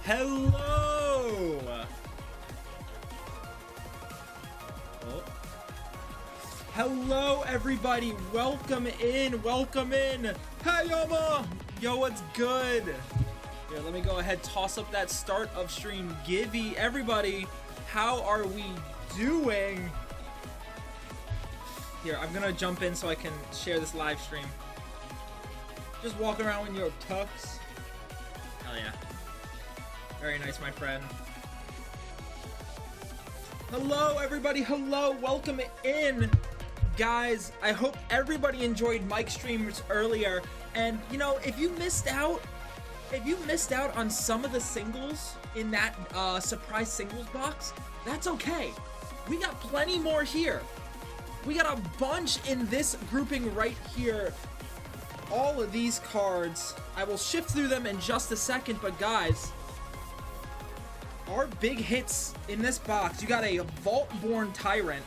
Hello! Oh. Hello, everybody. Welcome in. Welcome in. Hey, Yoma! Yo, what's good? Here, let me go ahead, toss up that start of stream. Givey, everybody, how are we doing? Here, I'm gonna jump in so I can share this live stream. Just walking around in your tux. Hell yeah. Very nice, my friend. Hello, everybody. Hello. Welcome in. Guys, I hope everybody enjoyed Mike's streams earlier. And, you know, if you missed out on some of the singles in that surprise singles box, that's okay. We got plenty more here. We got a bunch in this grouping right here. All of these cards, I will shift through them in just a second, but guys, our big hits in this box, you got a Vault-Born Tyrant,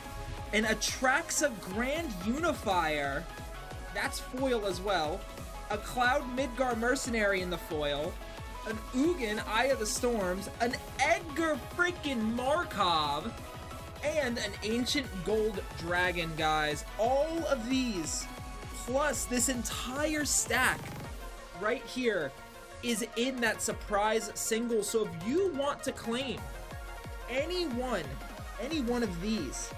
an Atraxa Grand Unifier, that's foil as well, a Cloud Midgar Mercenary in the foil, an Ugin Eye of the Storms, an Edgar freaking Markov, and an Ancient Gold Dragon, guys. All of these, plus this entire stack right here, is in that surprise single. So if you want to claim any one of these,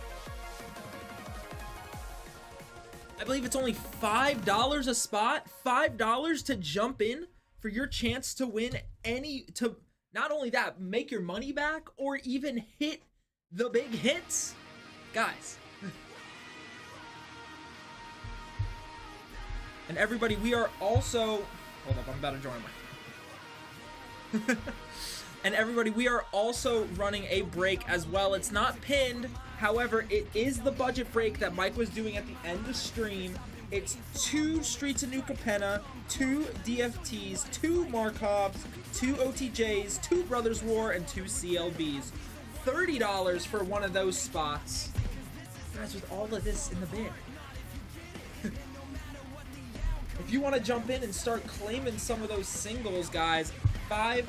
I believe it's only $5 a spot, $5 to jump in for your chance to win to not only that, make your money back or even hit the big hits, guys. And everybody, we are also, hold up, I'm about to join my and everybody, we are also running a break as well. It's not pinned, however, it is the budget break that Mike was doing at the end of stream. It's 2 Streets of New Capenna, 2 DFTs, 2 Markovs, 2 OTJs, 2 Brothers War, and 2 CLBs. $30 for one of those spots. Guys, with all of this in the bin. If you want to jump in and start claiming some of those singles, guys, $5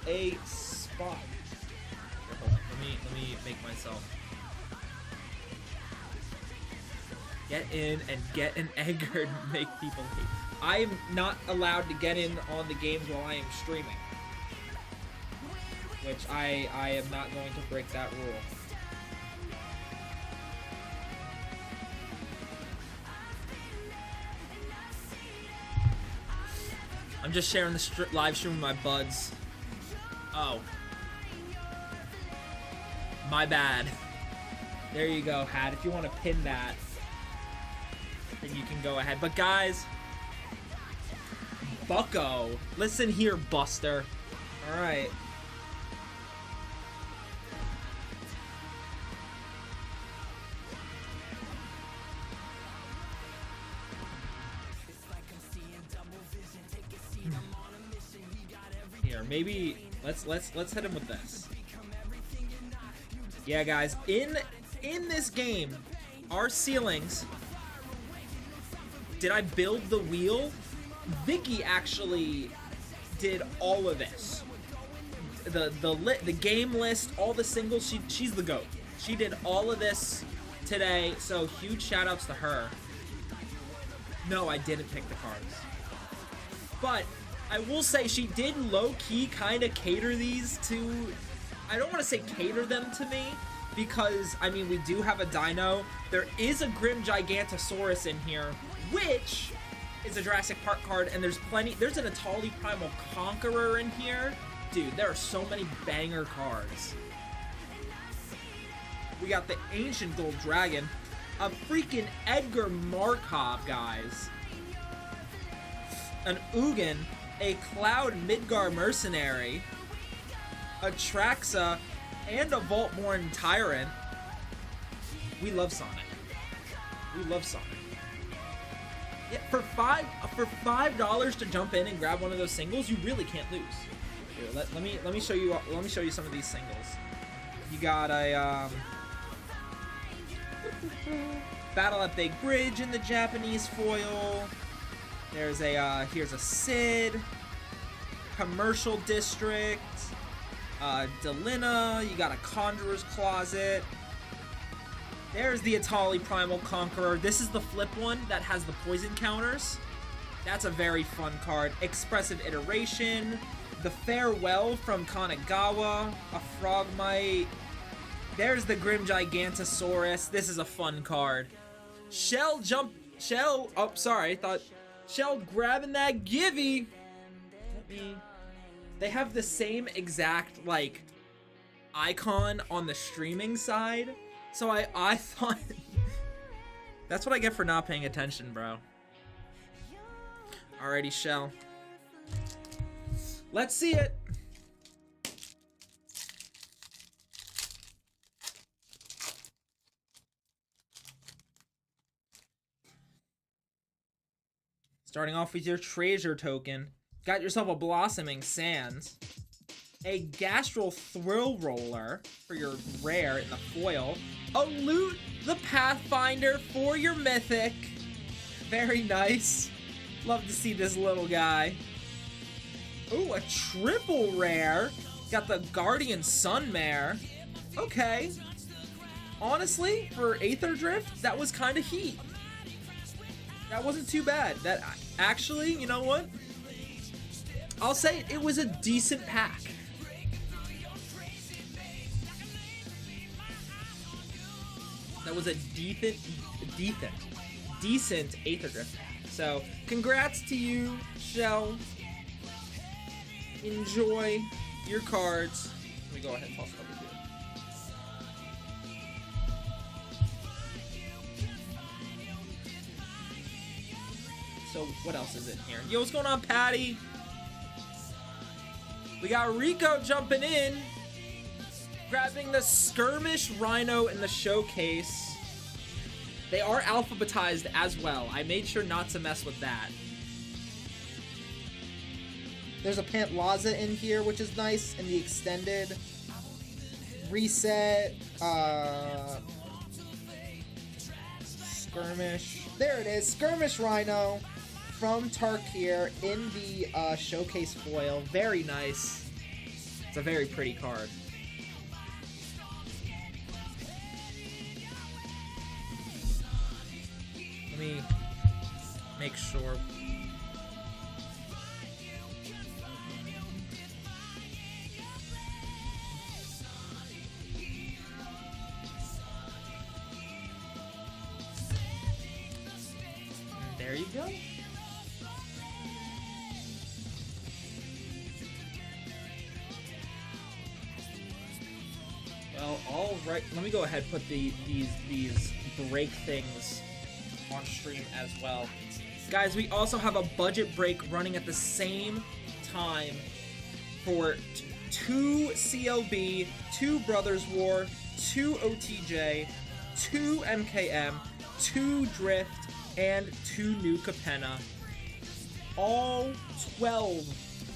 a spot. Here, hold on. Let me make myself. Get in and get an Edgar and make people hate. I am not allowed to get in on the games while I am streaming, which I am not going to break that rule. I'm just sharing the live stream with my buds. Oh. My bad. There you go, Hat. If you want to pin that, then you can go ahead. But guys, Bucko, listen here, Buster. All right. Here, maybe let's hit him with this. Yeah, guys, in this game, our ceilings. Did I build the wheel? Vicky actually did all of this. The game list, all the singles. She's the GOAT. She did all of this today. So huge shout outs to her. No, I didn't pick the cards, but I will say she did low-key kind of cater these to, I don't want to say cater them to me, because, I mean, we do have a dino. There is a Grim Gigantosaurus in here, which is a Jurassic Park card, and there's an Atali Primal Conqueror in here. Dude, there are so many banger cards. We got the Ancient Gold Dragon, a freaking Edgar Markov, guys, an Ugin, a Cloud Midgar Mercenary, a Atraxa, and a Vault-Born Tyrant. We love Sonic. We love Sonic. Yeah, for $5 to jump in and grab one of those singles, you really can't lose. Here, let me show you. Let me show you some of these singles. You got a Battle at Big Bridge in the Japanese foil. There's a here's a Sid. Commercial District, Delina, you got a Conjurer's Closet. There's the Atali Primal Conqueror. This is the flip one that has the poison counters. That's a very fun card. Expressive Iteration, the Farewell from Kanagawa, a Frogmite. There's the Grim Gigantosaurus. This is a fun card. Shell, oh, sorry, I thought Shell grabbing that Givey. They have the same exact, like, icon on the streaming side. So I thought, that's what I get for not paying attention, bro. Alrighty, Shell. Let's see it. Starting off with your treasure token. Got yourself a Blossoming Sands. A Gastral Thrill Roller for your rare in the foil. A Loot the Pathfinder for your mythic. Very nice. Love to see this little guy. Ooh, a triple rare. Got the Guardian Sunmare. Okay. Honestly, for Aether Drift, that was kind of heat. That wasn't too bad. That actually, you know what? I'll say it was a decent pack. That was a decent Aether Drift pack. So, congrats to you, Shell. Enjoy your cards. Let me go ahead and toss it over here. So, what else is in here? Yo, what's going on, Patty? We got Rico jumping in, grabbing the Skirmish Rhino in the showcase. They are alphabetized as well. I made sure not to mess with that. There's a Pantlaza in here, which is nice, in the extended. Reset. Skirmish. There it is. Skirmish Rhino from Tarkir in the showcase foil. Very nice. It's a very pretty card. Let me make sure. There you go. Well, all right. Let me go ahead and put these break things on stream as well. Guys, we also have a budget break running at the same time for 2 CLB, 2 Brothers War, 2 OTJ, 2 MKM, 2 Drift, and 2 New Capenna. All 12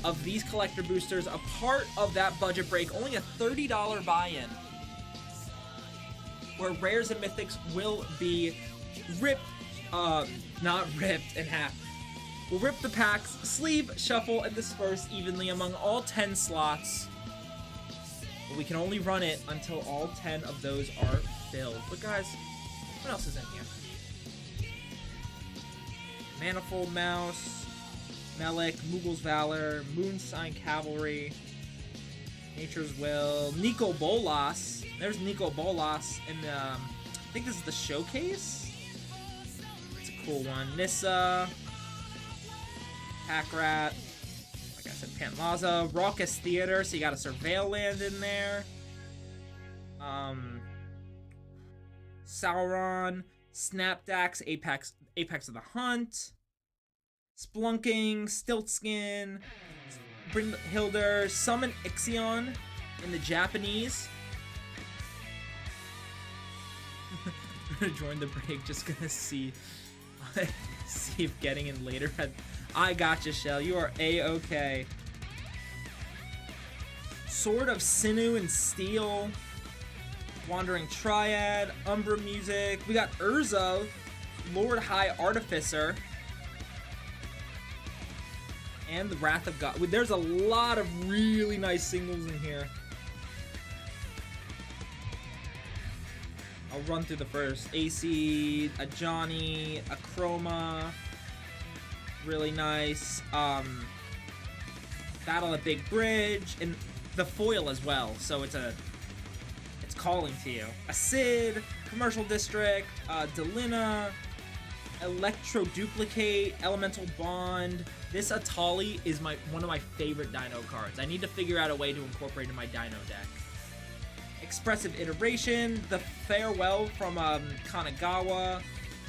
of these collector boosters, a part of that budget break, only a $30 buy-in, where rares and mythics will be ripped, not ripped in half. We'll rip the packs, sleeve, shuffle, and disperse evenly among all 10 slots. But we can only run it until all 10 of those are filled. But guys, what else is in here? Manifold Mouse, Melik, Mughals Valor, Moonsign Cavalry, Nature's Will, Nico Bolas. There's Nico Bolas in the, I think this is the showcase? It's a cool one. Nissa, Packrat, like I said, Pantlaza, Raucous Theater, so you got a Surveil Land in there. Sauron, Snapdax, Apex of the Hunt, Splunking, Stiltskin, Brynhildr, Summon Ixion in the Japanese. Gonna join the break, just gonna see if getting in later. I gotcha, Shell. You are A-okay. Sword of Sinew and Steel, Wandering Triad, Umbra Music. We got Urza, Lord High Artificer. And the Wrath of God. There's a lot of really nice singles in here. I'll run through the first. AC, a Johnny, a Chroma. Really nice. Battle at Big Bridge. And the foil as well. So it's calling to you. A Sid, Commercial District, Delina, Electro Duplicate, Elemental Bond. This Atali is one of my favorite Dino cards. I need to figure out a way to incorporate it in my Dino deck. Expressive Iteration, the Farewell from Kanagawa.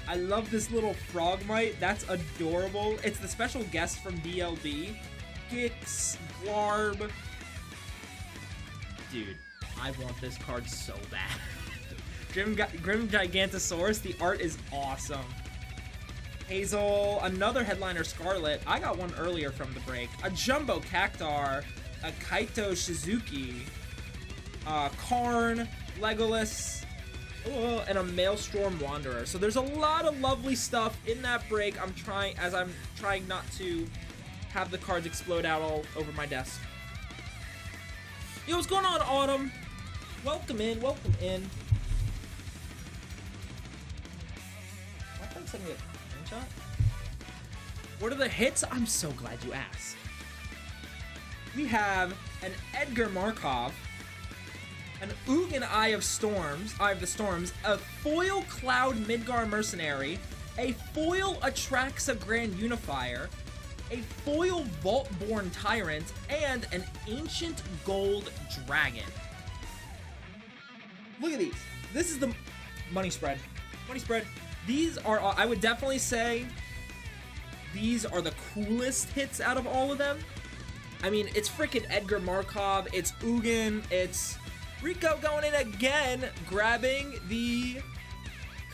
I love this little Frogmite. That's adorable. It's the special guest from BLB. Gix, Glarb. Dude, I want this card so bad. Grim Gigantosaurus, the art is awesome. Hazel, another Headliner Scarlet. I got one earlier from the break. A Jumbo Cactar, a Kaito Shizuki, Karn, Legolas, and a Maelstrom Wanderer. So there's a lot of lovely stuff in that break. I'm trying not to have the cards explode out all over my desk. Yo, what's going on, Autumn? Welcome in, welcome in. My friend sent me a screenshot. What are the hits? I'm so glad you asked. We have an Edgar Markov, an Ugin Eye of the Storms, a foil Cloud Midgar Mercenary, a foil Atraxa Grand Unifier, a foil Vaultborn Tyrant, and an Ancient Gold Dragon. Look at these. This is the money spread. Money spread. These are, I would definitely say, these are the coolest hits out of all of them. I mean, it's freaking Edgar Markov, it's Ugin, it's Rico going in again, grabbing the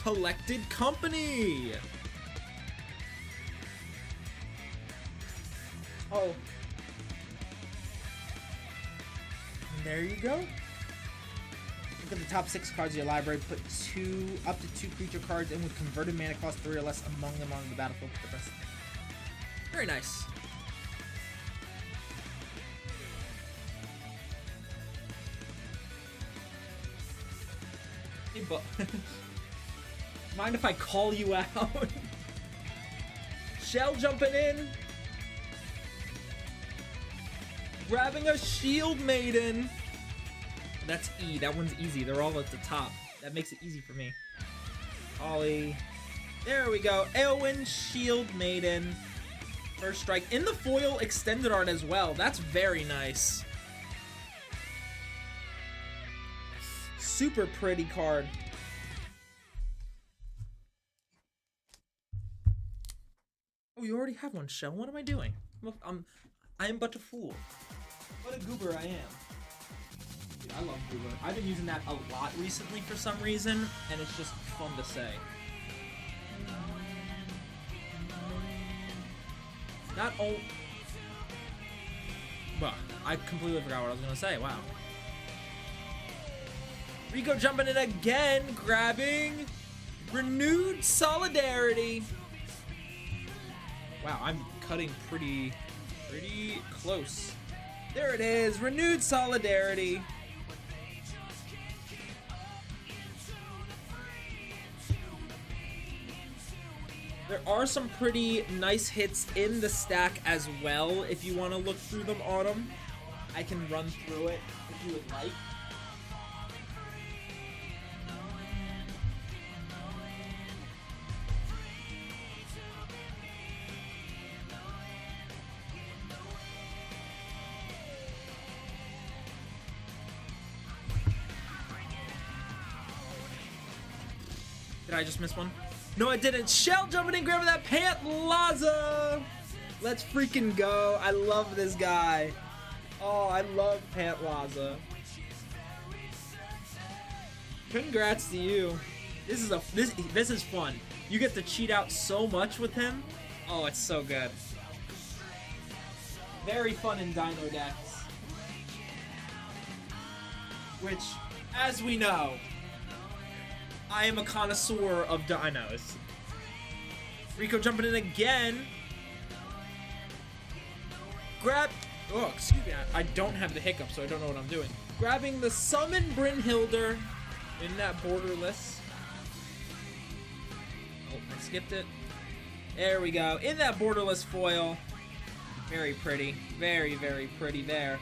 Collected Company. Oh. And there you go. Look at the top 6 cards of your library. Put up to two creature cards in with converted mana cost 3 or less among them on the battlefield. Very nice. Hey, mind if I call you out? Shell jumping in. Grabbing a Shield Maiden. That's E. That one's easy. They're all at the top. That makes it easy for me. Ollie. There we go. Eowyn, Shield Maiden. First strike. In the foil extended art as well. That's very nice. Super pretty card. Oh, you already have one, Shell. What am I doing? I am but a fool. What a goober I am. Dude, I love goober. I've been using that a lot recently for some reason, and it's just fun to say. Not all. Well, I completely forgot what I was gonna say. Wow. Rico jumping in again, grabbing Renewed Solidarity. Wow, I'm cutting pretty close. There it is, Renewed Solidarity. There are some pretty nice hits in the stack as well. If you want to look through them, Autumn, I can run through it if you would like. Did I just miss one? No, I didn't. Shell jumping in, grabbing that Pant Laza. Let's freaking go. I love this guy. Oh, I love Pant Laza. Congrats to you. This is fun. You get to cheat out so much with him. Oh, it's so good. Very fun in Dino decks. Which, as we know, I am a connoisseur of dinos. Rico jumping in again. Oh, excuse me. I don't have the hiccup, so I don't know what I'm doing. Grabbing the Summon Brynhilder in that borderless. Oh, I skipped it. There we go. In that borderless foil. Very pretty. Very, very pretty there.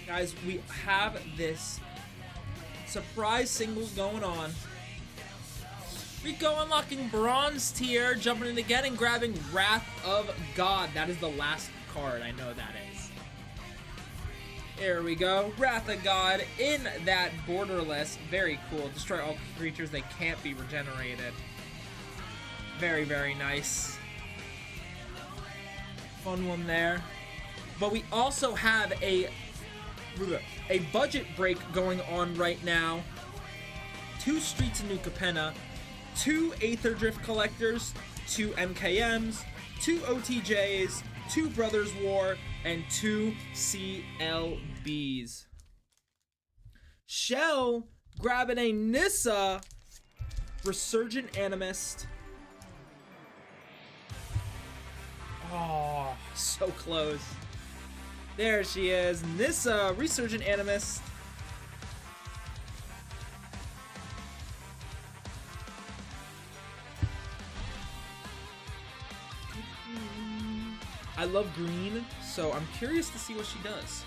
Guys, we have this surprise singles going on. Rico unlocking bronze tier, jumping in again and grabbing Wrath of God. That is the last card, I know that is. There we go. Wrath of God in that borderless. Very cool. Destroy all creatures that can't be regenerated. Very, very nice. Fun one there. But we also have a budget break going on right now. 2 Streets of New Capenna, 2 Aether Drift Collectors, 2 MKMs, 2 OTJs, 2 Brothers War, and 2 CLBs. Shell grabbing a Nissa Resurgent Animist. Oh, so close. There she is, Nissa Resurgent Animist. I love green, so I'm curious to see what she does.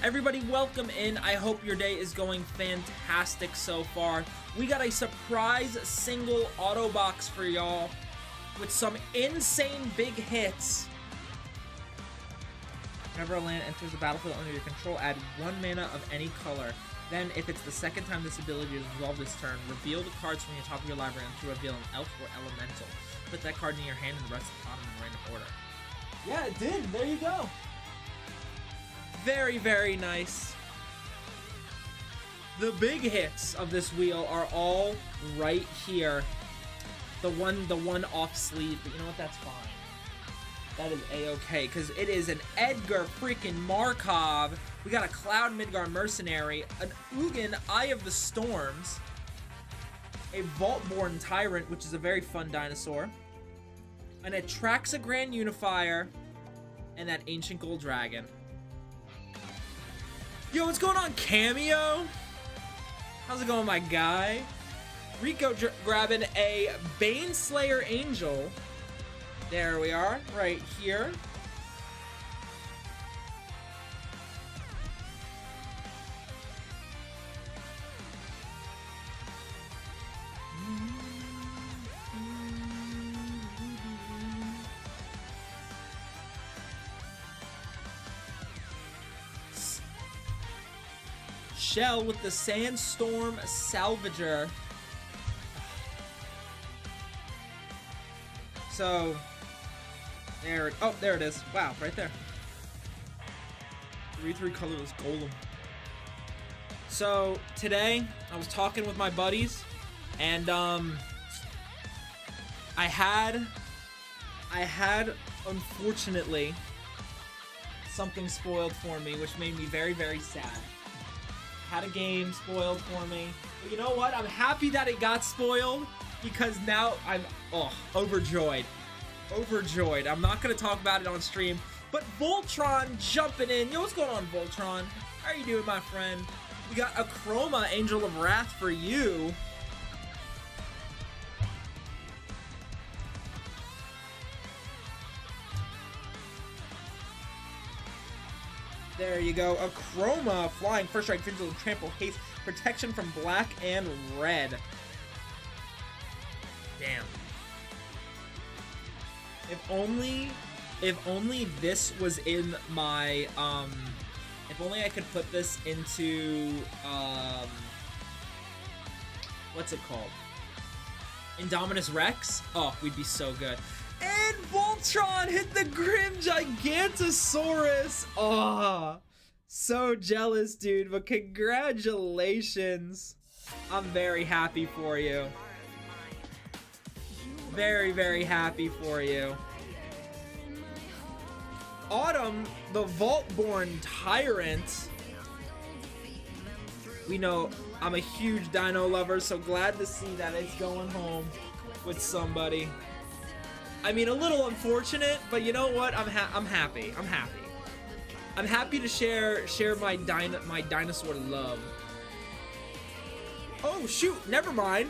Everybody, welcome in. I hope your day is going fantastic so far. We got a surprise single auto box for y'all with some insane big hits. Whenever a land enters the battlefield under your control, add 1 mana of any color. Then, if it's the second time this ability is resolved this turn, reveal the cards from your top of your library and to reveal an elf or elemental. Put that card in your hand and the rest of the bottom in random order. Yeah, it did. There you go. Very, very nice. The big hits of this wheel are all right here. The one off sleeve, but you know what? That's fine. That is a-okay, because it is an Edgar freaking Markov. We got a Cloud Midgar Mercenary, an Ugin Eye of the Storms, a Vaultborn Tyrant, which is a very fun dinosaur, an Atraxa Grand Unifier, and that Ancient Gold Dragon. Yo, what's going on, Cameo? How's it going, my guy? Rico grabbing a Baneslayer Angel. There we are, right here. Shell with the Sandstorm Salvager. So, there it is. Wow, right there. 3/3 colorless golem. So, today, I was talking with my buddies, and, I had, unfortunately, something spoiled for me, which made me very, very sad. Had a game spoiled for me. But you know what? I'm happy that it got spoiled, because now I'm, overjoyed. Overjoyed. I'm not going to talk about it on stream, but Voltron jumping in. Yo, what's going on, Voltron? How are you doing, my friend? We got a Chroma Angel of Wrath for you. There you go. A Chroma flying first strike, vigil, trample, haste, protection from black and red. Damn. If only this was in my, if only I could put this into, what's it called? Indominus Rex? Oh, we'd be so good. And Voltron hit the Grim Gigantosaurus. Oh, so jealous, dude, but congratulations. I'm very happy for you. Very, very happy for you. Autumn, the Vault-born Tyrant. We know I'm a huge dino lover, so glad to see that it's going home with somebody. I mean, a little unfortunate, but you know what? I'm happy. I'm happy. I'm happy to share my dinosaur love. Oh shoot, never mind.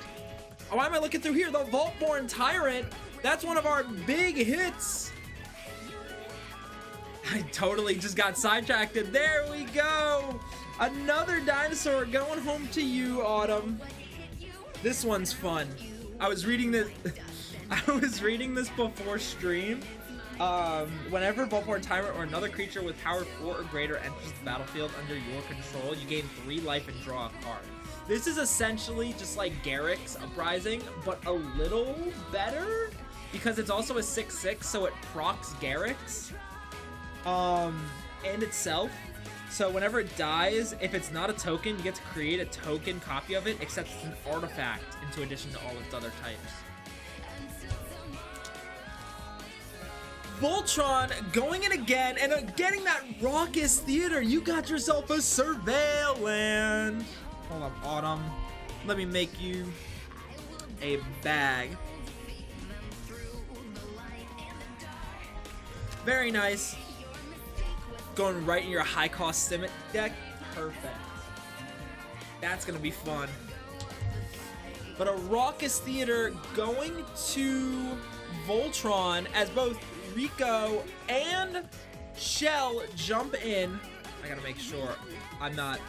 Why am I looking through here? The Vault-born Tyrant. That's one of our big hits. I totally just got sidetracked. There we go. Another dinosaur going home to you, Autumn. This one's fun. I was reading this before stream. Whenever Vault-born Tyrant or another creature with power 4 or greater enters the battlefield under your control, you gain 3 life and draw a card. This is essentially just like Garrick's Uprising, but a little better because it's also a 6/6, so it procs Garrick's and itself. So whenever it dies, if it's not a token, you get to create a token copy of it, except it's an artifact into addition to all its other types. Voltron going in again and getting that raucous theater. You got yourself a Surveillant. Hold up, Autumn. Let me make you a bag. Very nice. Going right in your high-cost Simic deck. Perfect. That's gonna be fun. But a raucous theater going to Voltron as both Rico and Shell jump in. I gotta make sure I'm not.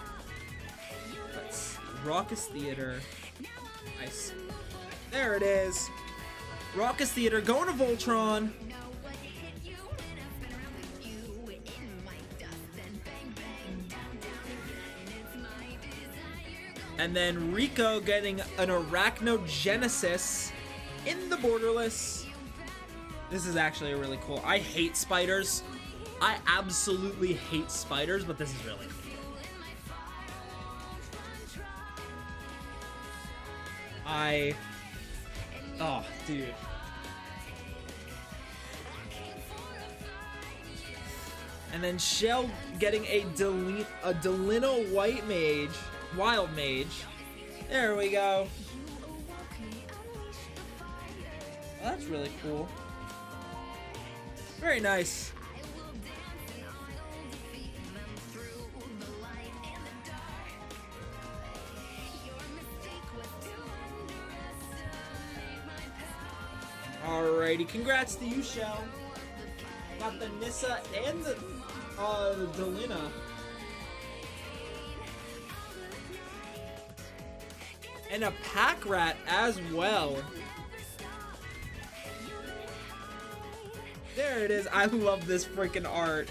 Let's see. Raucous Theater. Nice. There it is. Raucous Theater going to Voltron. And then Rico getting an Arachnogenesis in the Borderless. This is actually really cool. I hate spiders. I absolutely hate spiders, but this is really cool. Oh, dude. And then Shell getting a Delino Wild Mage. There we go. Well, that's really cool. Very nice. Alrighty, congrats to you, Shell. Got the Nissa and the Delina. And a Pack Rat as well. There it is. I love this freaking art.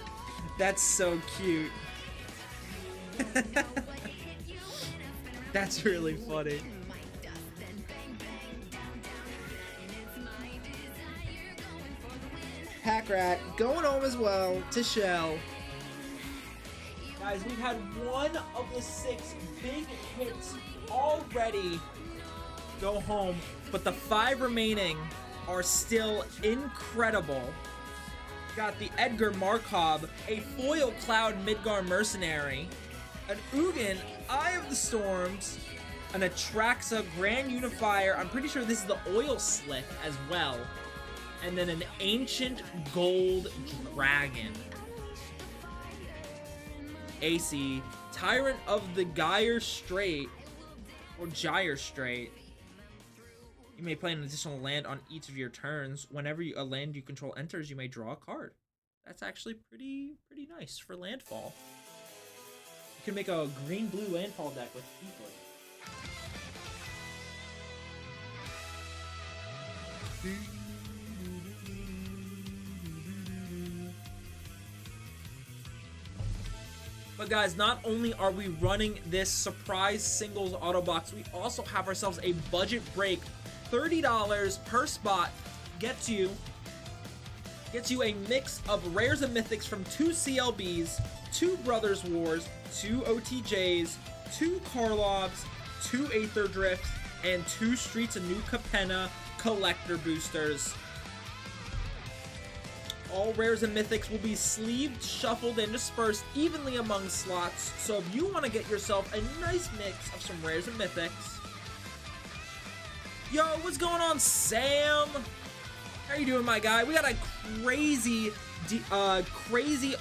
That's so cute. That's really funny. Pack Rat going home as well to Shell. Guys, we've had one of the 6 big hits already go home, but the 5 remaining are still incredible. Got the Edgar Markov, a Foil Cloud Midgar Mercenary, an Ugin Eye of the Storms, an Atraxa Grand Unifier. I'm pretty sure this is the Oil Slick as well. And then an Ancient Gold Dragon. AC, Tyrant of the Gyre Strait, or Gyre Strait. You may play an additional land on each of your turns. Whenever a land you control enters, you may draw a card. That's actually pretty nice for landfall. You can make a green-blue landfall deck with Keepwood. But guys, not only are we running this surprise singles auto box, we also have ourselves a budget break. $30 per spot gets you gets you a mix of rares and mythics from 2 CLBs, 2 Brothers Wars, 2 OTJs, 2 Karlovs, 2 Aether Drifts, and 2 Streets of New Capenna collector boosters. All rares and mythics will be sleeved, shuffled, and dispersed evenly among slots, so if you want to get yourself a nice mix of some rares and mythics... Yo, what's going on, Sam? How you doing, my guy? We got a crazy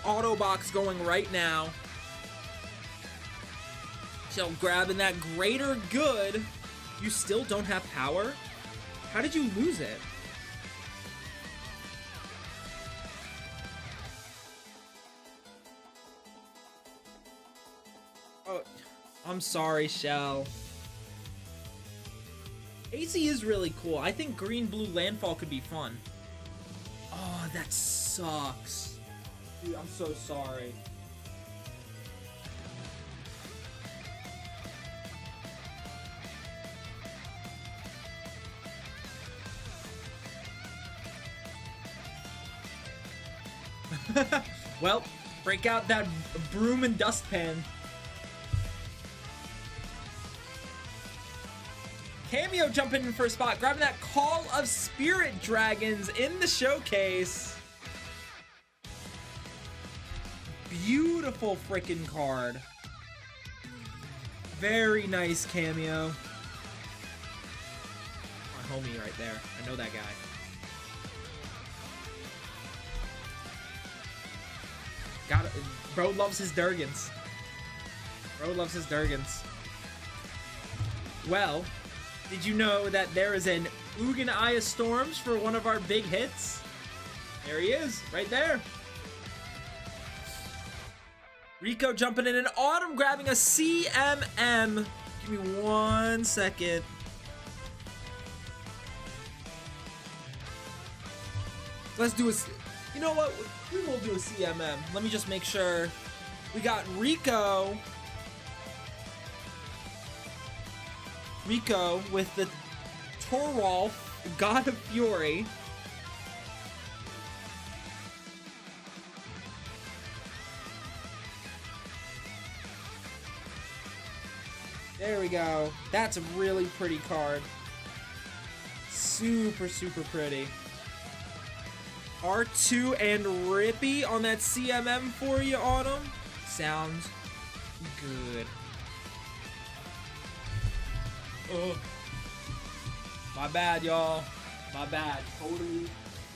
auto box going right now. So grabbing that greater good. You still don't have power? How did you lose it? Oh, I'm sorry, Shell. AC is really cool. I think green-blue landfall could be fun. Oh, that sucks. Dude, I'm so sorry. Well, break out that broom and dustpan. Cameo jumping in for a spot, grabbing that Call of Spirit Dragons in the showcase. Beautiful freaking card. Very nice Cameo. My homie right there. I know that guy. Got it. Bro loves his Durgans. Bro loves his Durgans. Well, did you know that there is an Ugin Eye of Storms for one of our big hits? There he is, right there. Rico jumping in, and Autumn grabbing a CMM. Give me 1 second. Let's do a... You know what? We will do a CMM. Let me just make sure. We got Rico. Rico with the Torwolf, God of Fury. There we go. That's a really pretty card. Super, super pretty. R2 and Rippy on that CMM for you, Autumn. Sounds good. Oh, my bad, y'all. My bad. Totally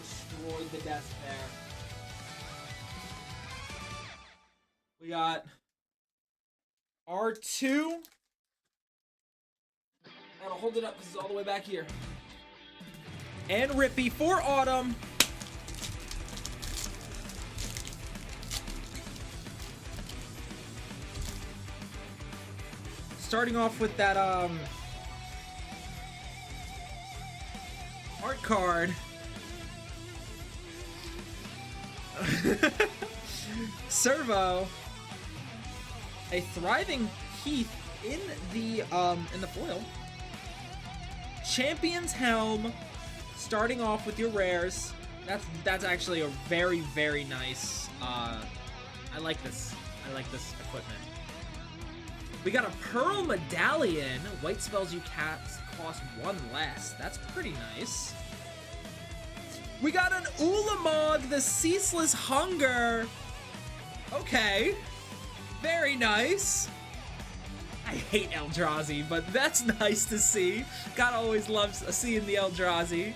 destroyed the desk there. We got R2. I gotta hold it up because it's all the way back here. And Rippy for Autumn. Starting off with that art card. Servo. A Thriving Heath in the foil. Champion's Helm. Starting off with your rares. That's actually a very, very nice. I like this. I like this equipment. We got a Pearl Medallion. White spells you cast cost 1 less. That's pretty nice. We got an Ulamog, the Ceaseless Hunger. Okay. Very nice. I hate Eldrazi, but that's nice to see. God always loves seeing the Eldrazi.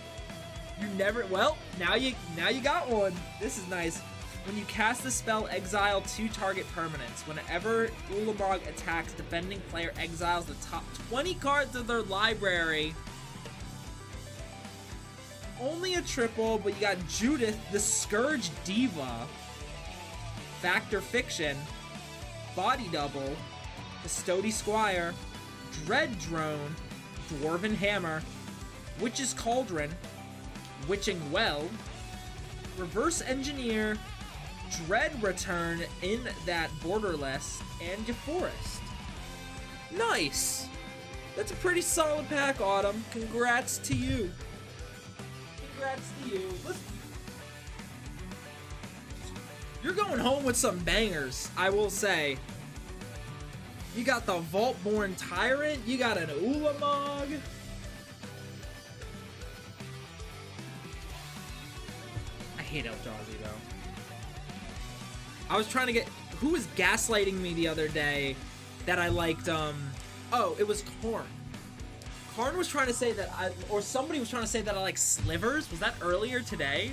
You never... Well, now you got one. This is nice. When you cast the spell, exile 2 target permanents. Whenever Ulamog attacks, defending player exiles the top 20 cards of their library. Only a triple, but you got Judith, the Scourge Diva, Factor Fiction, Body Double, Custody Squire, Dread Drone, Dwarven Hammer, Witch's Cauldron, Witching Well, Reverse Engineer, Dread Return in that Borderless, and DeForest. Nice! That's a pretty solid pack, Autumn. Congrats to you. Congrats to you. You're going home with some bangers, I will say. You got the Vault-Born Tyrant. You got an Ulamog. I hate Eldrazi, though. I was trying to get... Who was gaslighting me the other day that I liked, Oh, it was Karn. Karn was trying to say that or somebody was trying to say that I like slivers. Was that earlier today?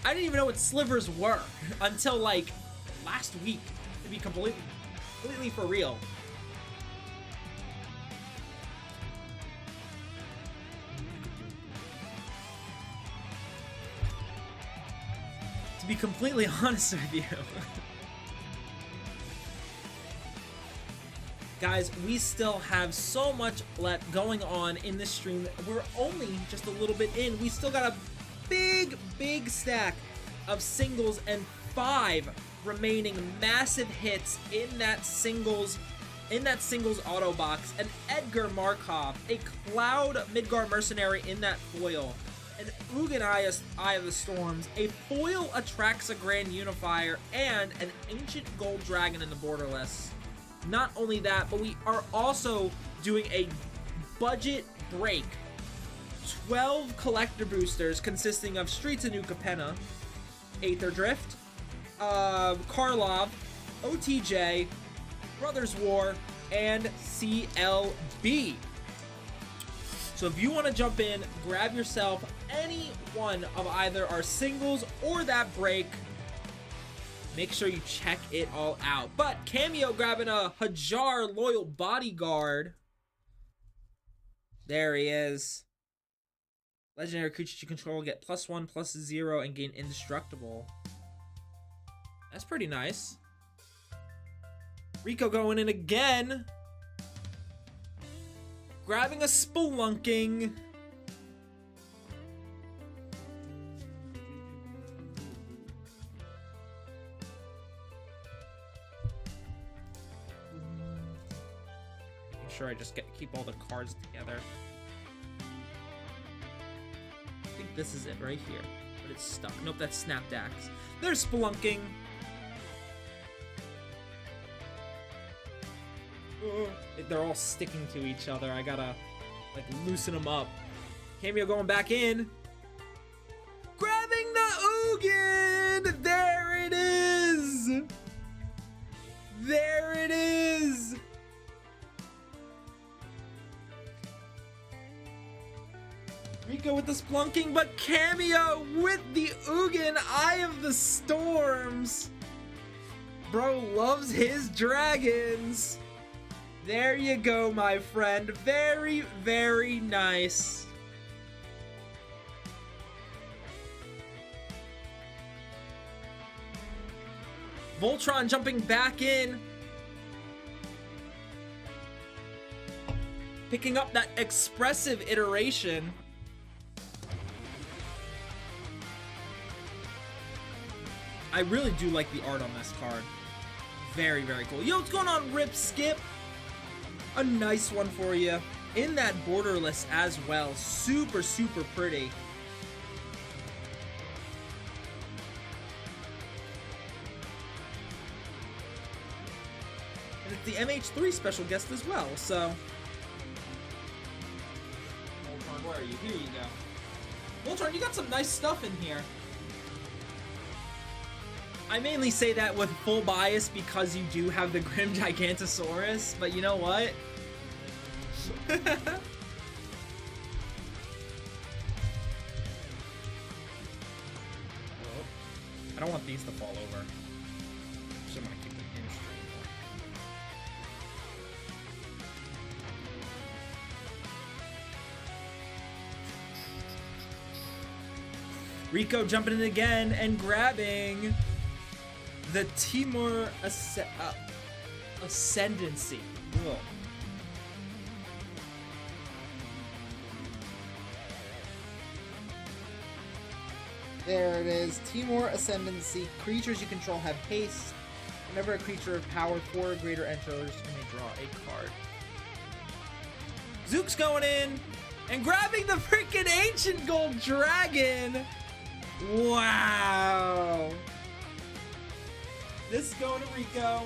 I didn't even know what slivers were until like last week, to be completely for real. To be completely honest with you. Guys, we still have so much left going on in this stream. We're only just a little bit in. We still got a big stack of singles and 5 remaining massive hits in that singles auto box. An Edgar Markov, a Cloud Midgar Mercenary in that foil, an Ugin Eye of the Storms, a foil Atraxa Grand Unifier, and an Ancient Gold Dragon in the borderless. Not only that, but we are also doing a budget break. 12 collector boosters consisting of Streets of New Capenna, Aether Drift, Karlov, OTJ, Brothers War, and CLB. So if you want to jump in, grab yourself any one of either our singles or that break. Make sure you check it all out. But Cameo grabbing a Hajar Loyal Bodyguard. There he is. Legendary creatures you control get +1/+0 and gain indestructible. That's pretty nice. Rico going in again. Grabbing a Spelunking. Make sure I just keep all the cards together. I think this is it right here, but it's stuck. Nope, that's Snapdax. There's Spelunking. They're all sticking to each other. I gotta like loosen them up. Cameo going back in. Grabbing the Ugin! There it is! There it is! Rico with the Splunking, but Cameo with the Ugin Eye of the Storms. Bro loves his dragons. There you go, my friend. Very, very nice. Voltron jumping back in. Picking up that expressive iteration. I really do like the art on this card. Very, very cool. Yo, what's going on, Rip Skip? A nice one for you. In that borderless as well. Super, super pretty. And it's the MH3 special guest as well, so... Voltron, where are you? Here you go. Voltron, you got some nice stuff in here. I mainly say that with full bias because you do have the Grim Gigantosaurus, but you know what? I don't want these to fall over. So I'm gonna keep them in straight. Rico jumping in again and grabbing the Timur Ascendancy. Whoa. There it is. Timur Ascendancy. Creatures you control have haste. Whenever a creature of power 4 or greater enters, you may draw a card. Zook's going in and grabbing the freaking Ancient Gold Dragon. Wow. This is going to Rico.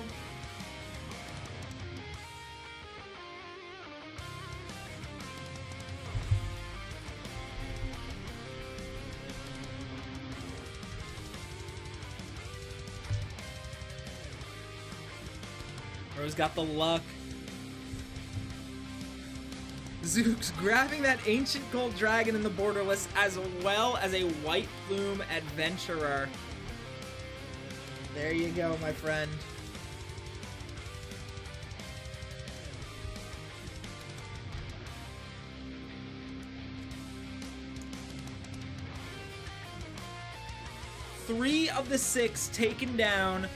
Rose got the luck. Zook's grabbing that ancient gold dragon in the borderless as well as a white plume adventurer. There you go, my friend. Three of the 6 taken down.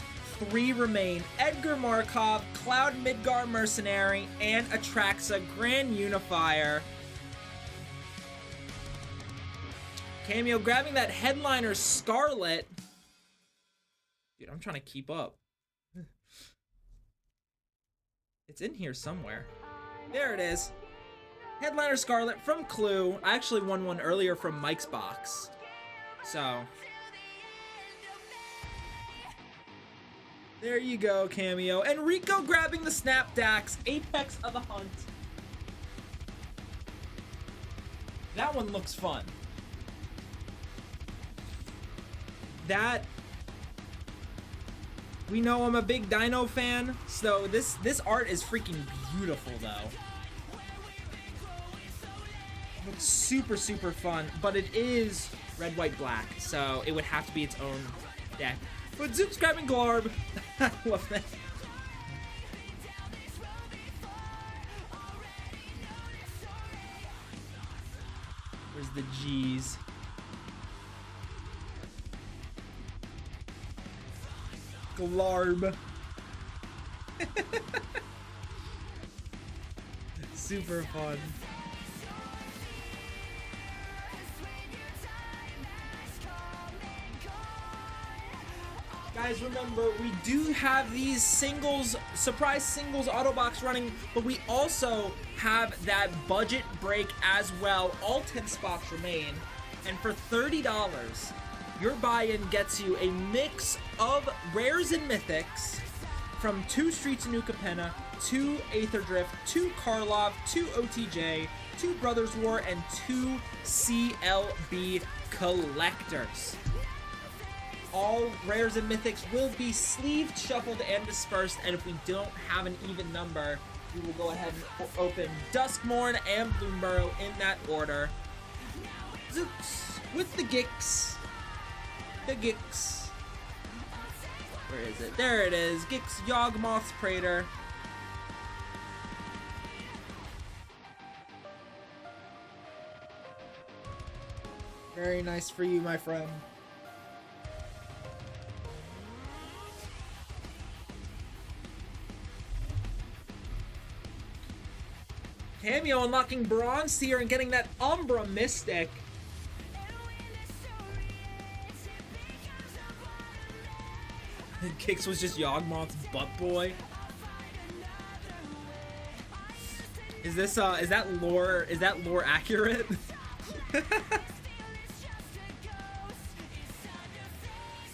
3 remain. Edgar Markov, Cloud Midgar Mercenary, and Atraxa Grand Unifier. Cameo grabbing that headliner Scarlet. Dude, I'm trying to keep up. It's in here somewhere. There it is. Headliner Scarlet from Clue. I actually won one earlier from Mike's box. So... there you go, Cameo. And Rico grabbing the Snapdax, Apex of the Hunt. That one looks fun. That... we know I'm a big Dino fan, so this art is freaking beautiful, though. It looks super, super fun, but it is red, white, black, so it would have to be its own deck. But Zook's grabbing Glarb. I love that. Where's the G's? Glarb. Super fun. Guys, remember, we do have these singles, surprise singles auto box running, but we also have that budget break as well. All 10 spots remain. And for $30, your buy-in gets you a mix of rares and mythics from 2 Streets of New Capenna, 2 Aether Drift, 2 Karlov, 2 OTJ, 2 Brothers War, and 2 CLB collectors. All rares and mythics will be sleeved, shuffled, and dispersed, and if we don't have an even number, we will go ahead and open Duskmorn and Bloomburrow in that order. Zooks with the Gix. The Gix. Where is it? There it is. Gix, Yawgmoth's Praetor. Very nice for you, my friend. Cameo unlocking Bronze Tier and getting that Umbra Mystic. Kix was just Yawgmoth's butt boy. Is that lore accurate?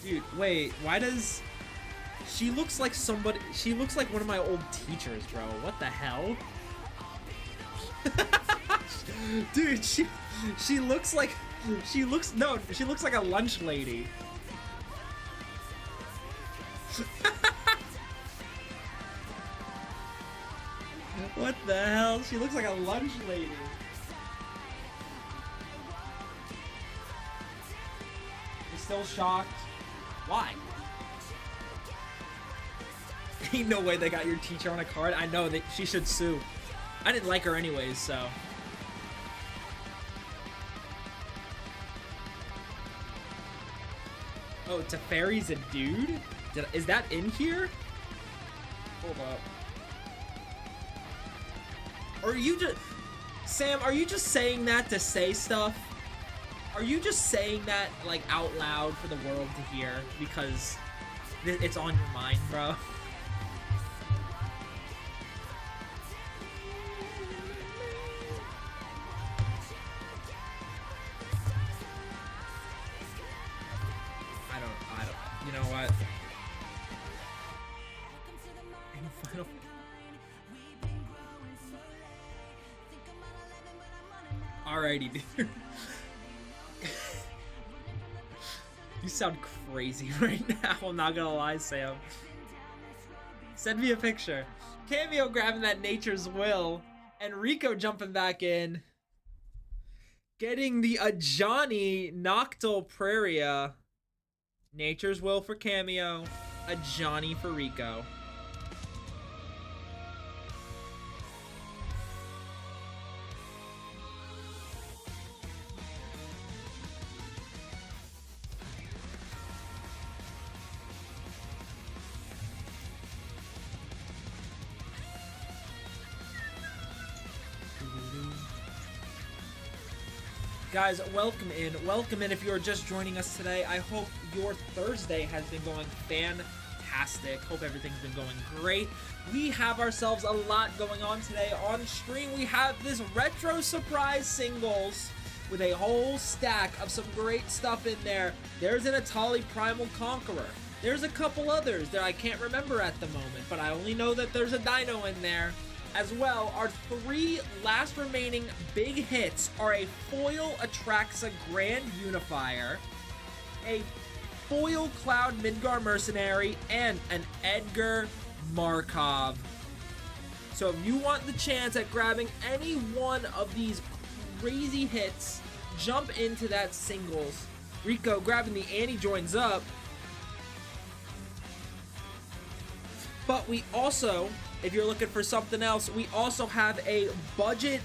Dude, wait, why does she looks like somebody, she looks like one of my old teachers, bro. What the hell? Dude, she looks like she looks like a lunch lady. What the hell? She looks like a lunch lady. You're still shocked? Why? Ain't no way they got your teacher on a card. I know that she should sue. I didn't like her anyways, so. Oh, Teferi's a dude? Is that in here? Hold up. Or are you just... Sam, are you just saying that to say stuff? Are you just saying that, like, out loud for the world to hear? Because it's on your mind, bro. I don't, you know what? Final. Alrighty, dude. You sound crazy right now. I'm not gonna lie, Sam. Send me a picture. Cameo grabbing that Nature's Will. And Rico jumping back in. Getting the Ajani Noctil Praria. Nature's Will for Cameo. Ajani for Rico. Guys, welcome in. Welcome in if you're just joining us today. I hope your Thursday has been going fantastic. Hope everything's been going great. We have ourselves a lot going on today on stream. We have this Retrozz surprise singles with a whole stack of some great stuff in there. There's an Atali Primal Conqueror. There's a couple others that I can't remember at the moment, but I only know that there's a Dino in there. As well, our 3 last remaining big hits are a foil Atraxa Grand Unifier, a foil Cloud Midgar Mercenary, and an Edgar Markov. So if you want the chance at grabbing any one of these crazy hits, jump into that singles. Rico grabbing the Annie joins up. But we also, if you're looking for something else, we also have a budget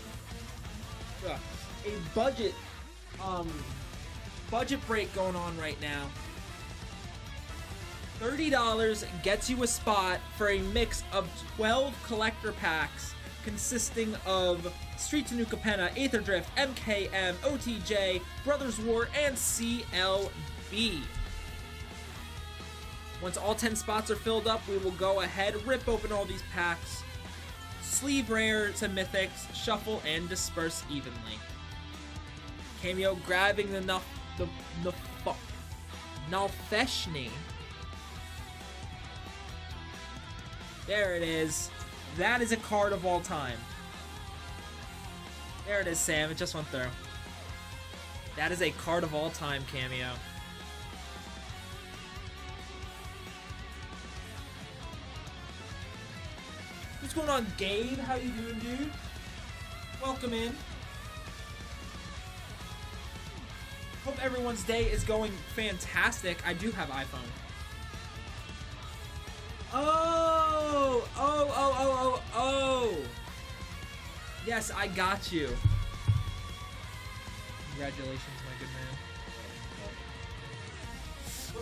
break going on right now. $30 gets you a spot for a mix of 12 collector packs consisting of Streets of New Capenna, Aether Drift, MKM, OTJ, Brothers War, and CLB. Once all 10 spots are filled up, we will go ahead, rip open all these packs, sleeve rare to mythics, shuffle, and disperse evenly. Cameo grabbing the Nalfeshni. There it is. That is a card of all time. There it is, Sam. It just went through. That is a card of all time, Cameo. What's going on, Gabe? How you doing, dude? Welcome in. Hope everyone's day is going fantastic. I do have iPhone. Oh! Yes, I got you. Congratulations, my good man.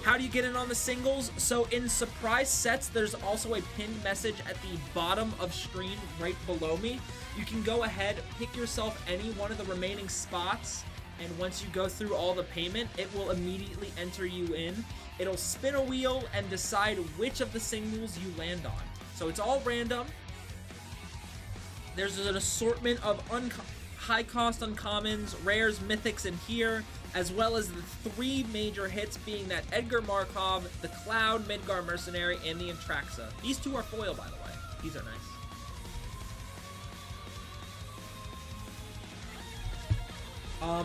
How do you get in on the singles? So in surprise sets, there's also a pinned message at the bottom of screen right below me. You can go ahead, pick yourself any one of the remaining spots, and once you go through all the payment, it will immediately enter you in. It'll spin a wheel and decide which of the singles you land on. So it's all random. There's an assortment of high-cost uncommons, rares, mythics in here, as well as the 3 major hits being that Edgar Markov, the Cloud Midgar Mercenary, and the Atraxa. These 2 are foil, by the way. These are nice.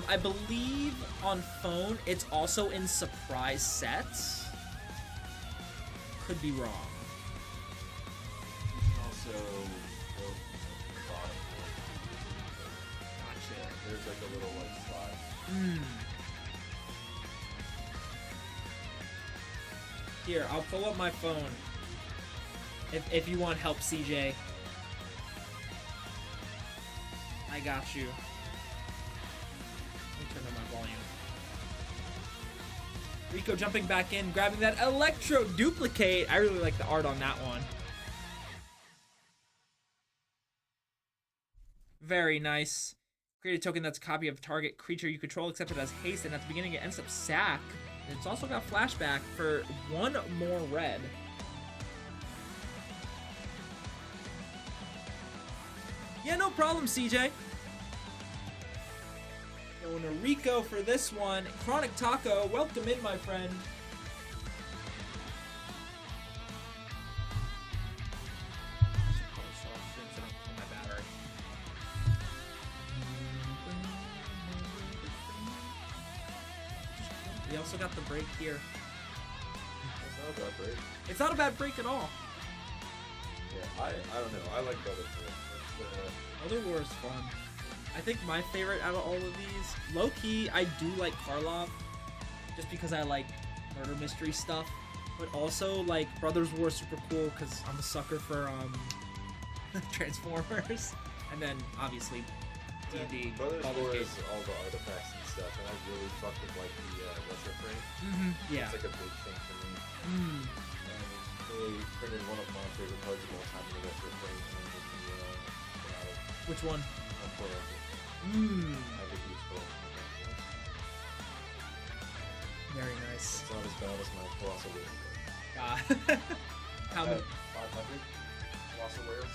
I believe on phone it's also in surprise sets. Could be wrong. Also, gotcha. There's like a little spot. Here, I'll pull up my phone. If you want help, CJ. I got you. Turn on my volume. Rico jumping back in, grabbing that Electro Duplicate. I really like the art on that one. Very nice. Create a token that's a copy of target creature you control, except it has haste, and at the beginning it ends up sack. And it's also got flashback for 1 more red. Yeah, no problem, CJ. Going to Rico for this one. Chronic Taco, welcome in, my friend. also got the break here. It's not a bad break. It's not a bad break at all. Yeah, I don't know. I like Brother War. Other War is fun. I think my favorite out of all of these, low key, I do like Karlov, just because I like murder mystery stuff. But also, like, Brothers War is super cool because I'm a sucker for Transformers, and then obviously D&D. Brothers War Gate. is all the artifacts and stuff, and I really fuck with like the retro frame. Yeah. It's like a big thing for me. And they printed one of my favorite cards of all time in the retro frame, and the Which one? Unfoil. I think he's cool. Very nice. It's not as bad as my Colossal Wheel. How I many? had 500 Colossal Wares.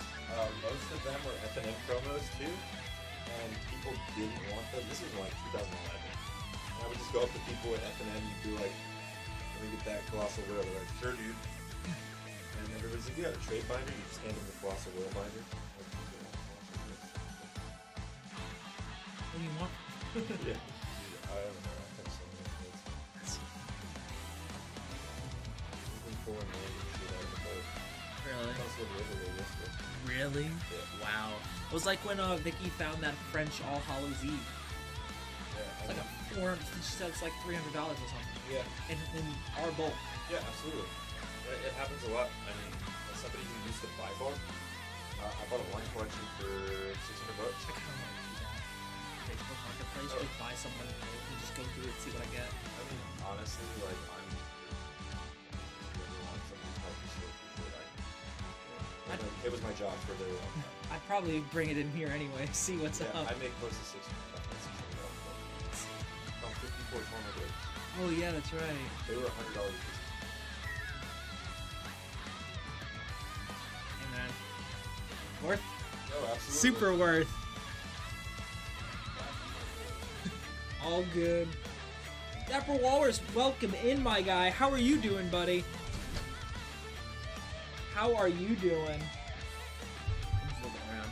Most of them were F&M promos too, and people didn't want them. This was like 2011. And I would just go up to people at F&M and be like, "Let me get that Colossal Whale." They're like, "Sure, dude." And everybody's like, "You got a trade binder?" You just hand them the Colossal Whale binder. What do you want? Yeah. I don't know. I have so many kids. Looking for an old shit out of the boat. Really? Also, realistic. Really? Yeah. Wow. It was like when Vicky found that French All Hallows Eve. Yeah. It's like a 400. She said it's like $300 or something. Yeah. In our bulk. Yeah, absolutely. It happens a lot. I mean, as somebody who used to buy bulk, I bought a wine collection for $600. I kind of want to do that. Facebook Marketplace, just buy someone and just go through it, see what I get. I mean, honestly, like, I'm if you ever want something to help you sort through shit, it was my job for a very long time. I'd probably bring it in here anyway, see what's Yeah, up. I make close to $600. From 54 tornadoes. Oh yeah, that's right. They were $100 each. Hey man. Worth? Oh, absolutely. Super worth. All good. Dapper Walrus, welcome in, my guy. How are you doing, buddy? How are you doing? I'm just looking around.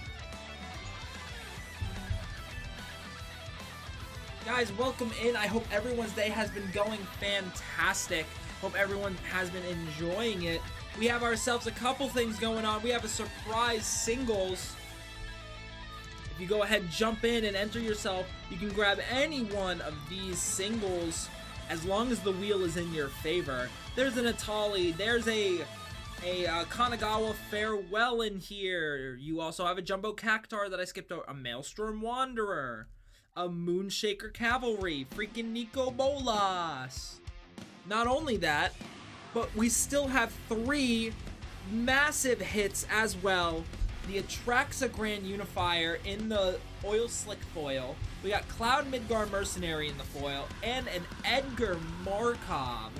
Guys, welcome in. I hope everyone's day has been going fantastic. Hope everyone has been enjoying it. We have ourselves a couple things going on. We have a surprise singles. If you go ahead, jump in and enter yourself, you can grab any one of these singles as long as the wheel is in your favor. There's an Atali, there's a Kanagawa Farewell in here. You also have a Jumbo Cactar that I skipped over, a Maelstrom Wanderer, a Moonshaker Cavalry, freaking Nico Bolas. Not only that, but we still have 3 massive hits as well. The Atraxa Grand Unifier in the Oil Slick foil. We got Cloud Midgar Mercenary in the foil, and an Edgar Markov.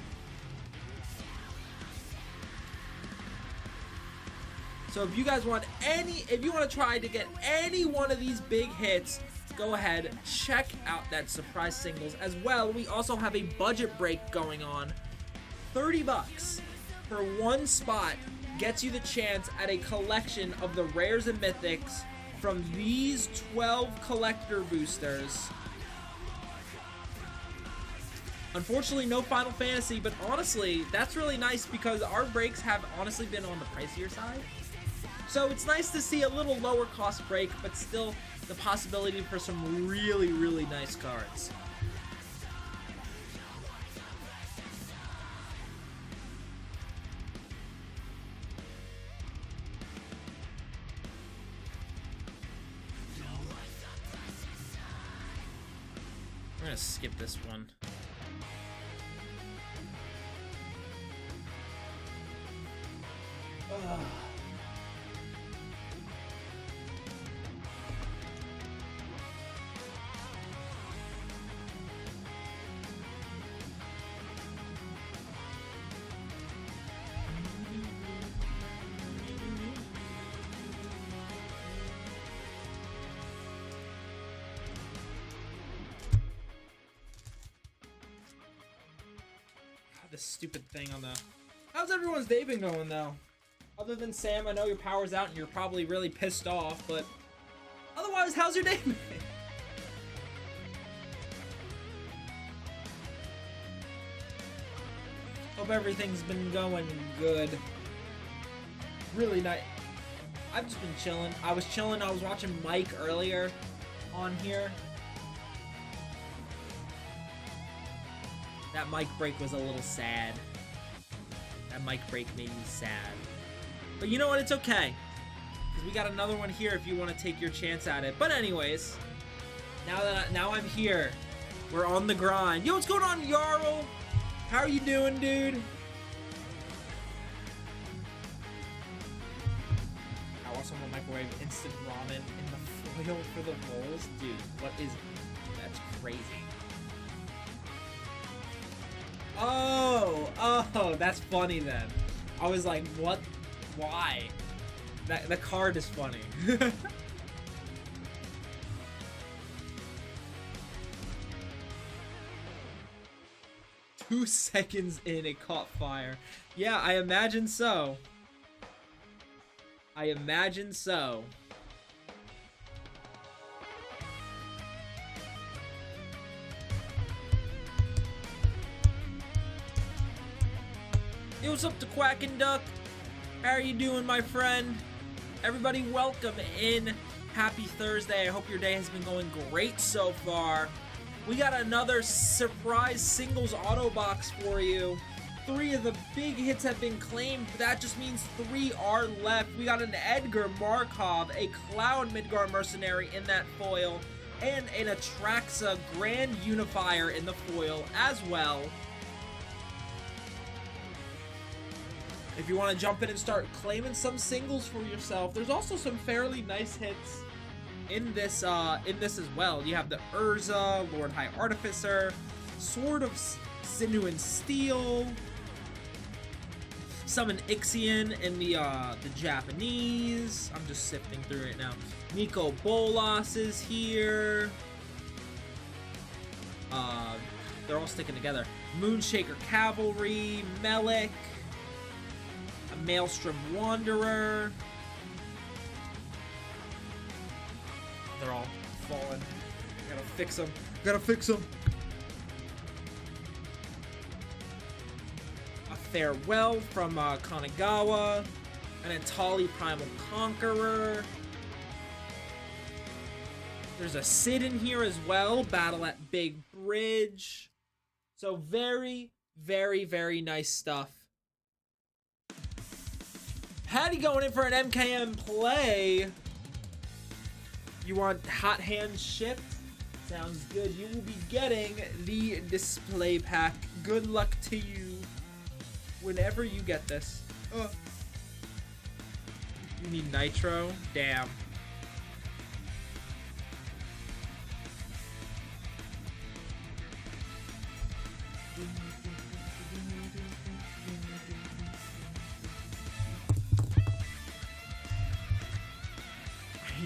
So if you guys want if you want to try to get any one of these big hits, go ahead, check out that surprise singles as well. We also have a budget break going on. $30 for one spot gets you the chance at a collection of the rares and mythics from these 12 collector boosters. Unfortunately, no Final Fantasy, but honestly, that's really nice because our breaks have honestly been on the pricier side. So it's nice to see a little lower cost break, but still the possibility for some really, really nice cards. I'm gonna skip this one. This stupid thing on the... How's everyone's day been going, though? Other than Sam, I know your power's out and you're probably really pissed off, but... Otherwise, how's your day been? Hope everything's been going good. Really nice. I've just been chilling. I was chilling. I was watching Mike earlier on here. That mic break was a little sad. That mic break made me sad. But you know what? It's okay. Because we got another one here if you want to take your chance at it. But anyways, now I'm here. We're on the grind. Yo, what's going on, Jarl? How are you doing, dude? I also want to microwave instant ramen in the foil for the rolls. Dude, what is... That's crazy. Oh, that's funny then. I was like, what? Why? The card is funny. 2 seconds in, it caught fire. Yeah, I imagine so. I imagine so. Hey, what's up to Quack and Duck? How are you doing, my friend? Everybody, welcome in. Happy Thursday. I hope your day has been going great so far. We got another surprise singles auto box for you. 3 of the big hits have been claimed, but that just means 3 are left. We got an Edgar Markov, a Cloud Midgar Mercenary in that foil, and an Atraxa Grand Unifier in the foil as well. If you want to jump in and start claiming some singles for yourself, there's also some fairly nice hits in this as well. You have the Urza, Lord High Artificer, Sword of Sinew and Steel, Summon Ixion in the Japanese. I'm just sifting through it now. Nico Bolas is here. They're all sticking together. Moonshaker Cavalry, Melik, a Maelstrom Wanderer. They're all falling. Gotta fix them. Gotta fix them. A Farewell from Kanagawa. An Atali Primal Conqueror. There's a Sid in here as well. Battle at Big Bridge. So very, very, very nice stuff. Hattie going in for an MKM play. You want hot hands shipped? Sounds good. You will be getting the display pack. Good luck to you whenever you get this. You need nitro? Damn.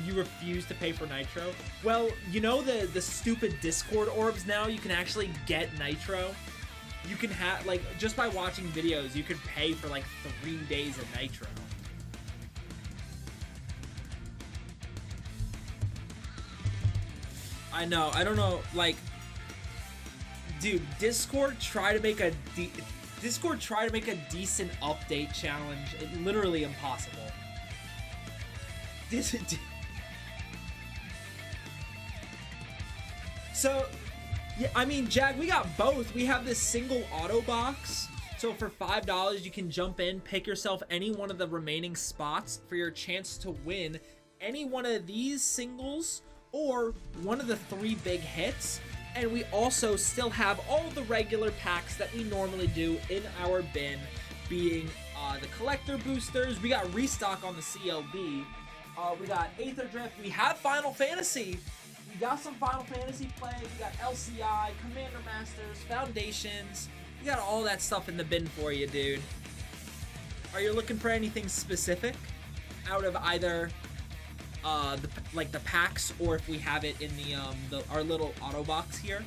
You refuse to pay for nitro? Well, you know the stupid Discord orbs now, you can actually get nitro. You can have, like, just by watching videos, you could pay for like 3 days of nitro. I know, I don't know, like, dude, Discord try to make a decent update challenge. It's literally impossible. So, yeah, I mean, Jag, we got both. We have this single auto box. So for $5, you can jump in, pick yourself any one of the remaining spots for your chance to win any one of these singles or one of the 3 big hits. And we also still have all the regular packs that we normally do in our bin, being the collector boosters. We got restock on the CLB. We got Aether Drift. We have Final Fantasy. We got some Final Fantasy play. We got LCI, Commander Masters, Foundations. We got all that stuff in the bin for you, dude. Are you looking for anything specific out of either the packs, or if we have it in our little auto box here?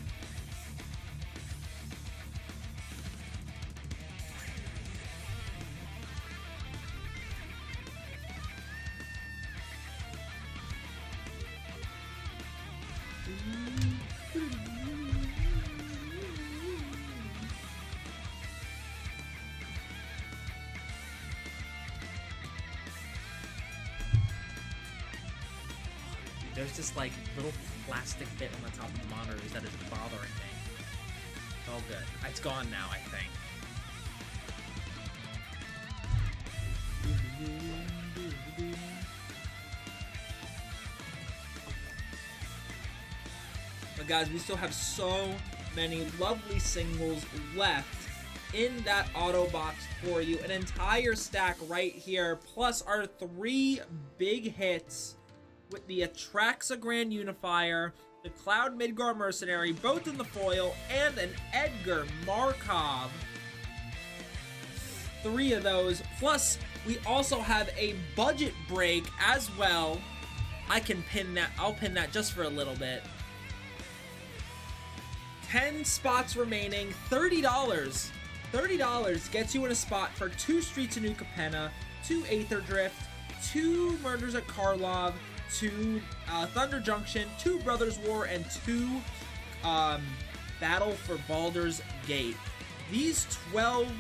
There's this like little plastic bit on the top of the monitors that is bothering me. It's all good. It's gone now, I think. But guys, we still have so many lovely singles left in that auto box for you. An entire stack right here, plus our 3 big hits with the Atraxa Grand Unifier, the Cloud Midgar Mercenary, both in the foil, and an Edgar Markov. 3 of those. Plus, we also have a budget break as well. I can pin that. I'll pin that just for a little bit. 10 spots remaining. $30. $30 gets you in a spot for 2 Streets of New Capenna, 2 Aether Drift, 2 Murders at Karlov, 2 Thunder Junction, 2 Brothers War, and 2 Battle for Baldur's Gate. These 12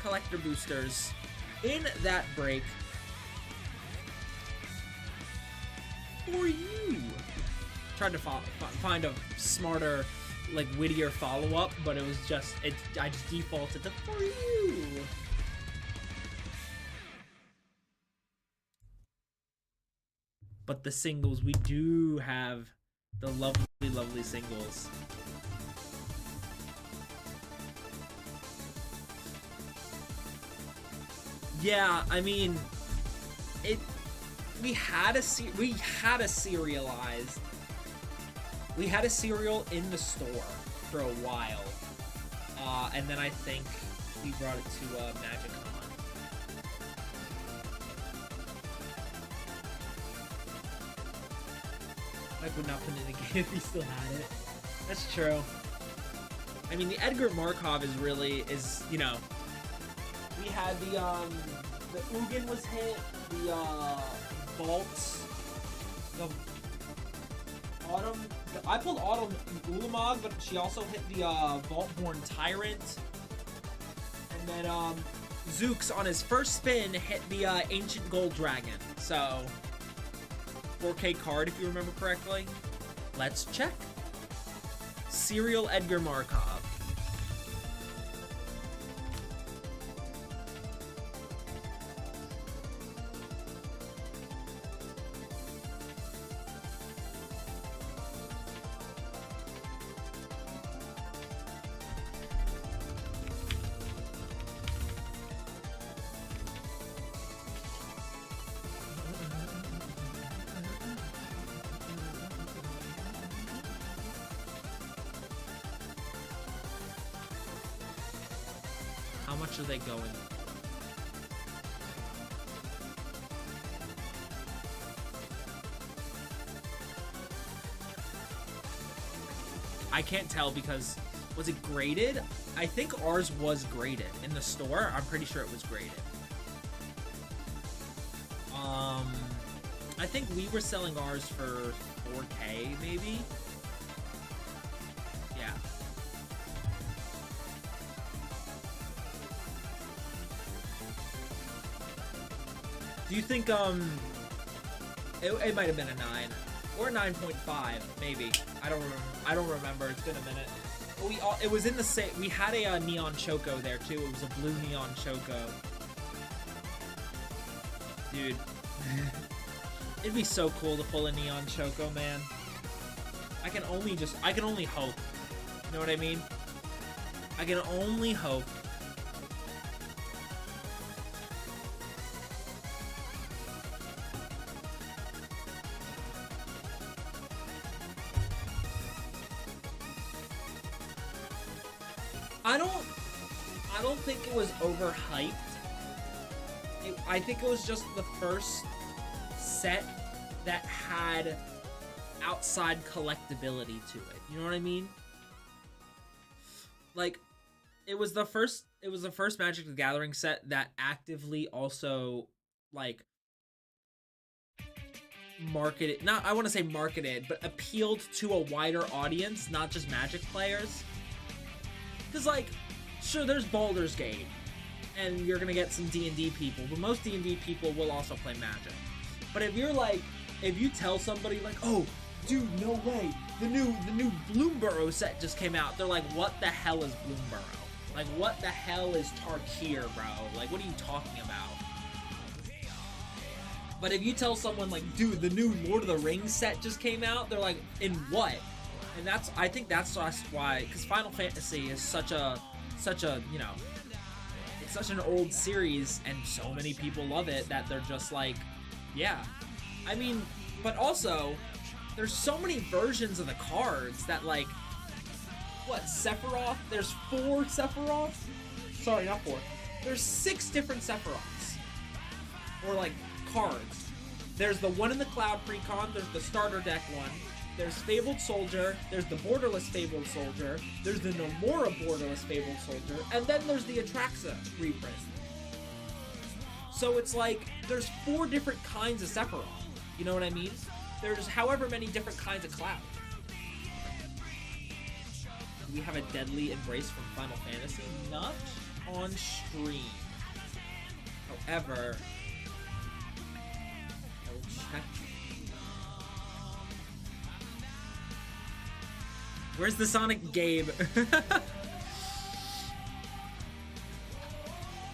collector boosters in that break for you. Tried to find a smarter, like, wittier follow-up, but it was just, I just defaulted to for you. But the singles, we do have the lovely, lovely singles. Yeah, I mean, we had a serialized. We had a serial in the store for a while, and then I think we brought it to MagicCon. Mike would not put it in the game if he still had it. That's true. I mean, the Edgar Markov is you know, we had the Ugin was hit, the Vaults, the Autumn. I pulled Autumn Ulamog, but she also hit the Vaultborn Tyrant. And then Zooks on his first spin hit the Ancient Gold Dragon. So 4K card, if you remember correctly. Let's check. Serial Edgar Markov. How much are they going? I can't tell because, was it graded? I think ours was graded. In the store, I'm pretty sure it was graded. I think we were selling ours for 4K, maybe? Yeah. Do you think, it might have been a 9 or a 9.5, maybe. I don't remember. It's been a minute. But it was in the same. We had a neon Choco there too. It was a blue neon Choco. Dude, it'd be so cool to pull a neon Choco, man. I can only hope. You know what I mean? I can only hope. I don't think it was overhyped. I think it was just the first set that had outside collectability to it. You know what I mean? Like, it was the first Magic the Gathering set that actively also, like, marketed, not, I want to say marketed, but appealed to a wider audience, not just Magic players. Because, like, sure, there's Baldur's Gate, and you're gonna get some D&D people, but most D&D people will also play Magic. But if you're, like, if you tell somebody like, oh, dude, no way, the new Bloomborough set just came out, they're like, what the hell is Bloomborough? Like, what the hell is Tarkir, bro? Like, what are you talking about? But if you tell someone like, dude, the new Lord of the Rings set just came out, they're like, in what? And I think that's why, because Final Fantasy is such a, you know, it's such an old series, and so many people love it that they're just like, yeah. I mean, but also, there's so many versions of the cards that, like, what, Sephiroth? There's 4 Sephiroths? Sorry, not 4. There's 6 different Sephiroths. Or, like, cards. There's the one in the Cloud Precon, there's the starter deck one, there's Fabled Soldier, there's the Borderless Fabled Soldier, there's the Nomura Borderless Fabled Soldier, and then there's the Atraxa reprint. So it's like, there's 4 different kinds of Sephiroth. You know what I mean? There's however many different kinds of Cloud. We have a Deadly Embrace from Final Fantasy, not on stream. However, I will check. Where's the Sonic Gabe?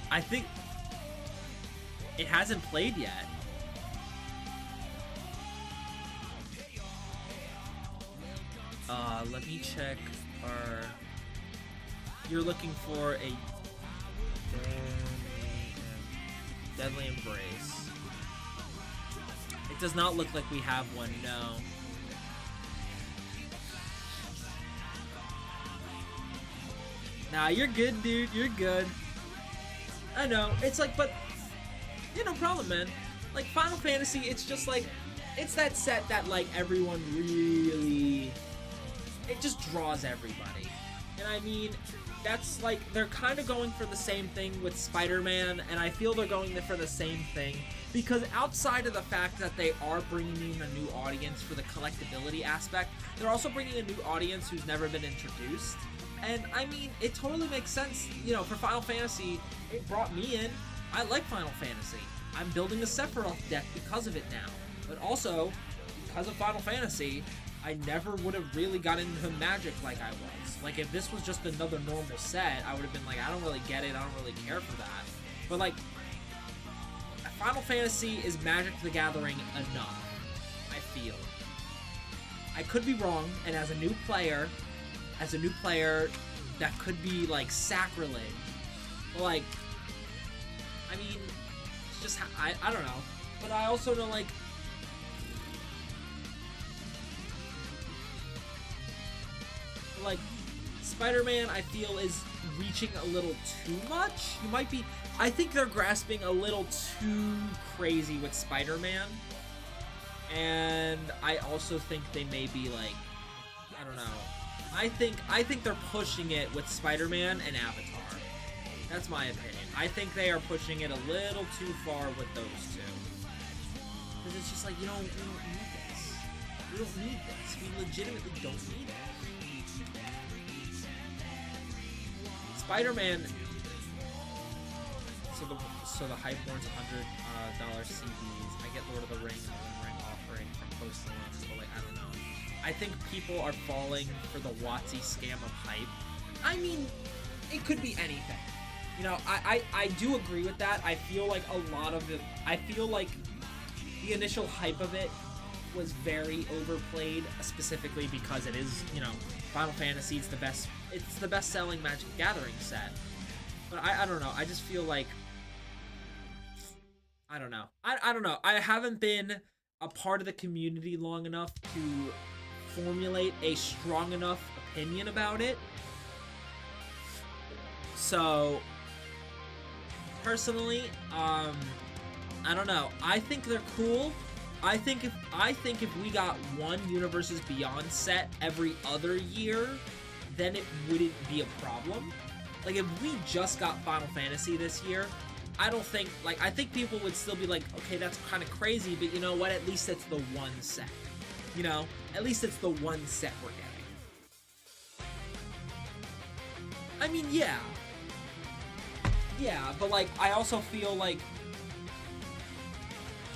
I think it hasn't played yet. Let me check our... You're looking for a Deadly Embrace. It does not look like we have one, no. Nah, you're good, dude. You're good. I know. It's like, but... Yeah, no problem, man. Like, Final Fantasy, it's just like... It's that set that, like, everyone really... It just draws everybody. And I mean, that's like, they're kind of going for the same thing with Spider-Man, and I feel they're going for the same thing because outside of the fact that they are bringing in a new audience for the collectability aspect, they're also bringing a new audience who's never been introduced. And I mean, it totally makes sense, you know, for Final Fantasy, it brought me in. I like Final Fantasy. I'm building a Sephiroth deck because of it now. But also, because of Final Fantasy, I never would have really got into Magic like I was. Like, if this was just another normal set, I would have been like, I don't really get it, I don't really care for that. But, like, Final Fantasy is Magic the Gathering enough, I feel. I could be wrong, and as a new player, that could be, like, sacrilege. But, like, I mean, it's just, I don't know. But I also know, like, Spider-Man, I feel, is reaching a little too much. You might be... I think they're grasping a little too crazy with Spider-Man. And I also think they may be, like... I don't know. I think they're pushing it with Spider-Man and Avatar. That's my opinion. I think they are pushing it a little too far with those two. Because it's just like, you don't need this. We don't need this. We legitimately don't need it. Spider-Man. So the hype warrants $100 CDs. I get Lord of the Rings and Ring offering from Post Malone, so like I don't know. I think people are falling for the WotC scam of hype. I mean, it could be anything. You know, I do agree with that. I feel like a lot of it. I feel like the initial hype of it was very overplayed, specifically because it is, you know, Final Fantasy. It's the best-selling Magic the Gathering set. But I don't know. I just feel like I don't know. I don't know. I haven't been a part of the community long enough to formulate a strong enough opinion about it. So personally, I don't know. I think they're cool. I think if we got one Universes Beyond set every other year, then it wouldn't be a problem. Like, if we just got Final Fantasy this year, I don't think, like, I think people would still be like, okay, that's kind of crazy, but you know what? At least it's the one set. You know? At least it's the one set we're getting. I mean, yeah. Yeah, but, like, I also feel like...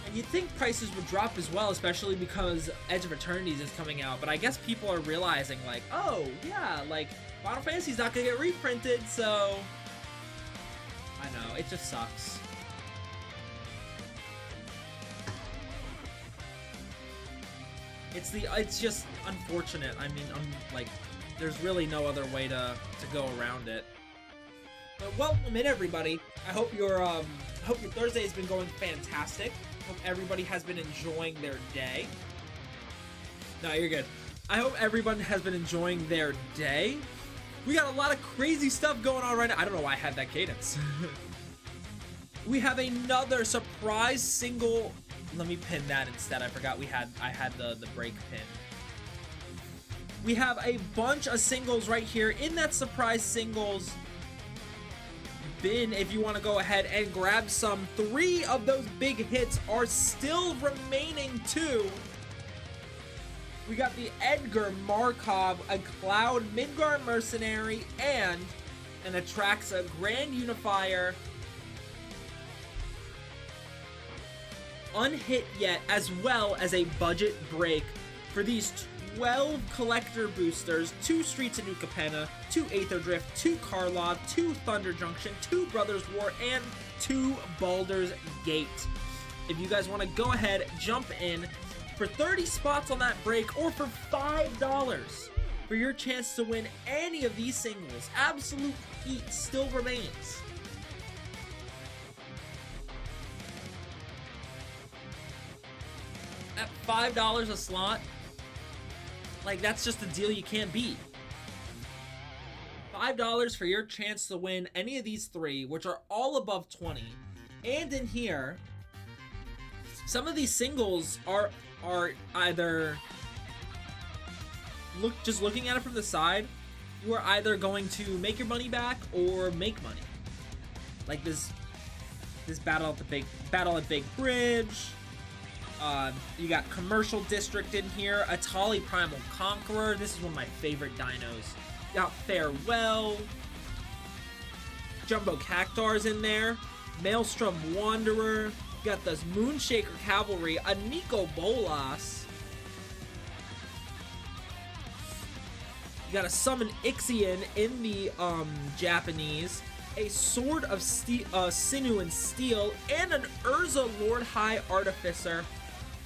And you'd think prices would drop as well, especially because Edge of Eternities is coming out, but I guess people are realizing, like, oh, yeah, like, Final Fantasy's not gonna get reprinted, so... I know, it just sucks. It's just unfortunate. I mean, like, there's really no other way to go around it. But welcome in, everybody. I hope your Thursday has been going fantastic. Hope everybody has been enjoying their day. No, you're good. I hope everyone has been enjoying their day. We got a lot of crazy stuff going on right now. I don't know why I had that cadence. We have another surprise single. Let me pin that instead. I forgot I had the break pin. We have a bunch of singles right here in that surprise singles bin. If you want to go ahead and grab some, 3 of those big hits are still remaining too. We got the Edgar Markov, a Cloud Midgar Mercenary, and an Atraxa Grand Unifier. Unhit yet, as well as a budget break for these 12 collector boosters, 2 Streets of New Capenna, 2 Aether Drift, 2 Karlov, 2 Thunder Junction, 2 Brothers War, and 2 Baldur's Gate. If you guys want to go ahead, jump in for 30 spots on that break, or for $5 for your chance to win any of these singles. Absolute heat still remains. At $5 a slot, like, that's just a deal you can't beat. $5 for your chance to win any of these 3, which are all above 20. And in here, some of these singles are either, just looking at it from the side, you are either going to make your money back or make money. Like this battle at Big Bridge. You got Commercial District in here, Atali Primal Conqueror. This is one of my favorite dinos. You got Farewell, Jumbo Cactar's in there, Maelstrom Wanderer. You got this Moonshaker Cavalry, a Nico Bolas. You got a Summon Ixion in the Japanese, a Sword of Sinew and Steel, and an Urza Lord High Artificer.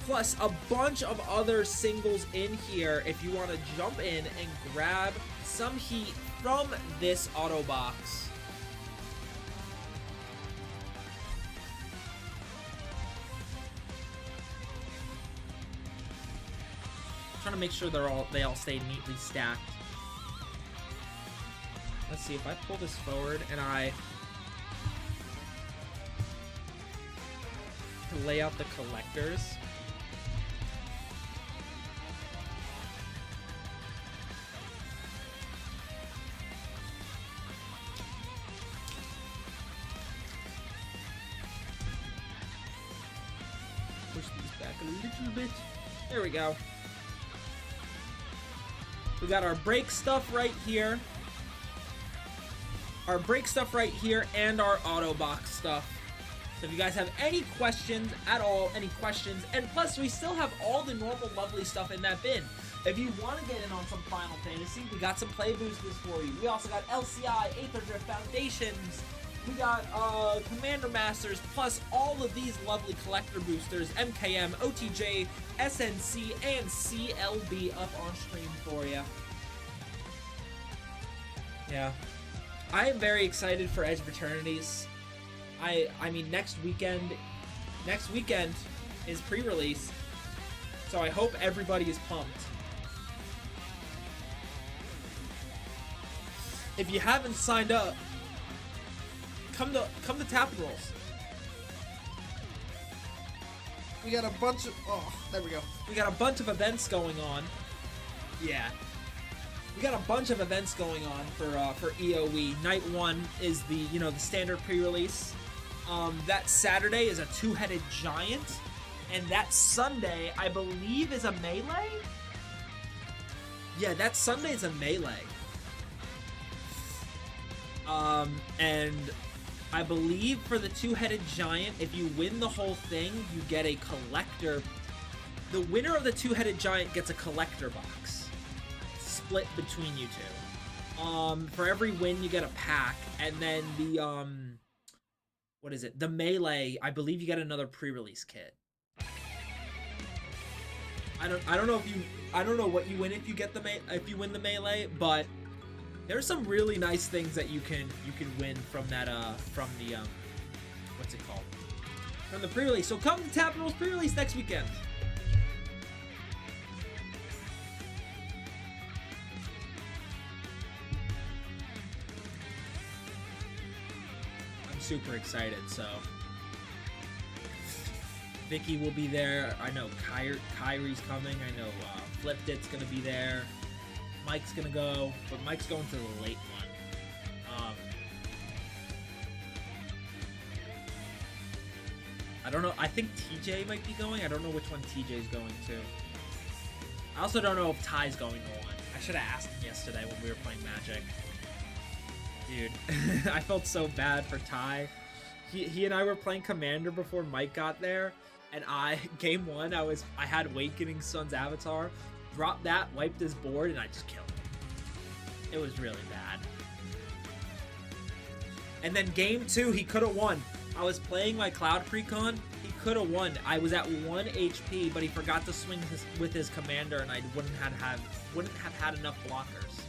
Plus a bunch of other singles in here if you want to jump in and grab some heat from this auto box. Trying to make sure they all stay neatly stacked. Let's see if I pull this forward and I lay out the collectors. Push these back a little bit. There we go. We got our break stuff right here. Our break stuff right here and our auto box stuff. So if you guys have any questions at all, and plus we still have all the normal lovely stuff in that bin. If you want to get in on some Final Fantasy, we got some play boosters for you. We also got LCI, Aether Drift Foundations. We got Commander Masters, plus all of these lovely collector boosters, MKM, OTJ, SNC, and CLB up on stream for you. Yeah. I am very excited for Edge of Eternities. I mean, next weekend is pre-release, so I hope everybody is pumped. If you haven't signed up, come to Tap Rolls. We got a bunch of there we go. We got a bunch of events going on. Yeah. We got a bunch of events going on for EOE. Night 1 is the the standard pre-release. That Saturday is a two-headed giant, and that Sunday I believe is a melee. Yeah, that Sunday is a melee. And I believe for the two-headed giant, if you win the whole thing, you get a collector. The winner of the two-headed giant gets a collector box, split between you two. For every win, you get a pack, and then the what is it? The melee. I believe you get another pre-release kit. I don't know what you win if you get if you win the melee, but there's some really nice things that you can win from that from the what's it called? From the pre-release. So come to Tap Rolls pre-release next weekend. I'm super excited, so Vicky will be there. I know Kyrie's coming. I know Flipped It's gonna be there. Mike's gonna go, but Mike's going to the late one. I don't know. I think TJ might be going. I don't know which one TJ's going to. I also don't know if Ty's going to one. I should have asked him yesterday when we were playing Magic. Dude, I felt so bad for Ty. He and I were playing Commander before Mike got there, and game one, I had Awakening Sun's avatar, dropped that, wiped his board, and I just killed him. It was really bad. And then game two, he could have won. I was playing my Cloud Precon, he could have won. I was at 1 HP, but he forgot to swing with his commander, and I wouldn't have had enough blockers.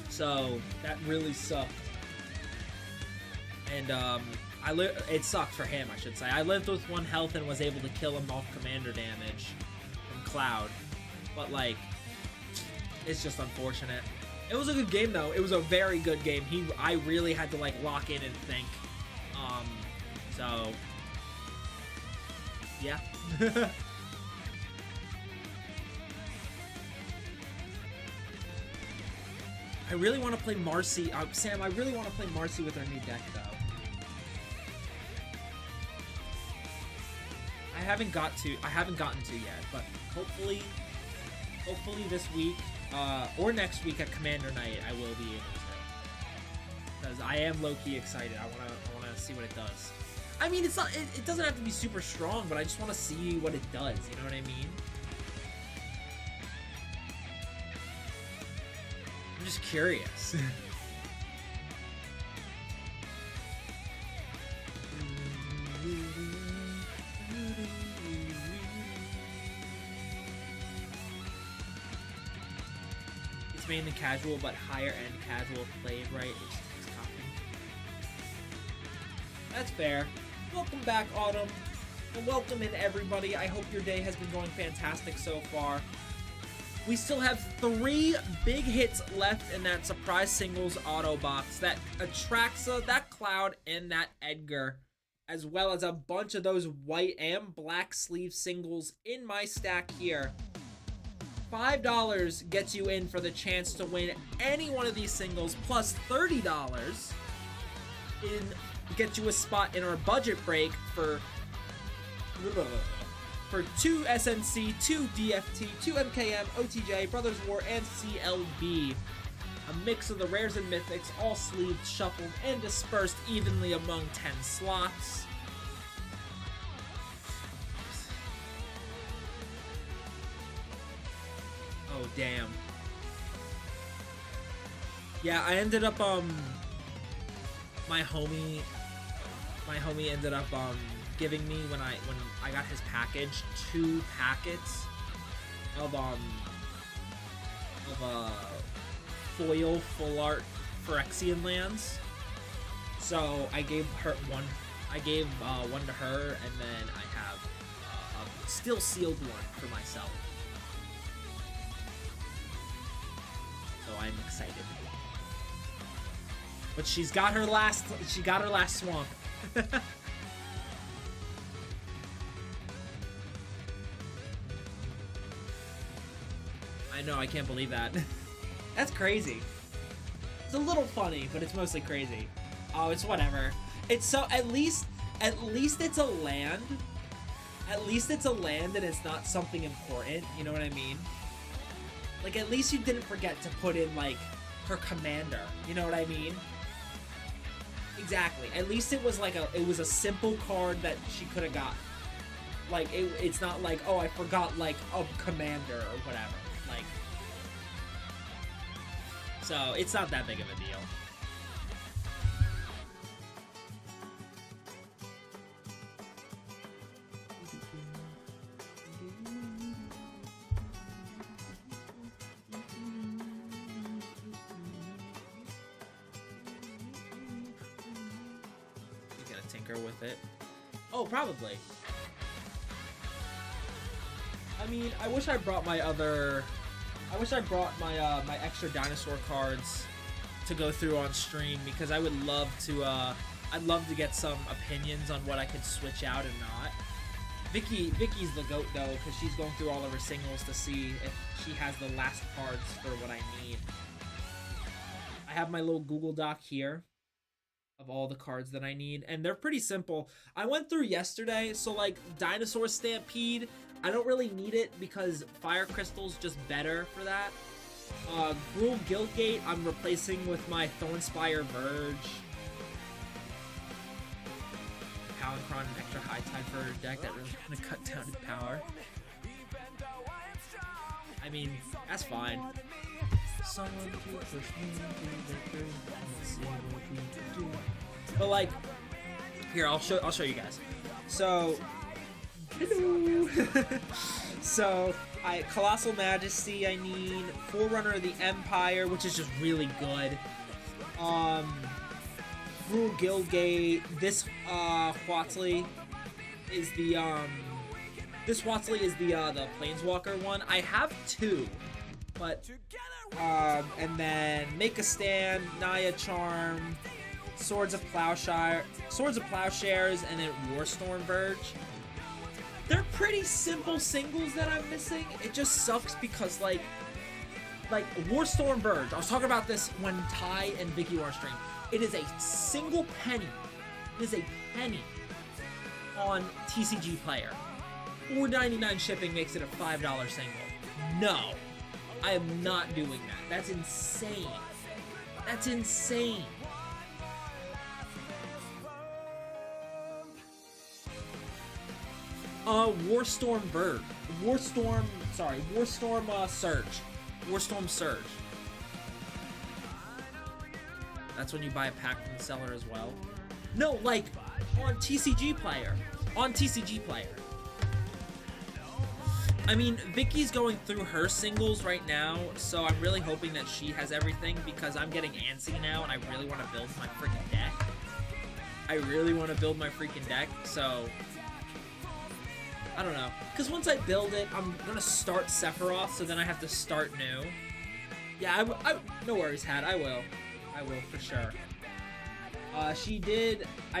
So that really sucked. And it sucked for him, I should say. I lived with 1 health and was able to kill him off commander damage from Cloud. But, like, it's just unfortunate. It was a good game, though. It was a very good game. I really had to, like, lock in and think. So, yeah. I really want to play Marcy. Sam, I really want to play Marcy with our new deck, though. I haven't gotten to yet, but hopefully this week or next week at Commander Night, I will be able to, because I am low-key excited. I wanna see what it does. I mean, it's not. It doesn't have to be super strong, but I just want to see what it does. You know what I mean? I'm just curious. It's mainly casual, but higher end casual played right. It's copying. That's fair. Welcome back, Autumn. And welcome in, everybody. I hope your day has been going fantastic so far. We still have 3 big hits left in that surprise singles auto box. That Atraxa, that Cloud, and that Edgar. As well as a bunch of those white and black sleeve singles in my stack here. $5 gets you in for the chance to win any one of these singles, plus $30 gets you a spot in our budget break for 2 SNC, 2 DFT, 2 MKM, OTJ, Brothers War, and CLB. A mix of the rares and mythics, all sleeved, shuffled, and dispersed evenly among 10 slots. Oh, damn. Yeah, I ended up, my homie ended up, giving me, when I got his package, 2 packets of foil full art Phyrexian lands. So I gave her one. I gave one to her, and then I have a still sealed one for myself. So I'm excited. But she's got her last. She got her last swamp. I know. I can't believe that. That's crazy. It's a little funny, but it's mostly crazy. Oh, it's whatever. It's so at least it's a land. At least it's a land and it's not something important. You know what I mean? Like, at least you didn't forget to put in, like, her commander. You know what I mean? Exactly. At least it was like it was a simple card that she could have got. Like it's not like, oh, I forgot like a commander or whatever. Like, so it's not that big of a deal. With it. Oh, probably. I mean, I wish I brought my my extra dinosaur cards to go through on stream, because I would love to I'd love to get some opinions on what I could switch out and not. Vicky's the goat though, because she's going through all of her singles to see if she has the last cards for what I need. I have my little Google Doc here of all the cards that I need, and they're pretty simple. I went through yesterday, so like Dinosaur Stampede, I don't really need it because Fire Crystal's just better for that. Gruul Guildgate, I'm replacing with my Thornspire Verge. Palinchron, an extra high tide for a deck that really gonna cut down its power. I mean, that's fine. Someone to push me to see what we can do. But like, here I'll show you guys. So, hello. So Colossal Majesty I need, Forerunner of the Empire, which is just really good. Gruul Guildgate. This Huatzli is the the Planeswalker one. I have two, but and then Make a Stand, Naya Charm, Swords of Plowshares, and then Warstorm Verge. They're pretty simple singles that I'm missing. It just sucks because like Warstorm Verge. I was talking about this when Ty and Vicky were on stream. It is a single penny. It is a penny on TCG Player. $4.99 shipping makes it a $5 single. No, I am not doing that. That's insane. That's insane. Warstorm Verge. Warstorm Surge. Warstorm Surge. That's when you buy a pack from the seller as well. No, like on TCG Player. On TCG Player. I mean, Vicky's going through her singles right now, so I'm really hoping that she has everything because I'm getting antsy now and I really want to build my freaking deck. So I don't know. Because once I build it, I'm going to start Sephiroth, so then I have to start new. Yeah, no worries, Had. I will for sure. I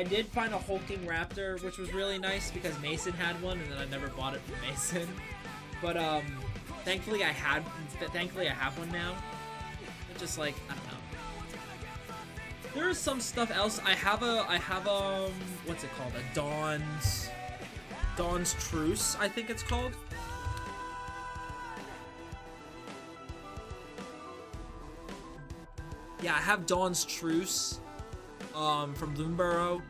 did find a Hulking Raptor, which was really nice because Mason had one, and then I never bought it from Mason. But thankfully I have one now. It's just like, I don't know. There is some stuff else. I have what's it called? A Dawn's Truce, I think it's called. Yeah, I have Dawn's Truce from Bloomburrow.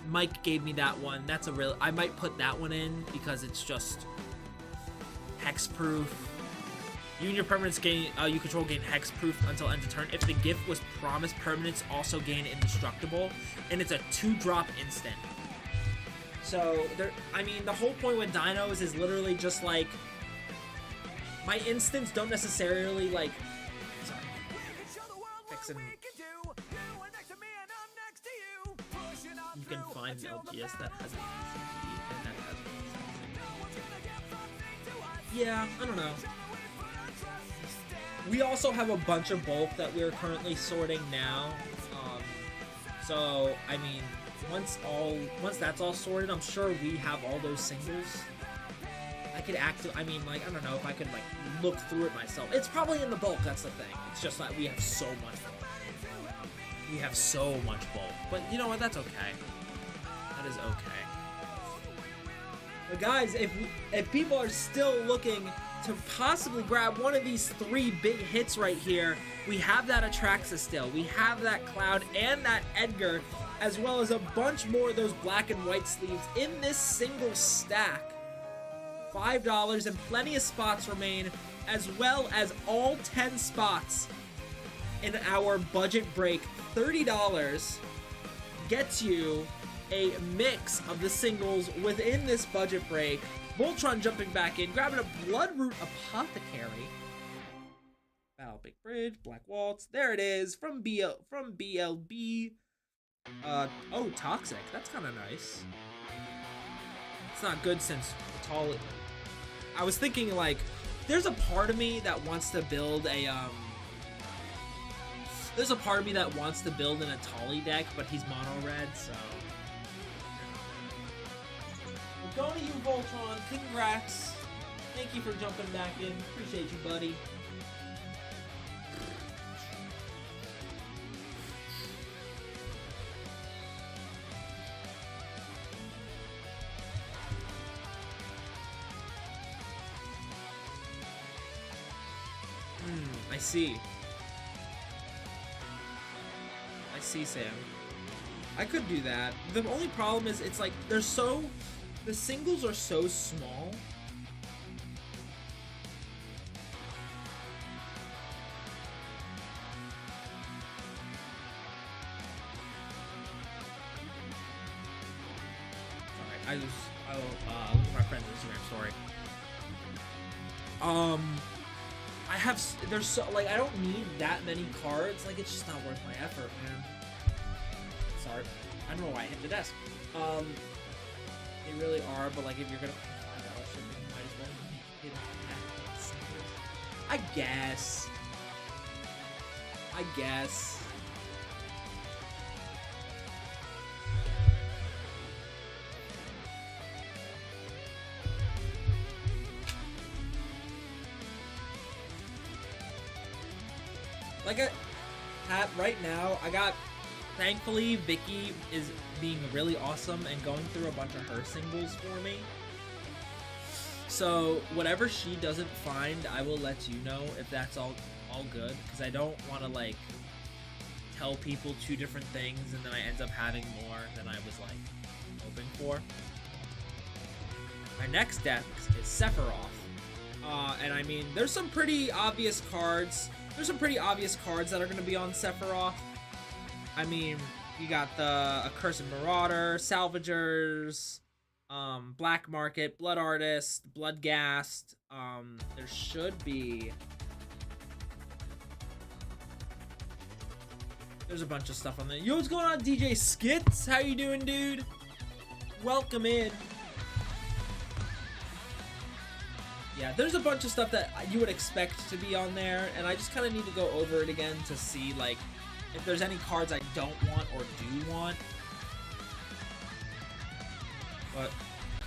Mike gave me that one. That's a real... I might put that one in because it's just hexproof. You and your permanents gain... you control gain hexproof until end of turn. If the gift was promised, permanents also gain indestructible. And it's a 2-drop instant. So, I mean, the whole point with dinos is literally just like... My instants don't necessarily, like... Sorry. Fixing... You can find an LGS that has an ECG and that has an ECG. Yeah, I don't know. We also have a bunch of bulk that we're currently sorting now. So, I mean... Once that's all sorted, I'm sure we have all those singles. I could I don't know if I could, like, look through it myself. It's probably in the bulk, that's the thing. It's just that we have so much bulk. We have so much bulk. But, you know what, that's okay. That is okay. But guys, if people are still looking to possibly grab one of these 3 big hits right here. We have that Atraxa still, we have that Cloud and that Edgar, as well as a bunch more of those black and white sleeves in this single stack. $5 and plenty of spots remain, as well as all 10 spots in our budget break. $30 gets you a mix of the singles within this budget break. Voltron jumping back in, grabbing a Bloodroot Apothecary. Battle Big Bridge, Black Waltz. There it is from BLB. Oh, Toxic. That's kind of nice. It's not good since Tall. I was thinking, like, there's a part of me that wants to build a There's a part of me that wants to build an Atali deck, but he's mono red, so. We're going to you, Voltron. Congrats. Thank you for jumping back in. Appreciate you, buddy. I see. I see, Sam. I could do that. The only problem is it's like they're so... The singles are so small. Sorry, I look at my friend's Instagram story. I have, there's so, like, I don't need that many cards. Like, it's just not worth my effort, man. Sorry. I don't know why I hit the desk. They really are, but, like, if you're gonna pay $5 shipping, you might as well hit that. I guess. Like, right now, I got, thankfully, Vicky is being really awesome and going through a bunch of her singles for me. So, whatever she doesn't find, I will let you know if that's all good, because I don't want to, like, tell people 2 different things and then I end up having more than I was, like, hoping for. My next deck is Sephiroth. And I mean, there's some pretty obvious cards. There's some pretty obvious cards that are going to be on Sephiroth. I mean, you got the Accursed Marauder, Salvagers, Black Market, Blood Artist, Bloodghast. There should be... There's a bunch of stuff on there. Yo, what's going on, DJ Skits? How you doing, dude? Welcome in. Yeah, there's a bunch of stuff that you would expect to be on there, and I just kind of need to go over it again to see, like, if there's any cards I don't want or do want. But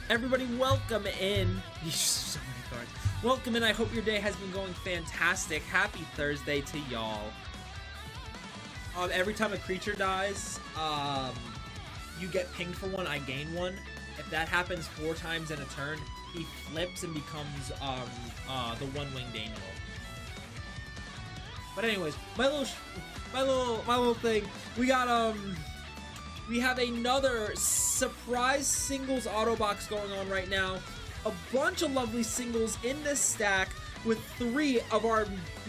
everybody, welcome in. So many cards. Welcome in. I hope your day has been going fantastic. Happy Thursday to y'all. Every time a creature dies, you get pinged for 1. I gain 1. If that happens 4 times in a turn, he flips and becomes the one-winged angel. But anyways, my little thing. We got we have another surprise singles auto box going on right now. A bunch of lovely singles in this stack, with 3 of our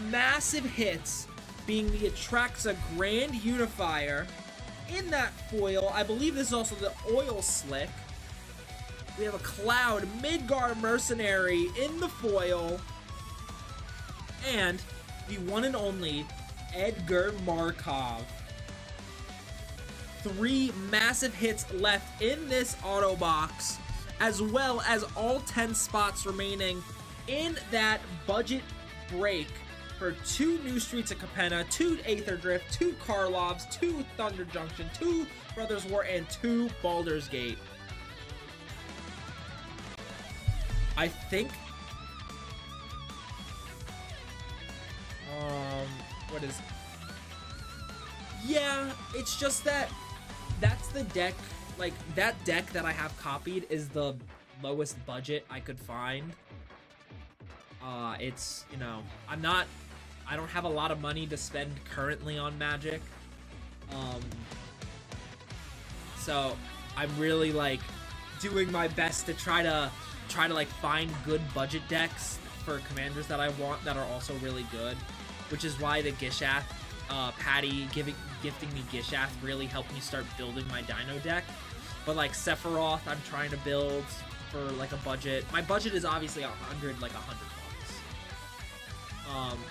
massive hits being the Atraxa Grand Unifier. In that foil, I believe this is also the Oil Slick. We have a Cloud Midgar Mercenary in the foil. And the one and only Edgar Markov. 3 massive hits left in this auto box, as well as all 10 spots remaining in that budget break for 2 New Streets of Capenna, 2 Aether Drift, 2 Karlovs, 2 Thunder Junction, 2 Brothers War, and 2 Baldur's Gate. I think... what is... Yeah, it's just that that's the deck, like, that deck that I have copied is the lowest budget I could find. It's, you know, I don't have a lot of money to spend currently on Magic. So I'm really like doing my best to try to like find good budget decks for commanders that I want that are also really good, which is why the Gishath, Patty gifting me Gishath really helped me start building my Dino deck. But like Sephiroth, I'm trying to build for like a budget. My budget is obviously $100 bucks.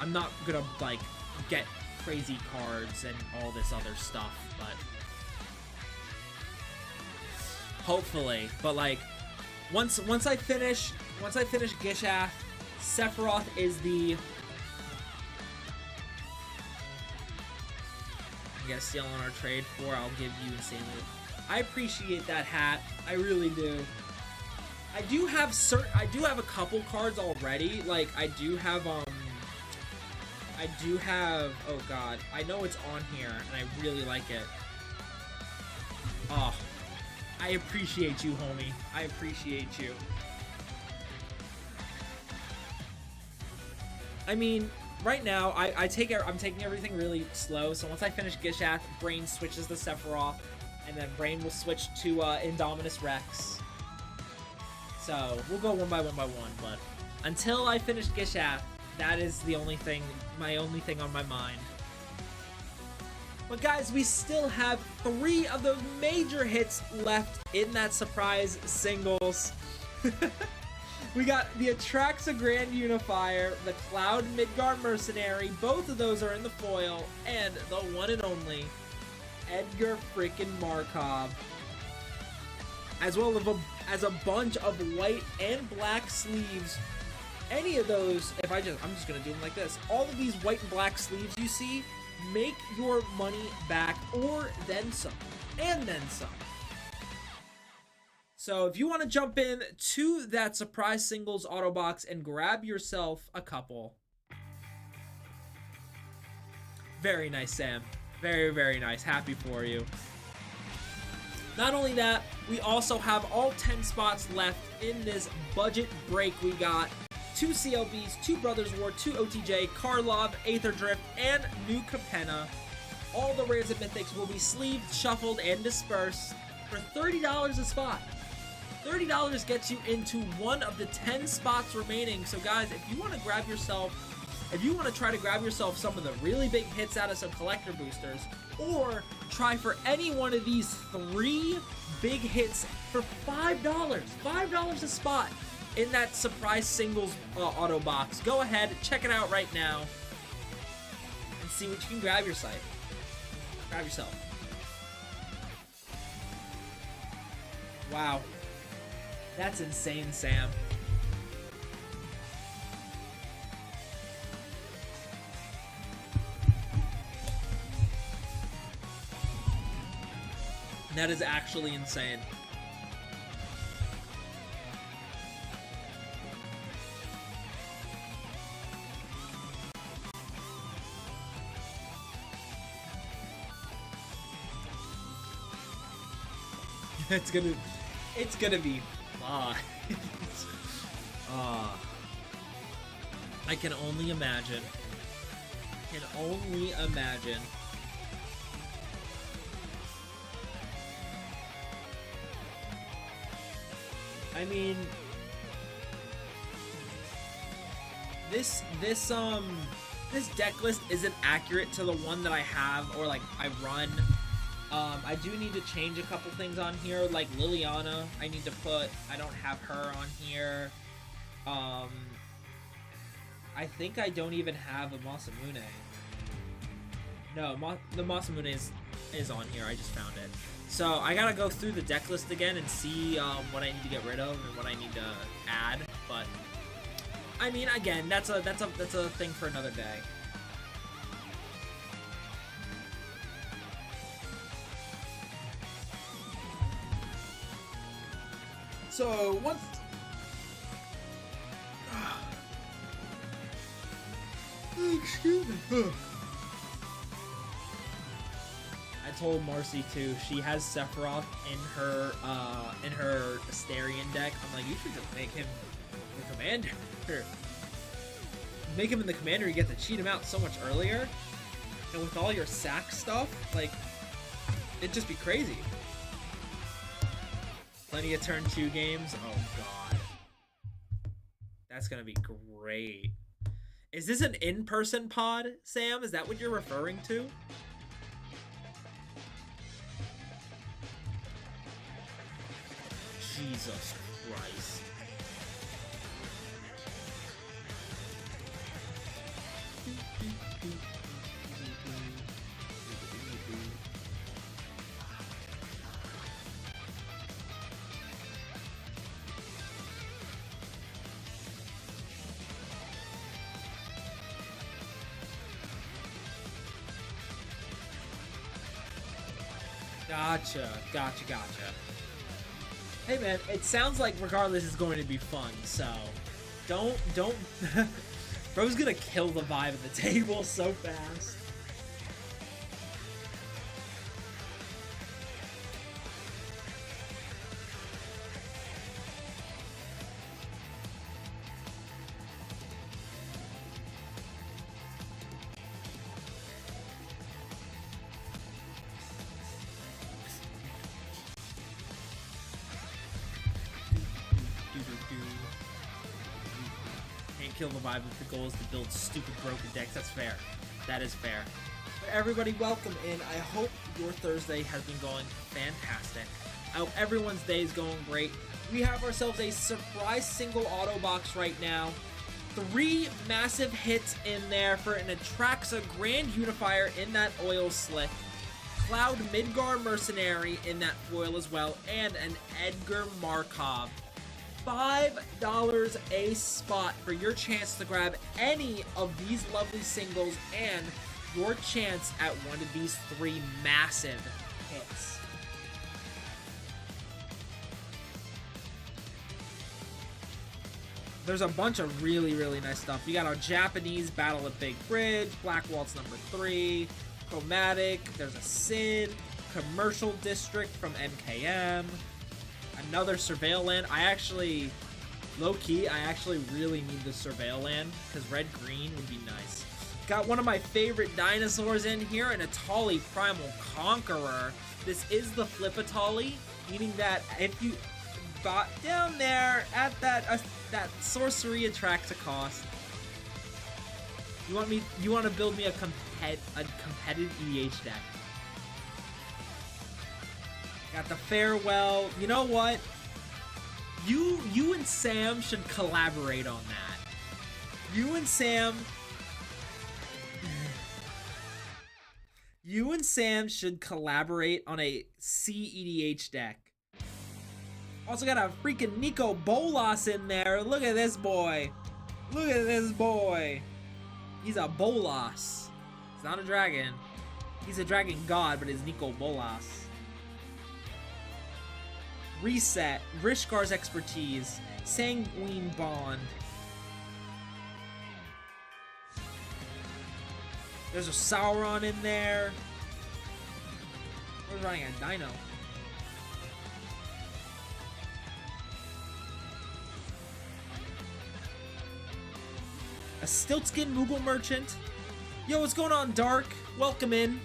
I'm not gonna like get crazy cards and all this other stuff, but hopefully. But like once I finish Gishath, Sephiroth is the. You gotta steal on our trade for. I'll give you insanely. I appreciate that hat. I really do. I do have a couple cards already. Like I do have oh god, I know it's on here and I really like it. Oh, I appreciate you, homie. I appreciate you. I mean, right now I'm taking everything really slow. So once I finish Gishath, Brain switches to Sephiroth, and then Brain will switch to Indominus Rex. So we'll go one by one, but until I finish Gishath, that is the only thing, my only thing on my mind. But guys, we still have 3 of those major hits left in that surprise singles. We got the Atraxa Grand Unifier, the Cloud Midgard Mercenary, both of those are in the foil, and the one and only Edgar frickin' Markov. As well as a bunch of white and black sleeves. Any of those, I'm just gonna do them like this. All of these white and black sleeves you see, make your money back or then some, and then some. So if you want to jump in to that surprise singles auto box and grab yourself a couple. Very nice, Sam. Very, very nice. Happy for you. Not only that, we also have all 10 spots left in this budget break. We got 2 CLBs, 2 Brothers War, 2 OTJ, Karlov, Aether Drift, and New Capenna. All the rares and mythics will be sleeved, shuffled, and dispersed for $30 a spot. $30 gets you into one of the 10 spots remaining. So guys, if you want to try to grab yourself some of the really big hits out of some collector boosters, or try for any one of these 3 big hits for $5 a spot in that surprise singles auto box, go ahead, check it out right now, and see what you can grab yourself. Wow. That's insane, Sam. That is actually insane. It's gonna be fun. I can only imagine. I mean, this deck list isn't accurate to the one that I have or like I run. I do need to change a couple things on here, like Liliana. I don't have her on here. I think I don't even have a Masamune. No, the Masamune is on here. I just found it. So I gotta go through the deck list again and see what I need to get rid of and what I need to add. But I mean, again, that's a thing for another day. So once excuse me. I told Marcy too. She has Sephiroth in her Asterion deck. I'm like, you should just make him the commander. make him in the commander, you get to cheat him out so much earlier. And with all your sack stuff, like, it'd just be crazy. Plenty of turn 2 games. Oh, God. That's gonna be great. Is this an in-person pod, Sam? Is that what you're referring to? Jesus Christ. Gotcha. Hey man, it sounds like regardless is going to be fun, so don't Bro's gonna kill the vibe of the table so fast. Kill the vibe if the goal is to build stupid broken decks. That's fair. That is fair. But everybody, welcome in. I hope your Thursday has been going fantastic. I hope everyone's day is going great. We have ourselves a surprise single auto box right now. 3 massive hits in there for an Atraxa Grand Unifier in that oil slick. Cloud Midgar Mercenary in that foil as well. And an Edgar Markov. $5 a spot for your chance to grab any of these lovely singles and your chance at one of these 3 massive hits. There's a bunch of really nice stuff. You got our Japanese Battle at Big Bridge, Black Waltz number 3, Chromatic, there's a Sid, Commercial District from MKM, another Surveil Land. Low-key, I actually really need the Surveil Land, because red-green would be nice. Got one of my favorite dinosaurs in here, an Atali Primal Conqueror. This is the Flip Atali, meaning that if you got down there at that sorcery Atraxa cost, you want to build me a competitive EDH deck. Got the Farewell. You know what? You and Sam should collaborate on that. You and Sam should collaborate on a CEDH deck. Also got a freaking Nico Bolas in there. Look at this boy. Look at this boy. He's a Bolas. He's not a dragon. He's a dragon god, but it's Nico Bolas. Reset, Rishkar's Expertise, Sanguine Bond. There's a Sauron in there. We're running a Dino. A Stiltskin Moogle Merchant. Yo, what's going on, Dark? Welcome in.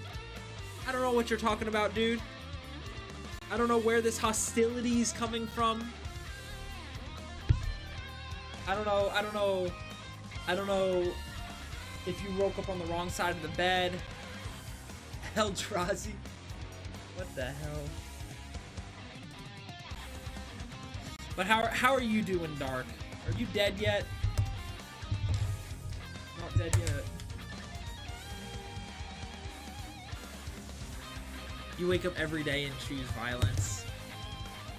I don't know what you're talking about, dude. I don't know where this hostility is coming from. I don't know if you woke up on the wrong side of the bed. Eldrazi. What the hell? But how are you doing, Dark? Are you dead yet? Not dead yet. You wake up every day and choose violence.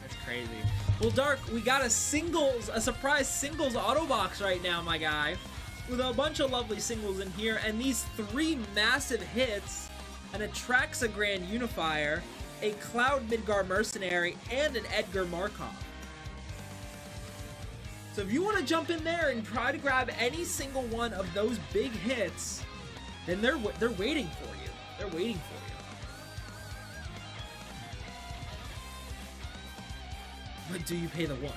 That's crazy. Well, Dark, we got a surprise singles auto box right now, my guy, with a bunch of lovely singles in here, and these 3 massive hits: an Atraxa Grand Unifier, a Cloud Midgar Mercenary, and an Edgar Markov. So if you want to jump in there and try to grab any single one of those big hits, then they're waiting for you. They're waiting for you. But do you pay the 1?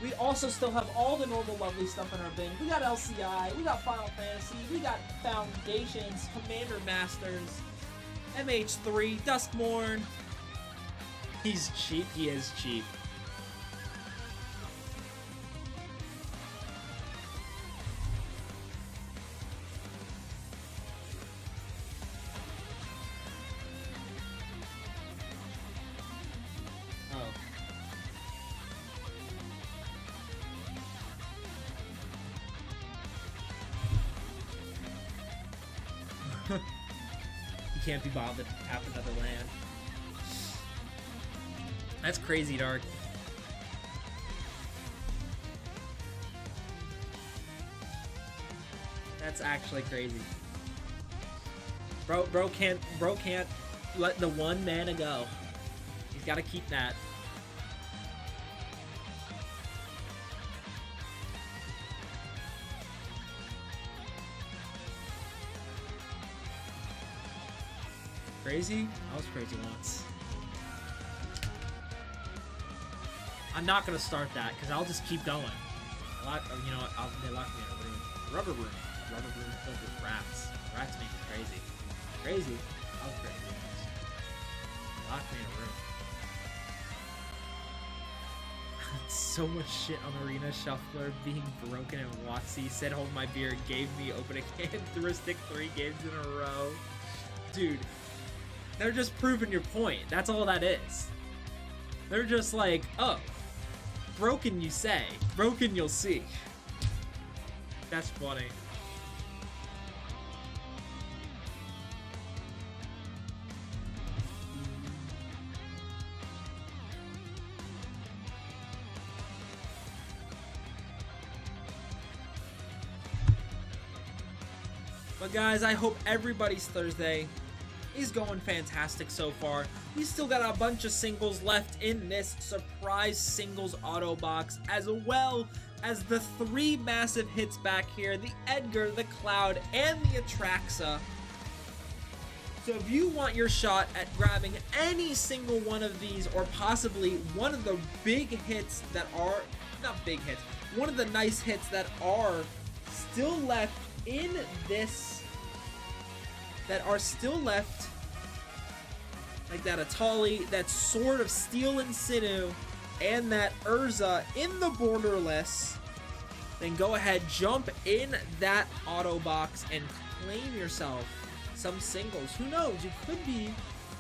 We also still have all the normal lovely stuff in our bin. We got LCI, we got Final Fantasy, we got Foundations, Commander Masters, MH3, Duskmorn. He's cheap, he is cheap. He can't be bothered to tap another land. That's crazy, Dark. That's actually crazy. Bro can't let the one mana go. He's got to keep that. Crazy? I was crazy once. I'm not gonna start that because I'll just keep going. You know what? They locked me in a room. Rubber room filled with rats. Rats make me crazy. Crazy? I was crazy once. Locked me in a room. So much shit on Arena Shuffler being broken and Watsy said hold my beer, gave me open a characteristic 3 games in a row. Dude. They're just proving your point. That's all that is. They're just like, oh, broken you say, broken you'll see. That's funny. But guys, I hope everybody's Thursday is going fantastic so far. We still got a bunch of singles left in this surprise singles auto box, as well as the 3 massive hits back here, the Edgar, the Cloud, and the Atraxa. So if you want your shot at grabbing any single one of these, or possibly one of the big hits that are, not big hits, one of the nice hits that are still left in this, that are still left, like that Atali, that Sword of Steel and Sinew, and that Urza in the borderless, then go ahead, jump in that auto box and claim yourself some singles. Who knows? You could be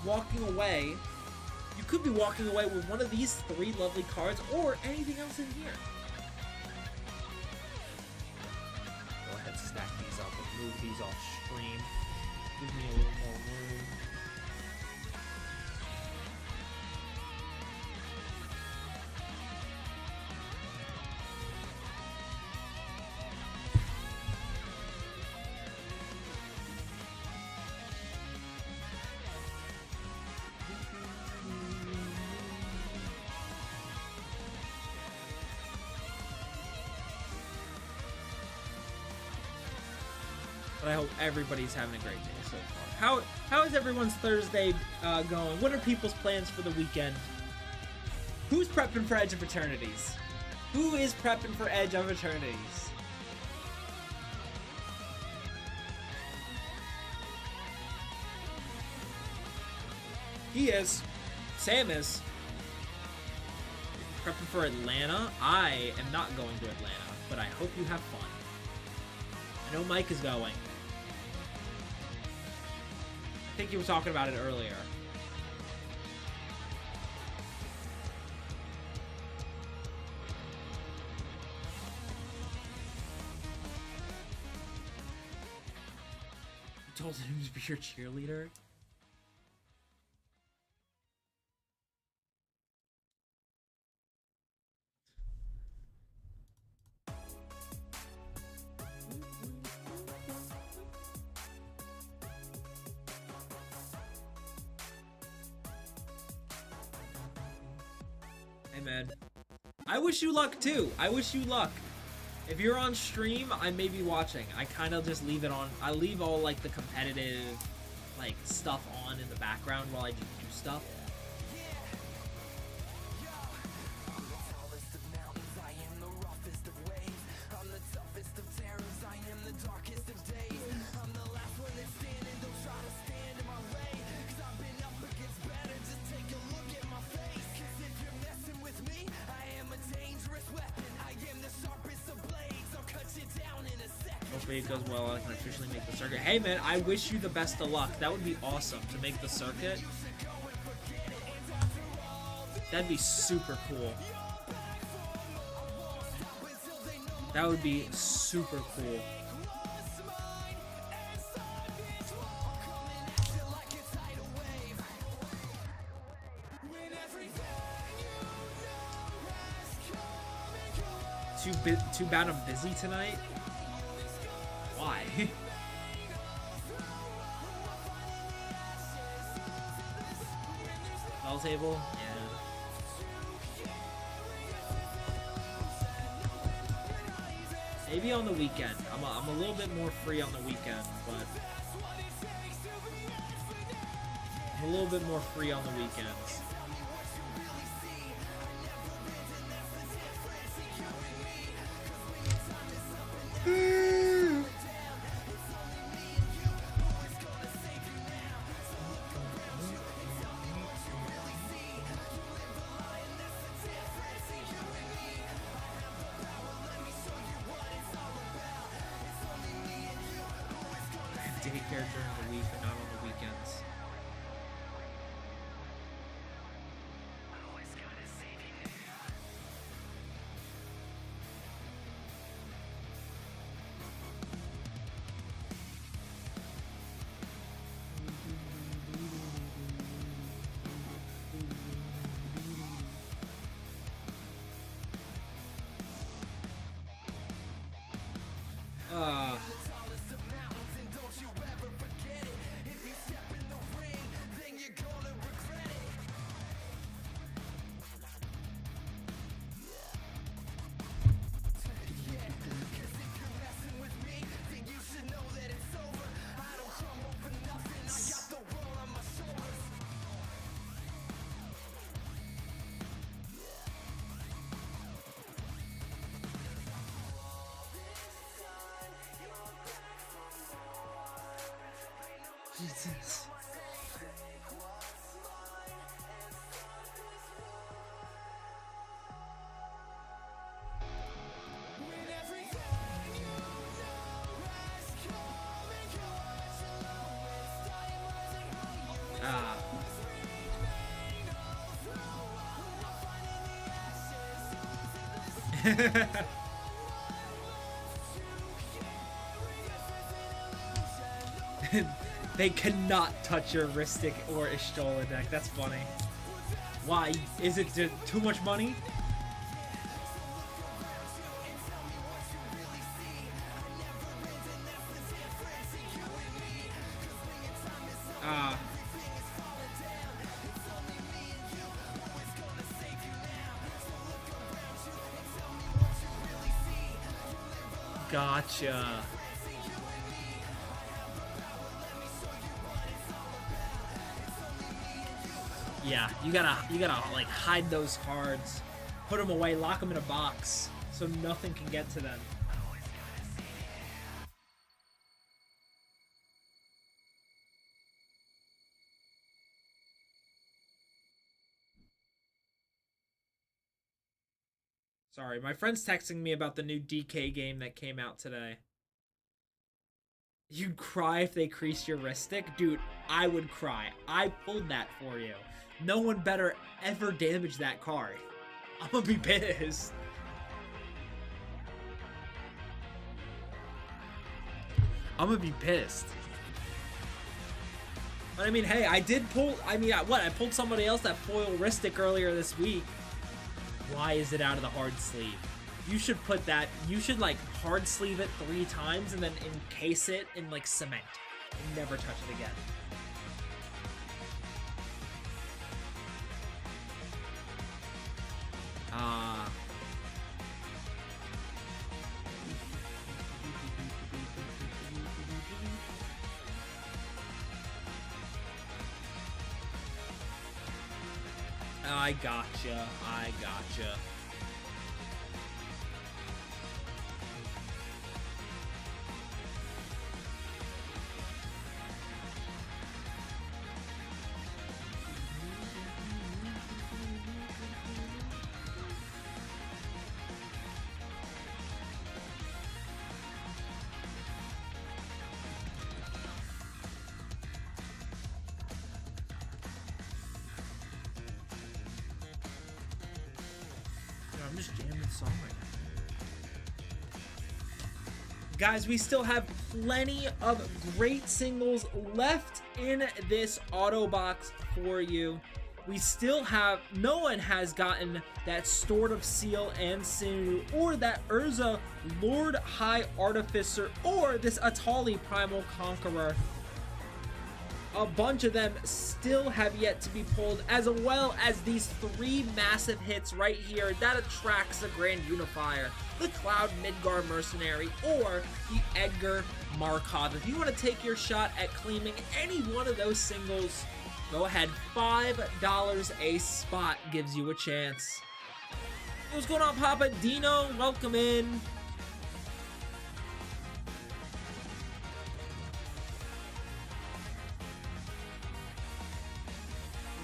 walking away. You could be walking away with one of these 3 lovely cards, or anything else in here. Go ahead, stack these up and move these off stream. Give me a little more room. But I hope everybody's having a great day so far. How is everyone's Thursday going? What are people's plans for the weekend? Who's prepping for Edge of Eternities? Who is prepping for Edge of Eternities? He is. Sam is. Prepping for Atlanta? I am not going to Atlanta, but I hope you have fun. I know Mike is going. I think he was talking about it earlier. You told him to be your cheerleader? Hey man, I wish you luck too. I wish you luck. If you're on stream, I may be watching. I kind of just leave it on. I leave all like the competitive like stuff on in the background while I just do stuff. Hopefully it goes well. I can officially make the circuit. Hey man, I wish you the best of luck. That would be awesome to make the circuit. That'd be super cool. That would be super cool. Too bad I'm busy tonight. Why? Bell table? Yeah. Maybe on the weekend. I'm a little bit more free on the weekend, but I'm a little bit more free on the weekends. Daycare during the week, but not on the weekends. Jesus. They cannot touch your Ristic or Ishtola deck. That's funny. Why? Is it too much money? Gotcha. Yeah, you gotta like hide those cards, put them away, lock them in a box, so nothing can get to them. Sorry, my friend's texting me about the new DK game that came out today. You'd cry if they creased your Ristic? Dude, I would cry. I pulled that for you. No one better ever damage that card. I'm gonna be pissed. I'm gonna be pissed. But I mean, hey, I did pull, I pulled somebody else that foil Ristic earlier this week. Why is it out of the hard sleeve? You should put that, you should like hard sleeve it 3 times and then encase it in like cement and never touch it again. I gotcha. I gotcha. I'm just jamming the song right now. Guys, we still have plenty of great singles left in this auto box for you. We still have, no one has gotten that Sword of Seal and Sinew, or that Urza Lord High Artificer, or this Atali Primal Conqueror. A bunch of them still have yet to be pulled, as well as these 3 massive hits right here that attracts the Grand Unifier, the Cloud Midgar Mercenary, or the Edgar Markov. If you want to take your shot at claiming any one of those singles, go ahead. $5 a spot gives you a chance. What's going on, Papa Dino? Welcome in.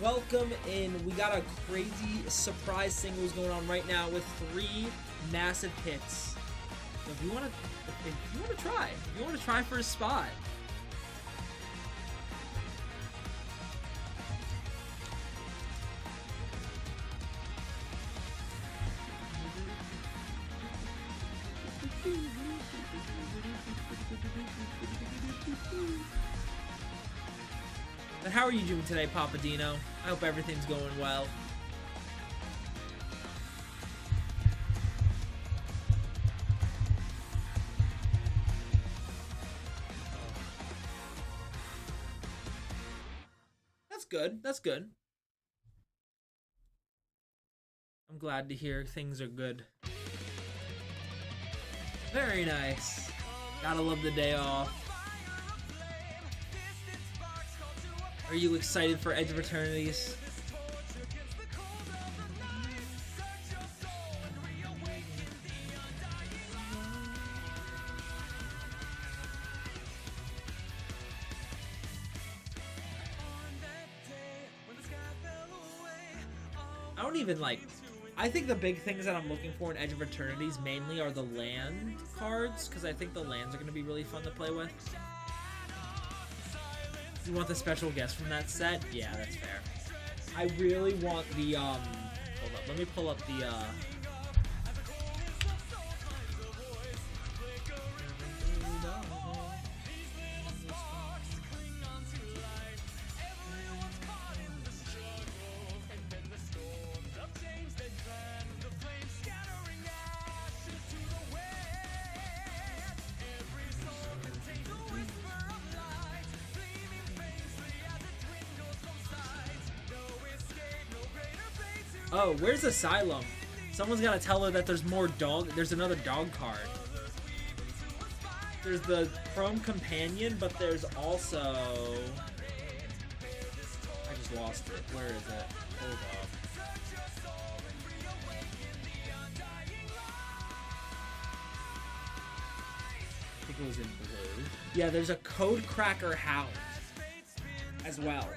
Welcome in. We got a crazy surprise singles going on right now with 3 massive hits. So if you want to try for a spot. But how are you doing today, Papa Dino? I hope everything's going well. That's good. That's good. I'm glad to hear things are good. Very nice. Gotta love the day off. Are you excited for Edge of Eternities? I don't even like... I think the big things that I'm looking for in Edge of Eternities mainly are the land cards, because I think the lands are going to be really fun to play with. You want the special guest from that set? Yeah, that's fair. I really want the, hold up, let me pull up the, oh, where's Asylum? Someone's gotta tell her that there's more dog. There's another dog card. There's the Chrome Companion, but there's also... I just lost it. Where is it? Hold up. I think it was in blue. Yeah, there's a Code Cracker Hound as well.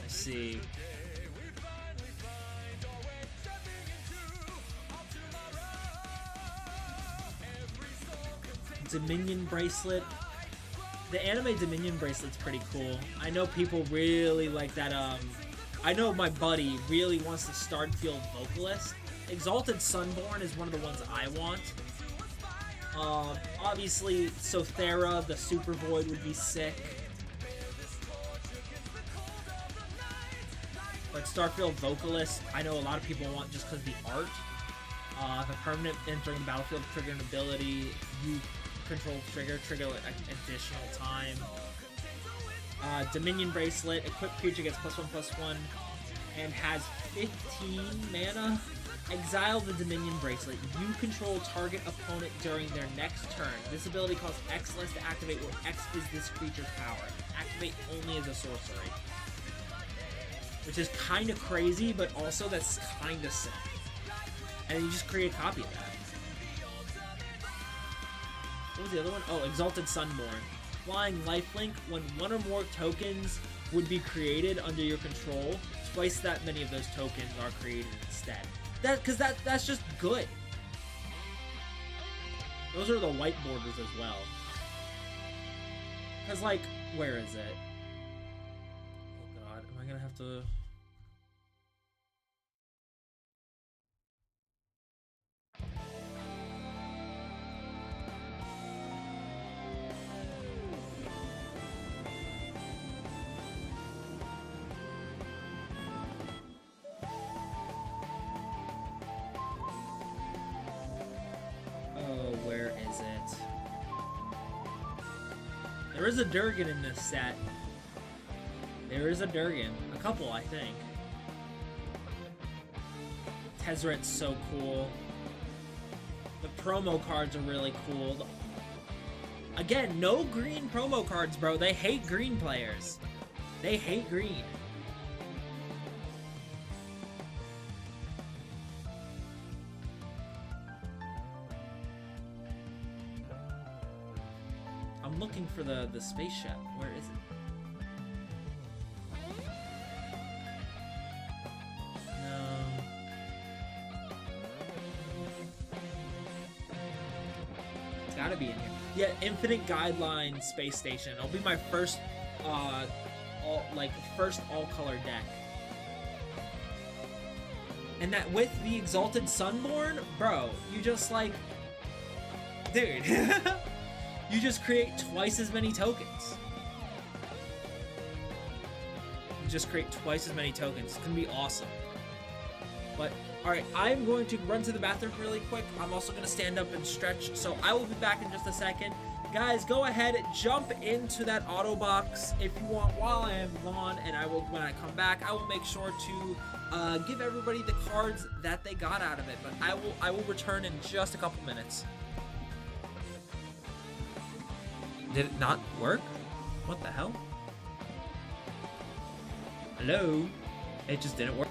See. Dominion Bracelet. The anime Dominion Bracelet's pretty cool. I know people really like that. I know my buddy really wants the Starfield Vocalist. Exalted Sunborn is one of the ones I want. Obviously, Sothera, the Super Void would be sick. But Starfield Vocalist, I know a lot of people want just because of the art. The permanent entering the battlefield, trigger an ability, you control trigger additional time. Dominion Bracelet, equipped creature gets +1/+1 and has 15 mana. Exile the Dominion Bracelet. You control target opponent during their next turn. This ability costs X less to activate, where X is this creature's power. Activate only as a sorcery. Which is kind of crazy, but also that's kind of sick. And you just create a copy of that. What was the other one? Oh, Exalted Sunborn. Flying Lifelink. When one or more tokens would be created under your control, twice that many of those tokens are created instead. Because that's just good. Those are the white borders as well. Because, like, where is it? Oh god, am I gonna have to... Oh, where is it? There is a Durgan in this set. There is a Durgan. A couple, I think. Tezzeret's so cool. The promo cards are really cool. Again, no green promo cards, bro. They hate green players. They hate green. I'm looking for the spaceship. Where is it? No. It's gotta be in here. Yeah, Infinite Guideline Space Station. It'll be my first, first all-color deck. And that with the Exalted Sunborn, bro, you just like, dude. You just create twice as many tokens. You just create twice as many tokens. It's gonna be awesome. But, alright, I'm going to run to the bathroom really quick. I'm also gonna stand up and stretch, so I will be back in just a second. Guys, go ahead, jump into that auto box if you want while I am gone, and I will, when I come back, I will make sure to give everybody the cards that they got out of it. But I will return in just a couple minutes. Did it not work? What the hell? Hello? It just didn't work.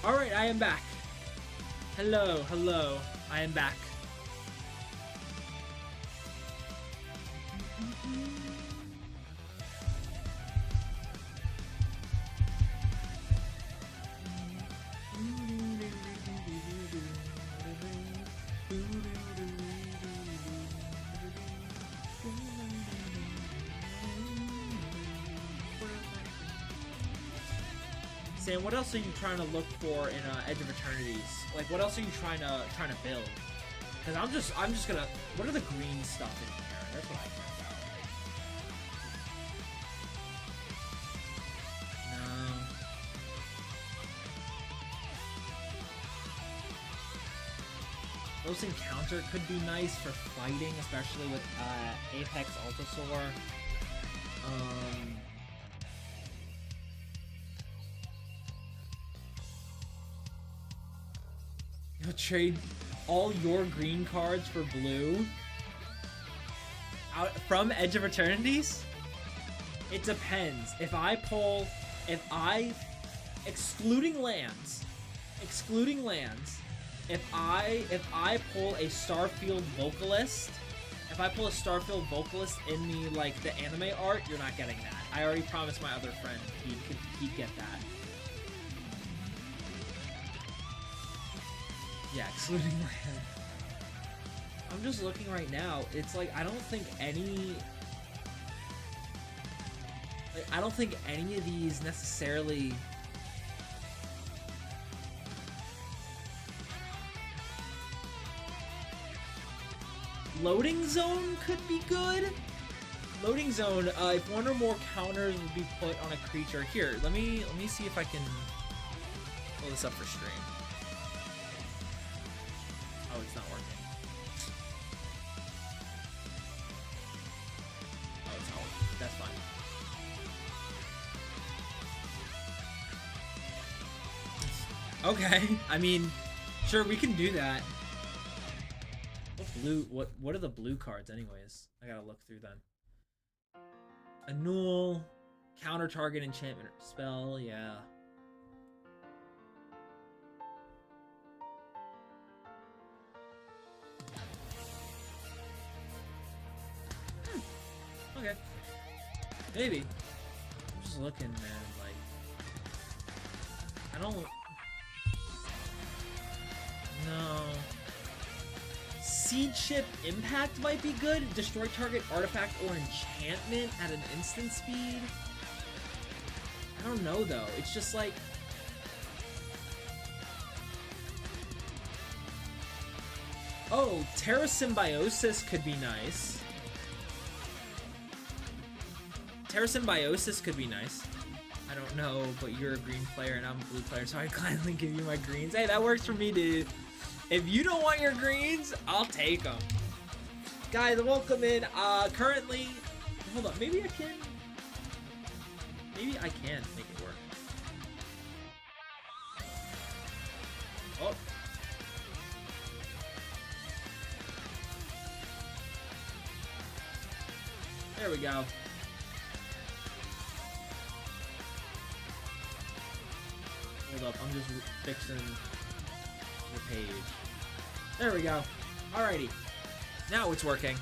Alright, I am back. Hello, hello. I am back. Sam, what else are you trying to look for in Edge of Eternities? Like, what else are you trying to build? Because I'm just gonna. What are the green stuff in here? That's what I care about. No. Close Encounter could be nice for fighting, especially with Apex Altasaur. You'll trade all your green cards for blue out from Edge of Eternities? It depends. If I excluding lands, if I pull a Starfield Vocalist, in the anime art, you're not getting that. I already promised my other friend he'd get that. Yeah, excluding land. I'm just looking right now. It's like I don't think any of these necessarily. Loading Zone could be good. Loading Zone, if one or more counters would be put on a creature. Here, let me see if I can pull this up for stream. Oh, it's not working. Oh, it's not working. That's fine. Okay, I mean, sure, we can do that. What are the blue cards anyways? I gotta look through them. Annul, counter target enchantment or spell, yeah. Okay. Maybe. I'm just looking, man, like I don't. No. Seed Ship Impact might be good. Destroy target artifact or enchantment at an instant speed. I don't know though. It's just like oh, Terra Symbiosis could be nice. Terra Symbiosis could be nice. I don't know, but you're a green player and I'm a blue player, so I gladly give you my greens. Hey, that works for me, dude. If you don't want your greens, I'll take them. Guys, welcome in. Currently, hold on. Maybe I can make it work. Oh. There we go. Hold up, I'm just fixing the page. There we go. Alrighty. Now it's working.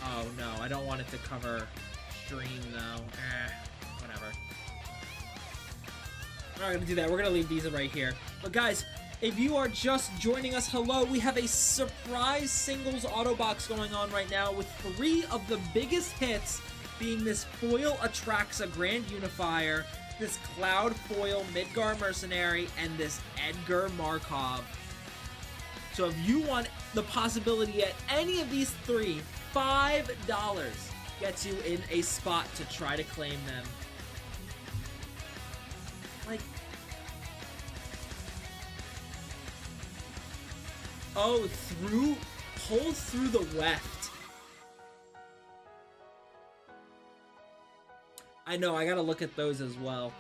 Oh no, I don't want it to cover stream though. Whatever. We're not gonna do that. We're gonna leave these right here. But guys, if you are just joining us, hello. We have a surprise singles auto box going on right now with 3 of the biggest hits being this Foil Atraxa Grand Unifier, this Cloud Foil Midgar Mercenary, and this Edgar Markov. So if you want the possibility at any of these 3, $5 gets you in a spot to try to claim them. Like, oh, pull through the weft. I know, I gotta look at those as well.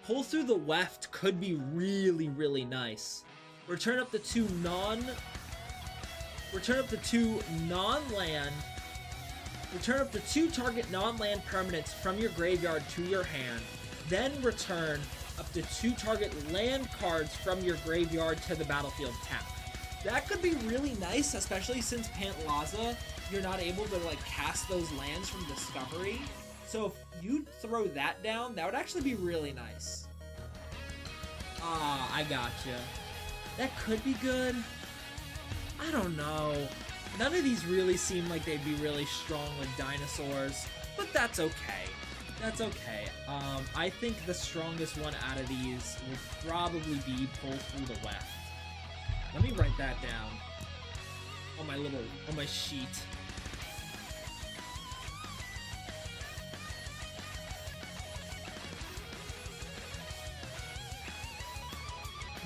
Pull through the weft could be really, really nice. Return up to 2 non-land. Return up to 2 target non-land permanents from your graveyard to your hand. Then return up to 2 target land cards from your graveyard to the battlefield tapped. That could be really nice, especially since Pantlaza, you're not able to like cast those lands from Discovery. So if you throw that down, that would actually be really nice. Ah, I gotcha. That could be good. I don't know. None of these really seem like they'd be really strong with dinosaurs, but that's okay. That's okay. I think the strongest one out of these will probably be Pull Through the Weft. Let me write that down on my sheet.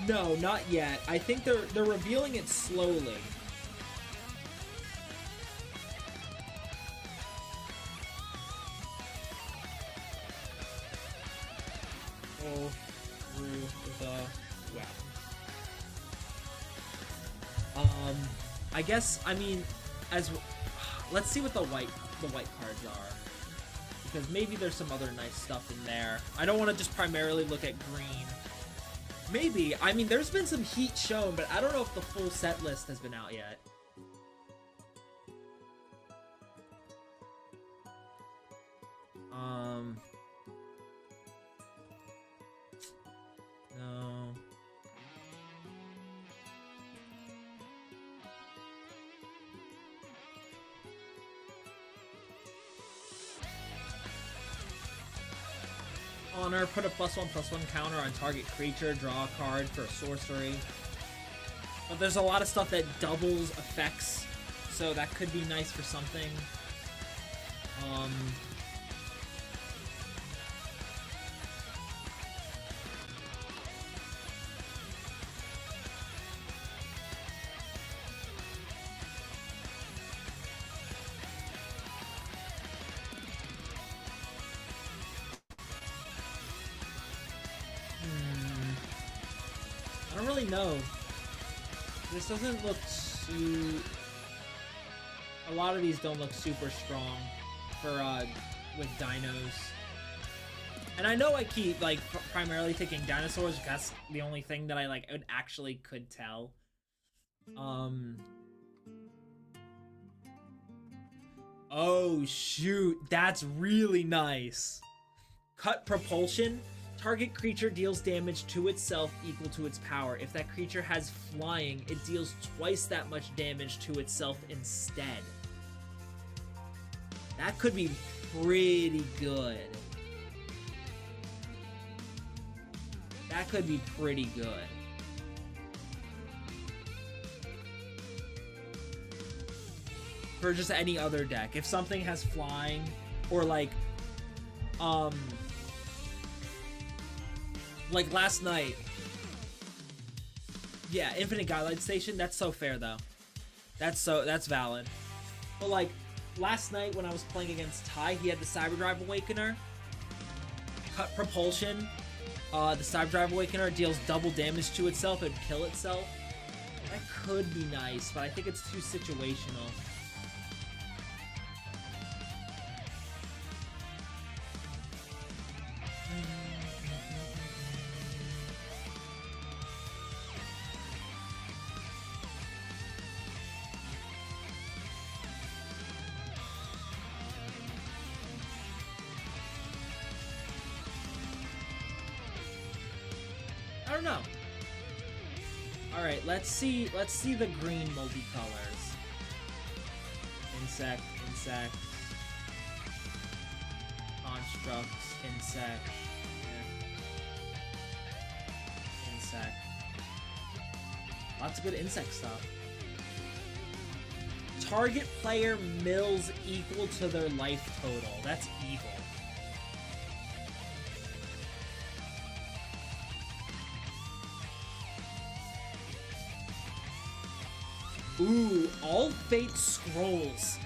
No, not yet. I think they're revealing it slowly. Pull through the web. I guess, I mean, let's see what the white cards are, because maybe there's some other nice stuff in there. I don't want to just primarily look at green. Maybe. I mean, there's been some heat shown, but I don't know if the full set list has been out yet. No. Honor, put a +1/+1 counter on target creature, draw a card for a sorcery. But there's a lot of stuff that doubles effects, so that could be nice for something. I don't really know. This doesn't look a lot of these don't look super strong for with dinos. And I know I keep like primarily taking dinosaurs because that's the only thing that I actually could tell. Oh shoot, that's really nice. Cut propulsion. Target creature deals damage to itself equal to its power. If that creature has flying, it deals twice that much damage to itself instead. That could be pretty good. That could be pretty good. For just any other deck. If something has flying, or like last night. Yeah, Infinite Guidelight Station, that's so fair though. That's valid. But like last night when I was playing against Ty, he had the Cyberdrive Awakener. Cut propulsion. The Cyberdrive Awakener deals double damage to itself and kill itself. That could be nice, but I think it's too situational. I don't know. All right, let's see the green multicolors. Insect, constructs, insect. Lots of good insect stuff. Target player mills equal to their life total. That's evil. Ooh, All Fate Scrolls.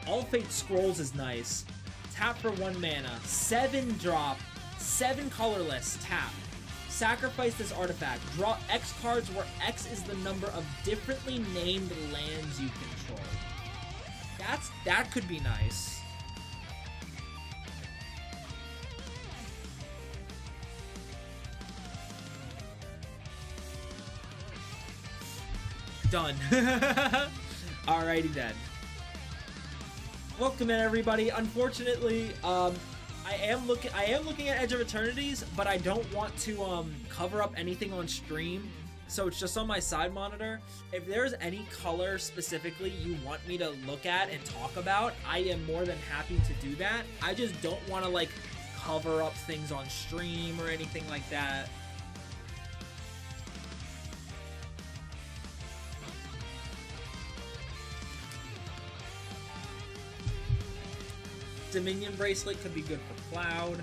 All Fate Scrolls is nice. Tap for 1 mana. 7 drop. 7 colorless. Tap. Sacrifice this artifact. Draw X cards where X is the number of differently named lands you control. That could be nice. Done. Alrighty then. Welcome in, everybody. Unfortunately, I am looking at Edge of Eternities, but I don't want to cover up anything on stream, so it's just on my side monitor. If there's any color specifically you want me to look at and talk about, I am more than happy to do that. I just don't want to like cover up things on stream or anything like that. Dominion bracelet could be good for Cloud.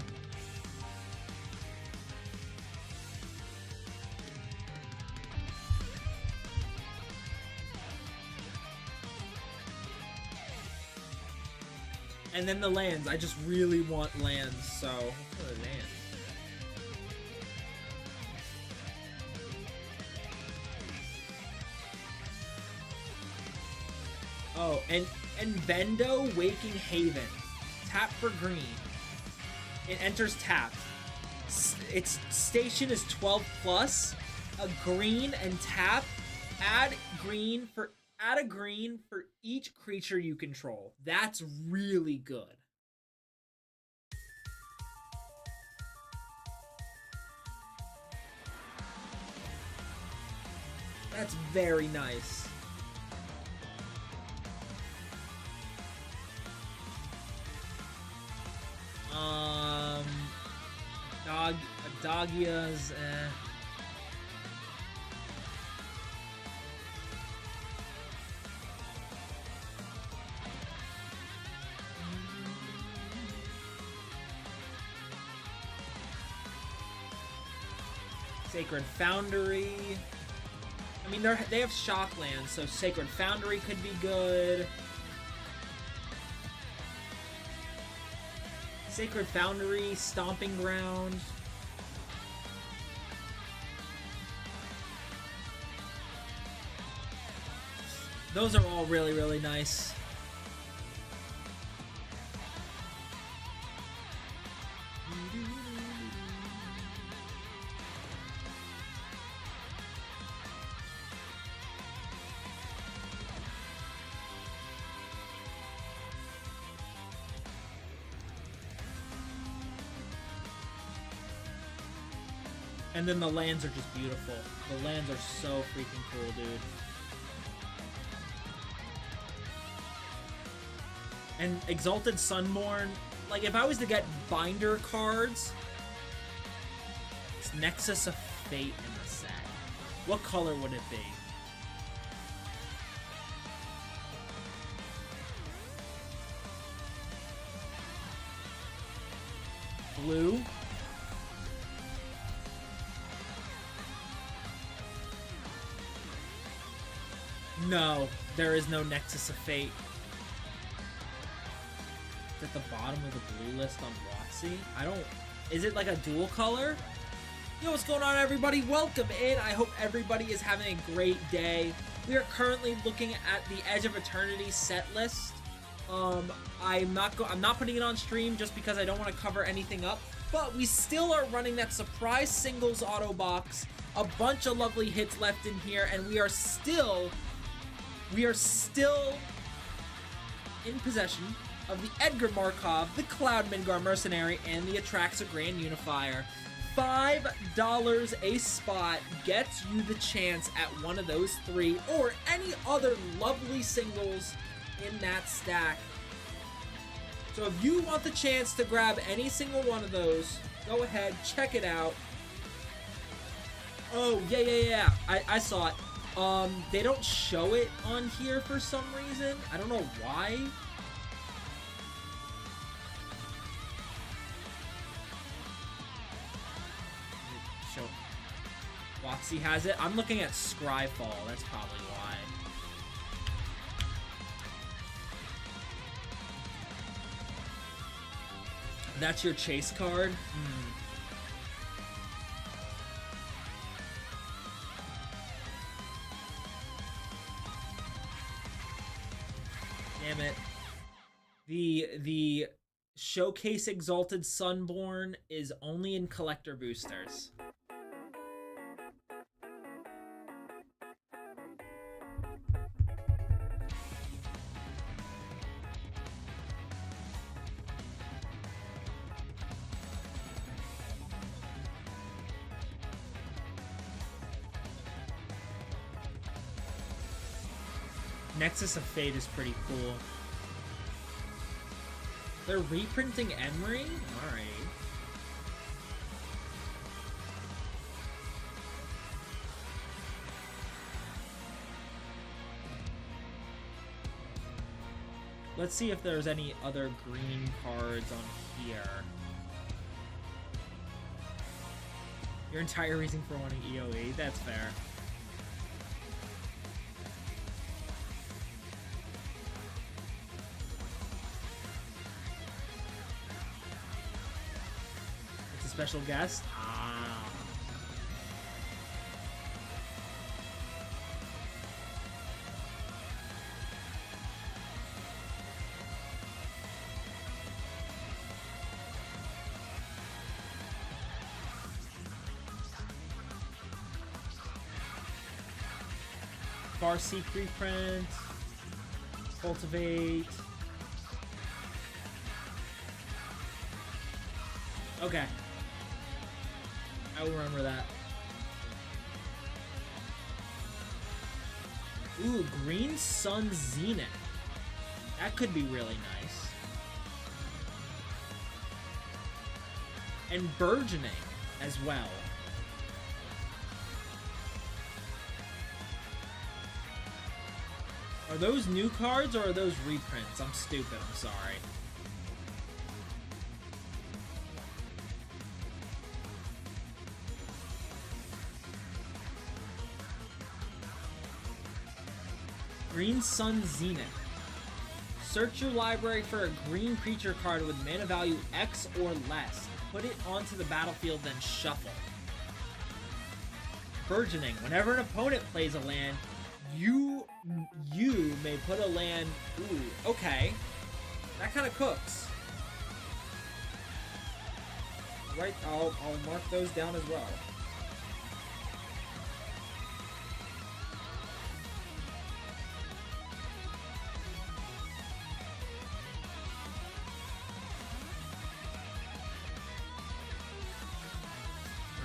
And then the lands. I just really want lands, so let's go to land. Oh, and Vendo Waking Haven. Tap for green. It enters tapped. Its station is 12 plus. A green and tap. Add a green for each creature you control. That's really good. That's very nice. Dagia's, Sacred Foundry. I mean, they have Shocklands, so Sacred Foundry could be good. Sacred Foundry, Stomping Ground. Those are all really, really nice. And then the lands are just beautiful. The lands are so freaking cool, dude. And Exalted Sunborn, like if I was to get binder cards, it's Nexus of Fate in the set. What color would it be? Blue? No, there is no Nexus of Fate. It's at the bottom of the blue list on WotC. I don't... Is it like a dual color? Yo, what's going on, everybody? Welcome in. I hope everybody is having a great day. We are currently looking at the Edge of Eternity set list. I'm not putting it on stream just because I don't want to cover anything up. But we still are running that surprise singles auto box. A bunch of lovely hits left in here, and we are still in possession of the Edgar Markov, the Cloud Midgar Mercenary, and the Atraxa Grand Unifier. $5 a spot gets you the chance at one of those three, or any other lovely singles in that stack. So if you want the chance to grab any single one of those, go ahead, check it out. Oh, yeah. I saw it. They don't show it on here for some reason. I don't know why. Show. WotC has it. I'm looking at Scryfall. That's probably why. That's your chase card? Damn it. The Showcase Exalted Sunborn is only in collector boosters. Nexus of Fate is pretty cool. They're reprinting Emery? Alright. Let's see if there's any other green cards on here. Your entire reason for wanting EOE? That's fair. It's a special guest? Ah. Farseek reprint, Cultivate. Okay. I will remember that. Ooh, Green Sun Zenith. That could be really nice. And Burgeoning as well. Are those new cards or are those reprints? I'm stupid, I'm sorry. Green Sun Zenith. Search your library for a green creature card with mana value X or less. Put it onto the battlefield, then shuffle. Burgeoning. Whenever an opponent plays a land, you may put a land... Ooh, okay. That kind of cooks. Right, I'll mark those down as well.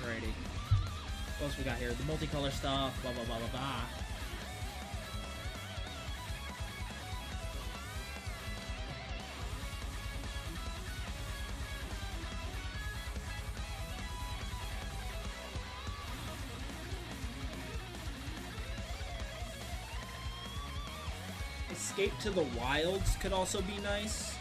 Alrighty. What else we got here? The multicolor stuff, blah, blah, blah, blah, blah. Escape to the Wilds could also be nice.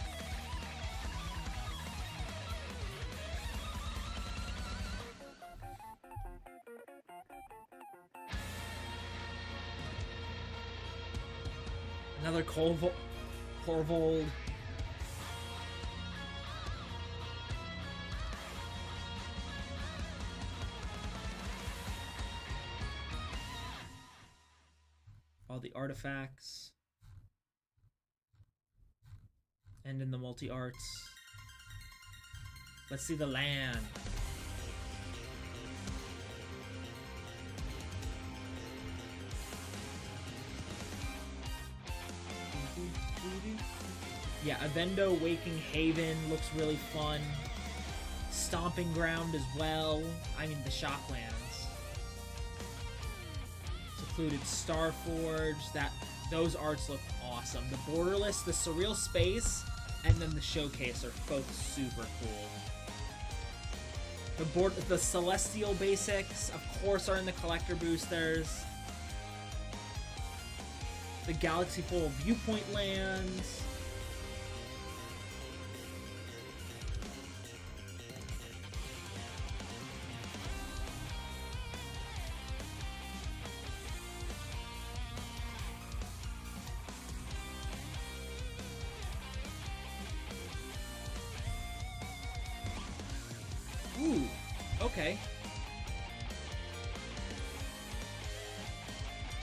Another Corvold. All the artifacts. And in the multi-arts. Let's see the land. Yeah, Avendo Waking Haven looks really fun. Stomping Ground as well. I mean, the Shocklands. Secluded Starforge. Those arts look awesome. The Borderless, the Surreal Space, and then the Showcase are both super cool. The Celestial Basics, of course, are in the Collector Boosters. The Galaxy Full Viewpoint lands. Ooh, okay.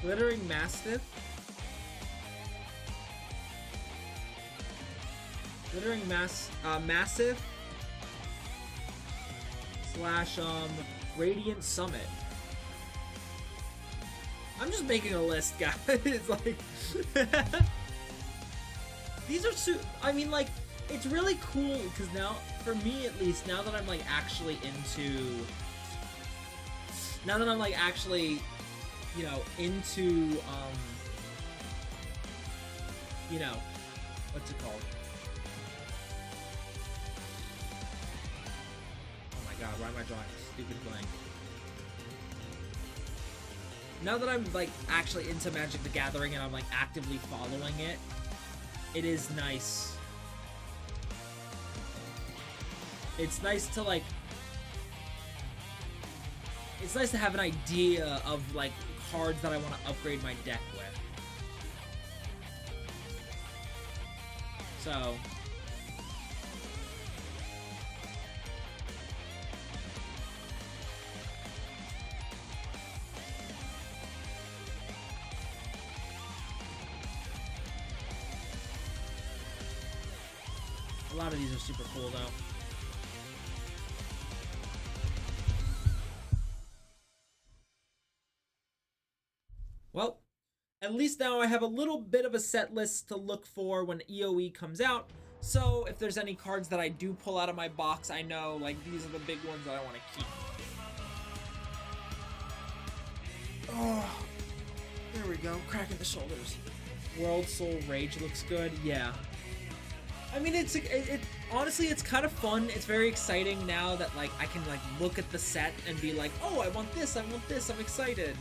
Glittering Mastiff. Glittering Massive / Radiant Summit. I'm just making a list, guys. It's like these are I mean, like, it's really cool because now, for me at least, now that I'm like actually you know, into you know, what's it called? Oh my god, why am I drawing a stupid blank? Now that I'm, like, actually into Magic the Gathering and I'm, like, actively following it, it is nice. It's nice to, like... It's nice to have an idea of, like, cards that I want to upgrade my deck with. So... a lot of these are super cool, though. Well, at least now I have a little bit of a set list to look for when EOE comes out. So if there's any cards that I do pull out of my box, I know, like, these are the big ones that I want to keep. Oh, there we go. Cracking the shoulders. World Soul Rage looks good. Yeah. I mean, honestly, it's kind of fun. It's very exciting now that, like, I can, like, look at the set and be like, oh, I want this, I'm excited.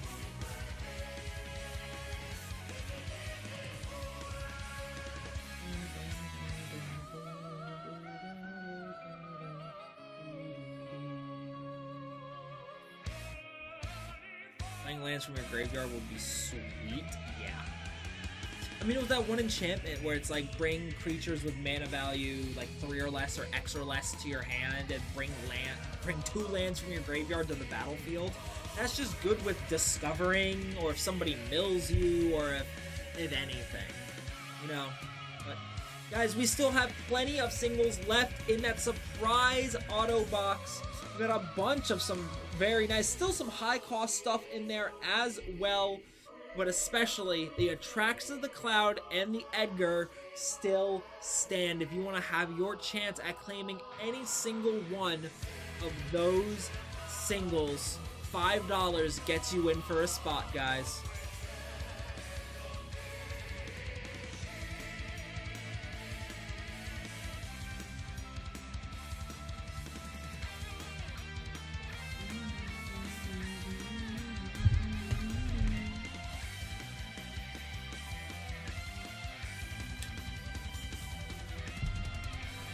Playing lands from your graveyard would be sweet. Yeah. I mean, with that one enchantment where it's like bring creatures with mana value like 3 or less or X or less to your hand and bring 2 lands from your graveyard to the battlefield. That's just good with discovering, or if somebody mills you, or if anything, you know. But guys, we still have plenty of singles left in that surprise auto box. We got a bunch of some very nice, still some high cost stuff in there as well. But especially the Attracts of the Cloud and the Edgar still stand. If you want to have your chance at claiming any single one of those singles, $5 gets you in for a spot, guys.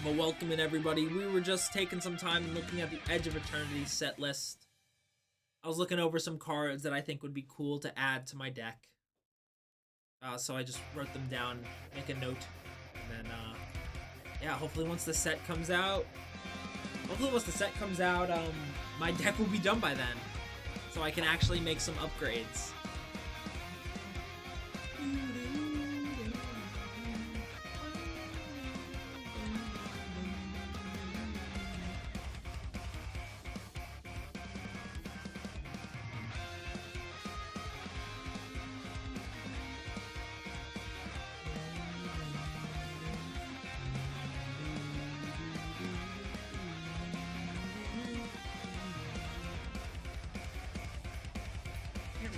Well, welcome in, everybody. We were just taking some time and looking at the Edge of Eternity set list. I was looking over some cards that I think would be cool to add to my deck. So I just wrote them down, make a note, and then, yeah, hopefully once the set comes out, my deck will be done by then, so I can actually make some upgrades.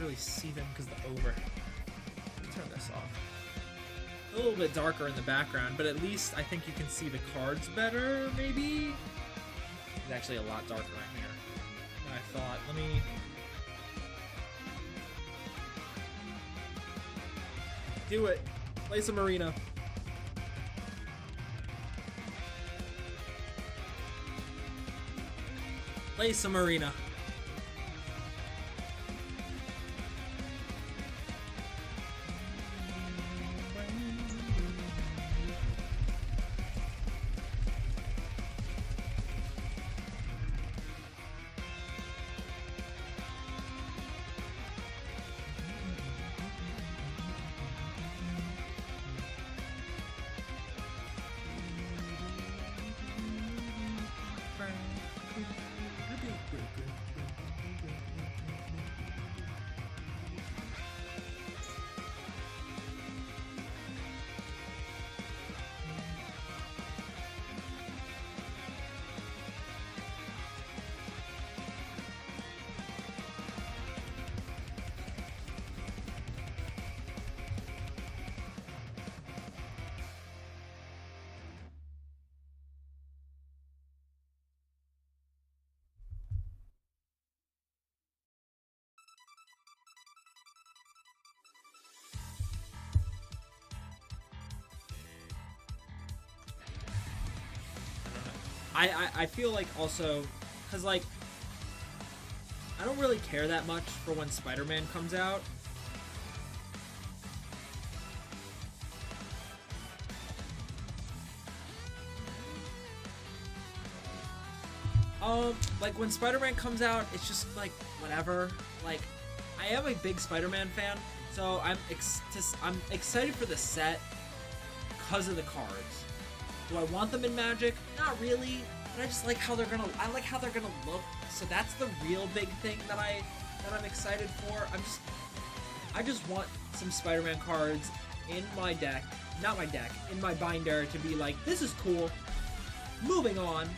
Really see them because the over. Turn this off. A little bit darker in the background, but at least I think you can see the cards better, maybe? It's actually a lot darker in here than I thought. Let me... do it. Play some Arena. Play some Arena. I feel like also, because like, I don't really care that much for when Spider-Man comes out. Like when Spider-Man comes out, it's just like whatever. Like, I am a big Spider-Man fan, so I'm excited for the set because of the cards. Do I want them in Magic? Not really, but I just like how they're gonna. I like how they're gonna look. So that's the real big thing that I'm excited for. I just want some Spider-Man cards in my deck, not my deck, in my binder to be like, this is cool. Moving on,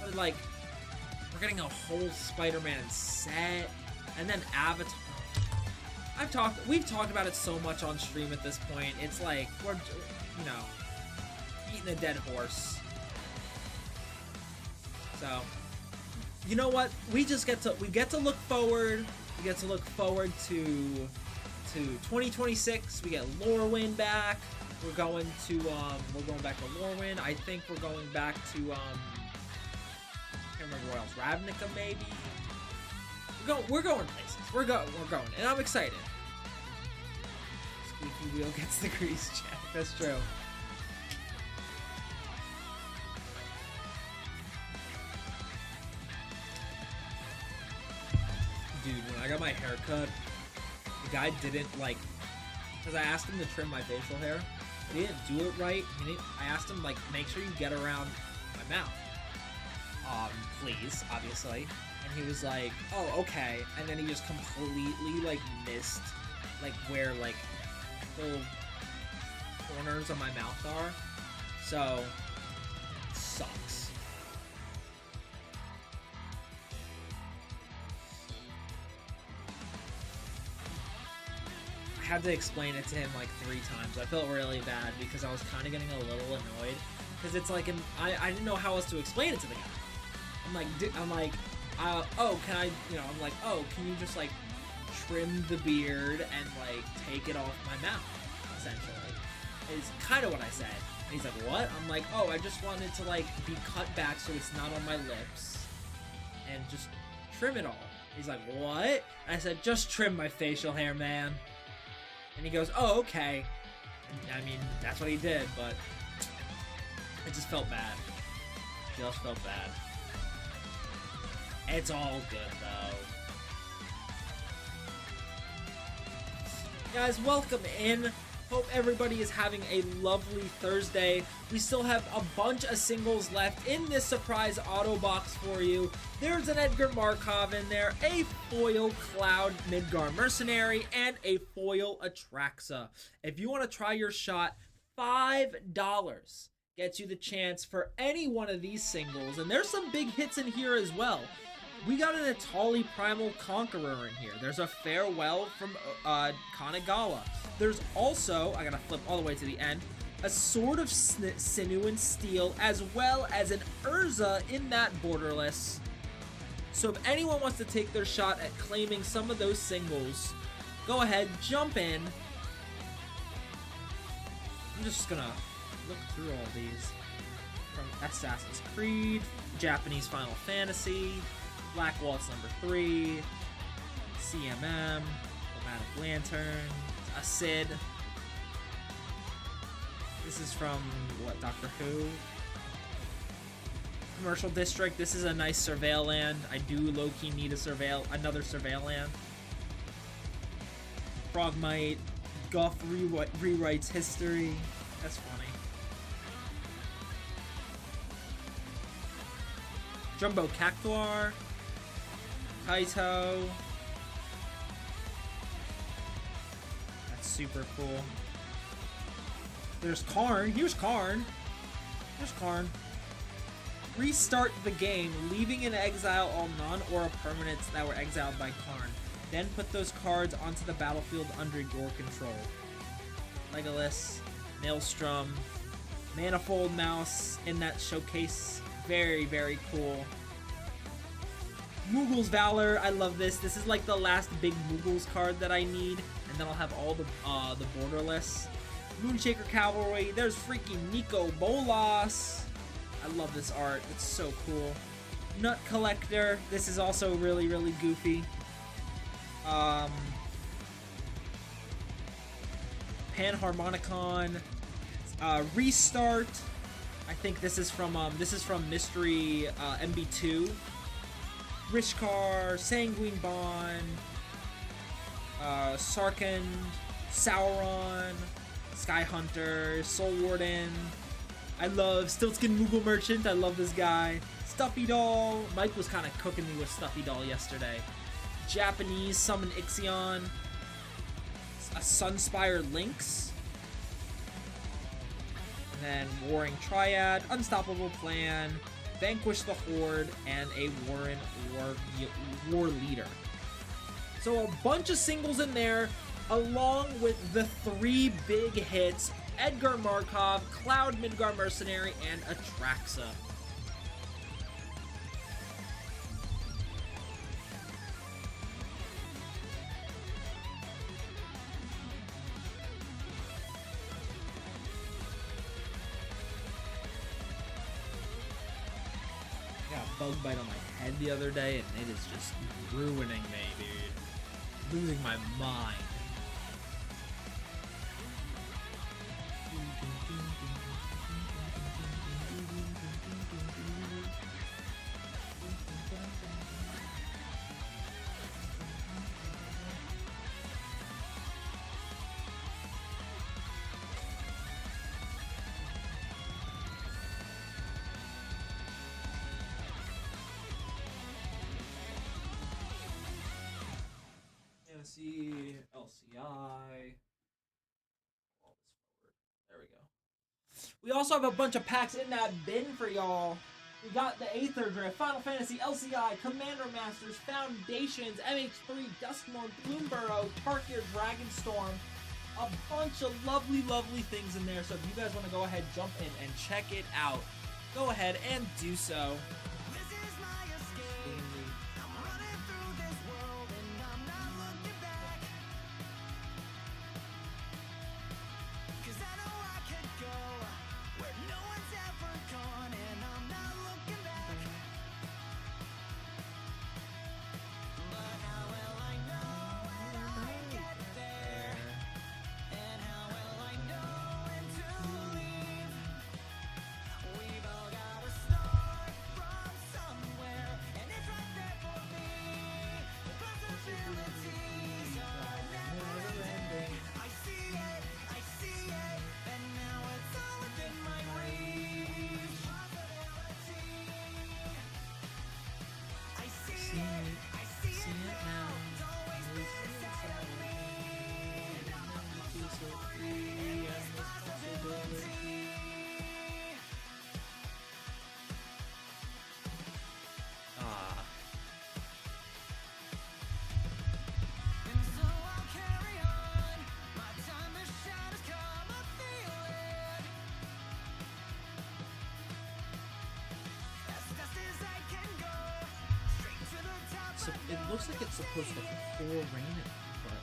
but like, we're getting a whole Spider-Man set, and then Avatar. We've talked about it so much on stream at this point. It's like we're, you know, beating a dead horse. So, you know what? We get to look forward. We get to look forward to 2026. We get Lorwyn back. We're going back to Lorwyn. I think we're going back to I can't remember what else. Ravnica maybe. We're going places. We're going, and I'm excited. Squeaky wheel gets the grease check. That's true. Dude, when I got my hair cut, the guy didn't like, because I asked him to trim my facial hair. He didn't do it right. I asked him, like, make sure you get around my mouth. Please, obviously. And he was like, oh, okay. And then he just completely, like, missed, like, where, like, little corners of my mouth are. So, it sucks. I had to explain it to him like 3 times. I felt really bad because I was kind of getting a little annoyed. Because it's like, I didn't know how else to explain it to the guy. Oh, can I, I'm like, oh, can you just, like, trim the beard and, like, take it off my mouth, essentially, is kind of what I said. And he's like, what? I'm like, oh, I just wanted to, like, be cut back so it's not on my lips, and just trim it all. He's like, what? And I said, just trim my facial hair, man. And he goes, oh, okay. And, I mean, that's what he did, but I just felt bad. Just felt bad. It's all good, though. Guys, welcome in. Hope everybody is having a lovely Thursday. We still have a bunch of singles left in this surprise auto box for you. There's an Edgar Markov in there, a foil Cloud Midgar Mercenary, and a foil Atraxa. If you want to try your shot, $5 gets you the chance for any one of these singles. And there's some big hits in here as well. We got an Atali Primal Conqueror in here. There's a Farewell from Kanagawa. There's also, I gotta flip all the way to the end, a Sword of Sinew and Steel, as well as an Urza in that borderless. So if anyone wants to take their shot at claiming some of those singles, go ahead, jump in. I'm just gonna look through all these. From Assassin's Creed, Japanese Final Fantasy, Black Waltz number 3, CMM, Chromatic Lantern, a Sid. This is from, what, Doctor Who? Commercial District. This is a nice Surveil land. I do low-key need another Surveil land. Frogmite. Guff rewrites history. That's funny. Jumbo Cactuar. Kaito. That's super cool. There's Karn. Here's Karn. There's Karn. Restart the game, leaving in exile all non-aura permanents that were exiled by Karn. Then put those cards onto the battlefield under your control. Legolas, Maelstrom, Manifold Mouse in that showcase. Very, very cool. Moogle's Valor, I love this. This is like the last big Moogle's card that I need, and then I'll have all the borderless. Moonshaker Cavalry, there's freaking Nico Bolas. I love this art. It's so cool. Nut Collector. This is also really, really goofy. Panharmonicon. Restart. I think this is from Mystery MB2. Rishkar, Sanguine Bond, Sarkand, Sauron, Sky Hunter, Soul Warden. I love Stiltskin Moogle Merchant. I love this guy. Stuffy Doll. Mike was kind of cooking me with Stuffy Doll yesterday. Japanese Summon Ixion. A Sunspire Lynx. And then Warring Triad, Unstoppable Plan, Vanquish the Horde, and a Warren War Leader. So a bunch of singles in there, along with the 3 big hits, Edgar Markov, Cloud Midgar Mercenary, and Atraxa. Bug bite on my head the other day, and it is just ruining me, dude. Losing my mind. LCI. There we go. We also have a bunch of packs in that bin for y'all. We got the Aether Drift, Final Fantasy, LCI, Commander Masters, Foundations, MH3, Duskmourn, Bloomburrow, Tarkir, Dragonstorm. A bunch of lovely, lovely things in there. So if you guys want to go ahead, jump in and check it out, go ahead and do so. It looks like it's supposed to pour rain, but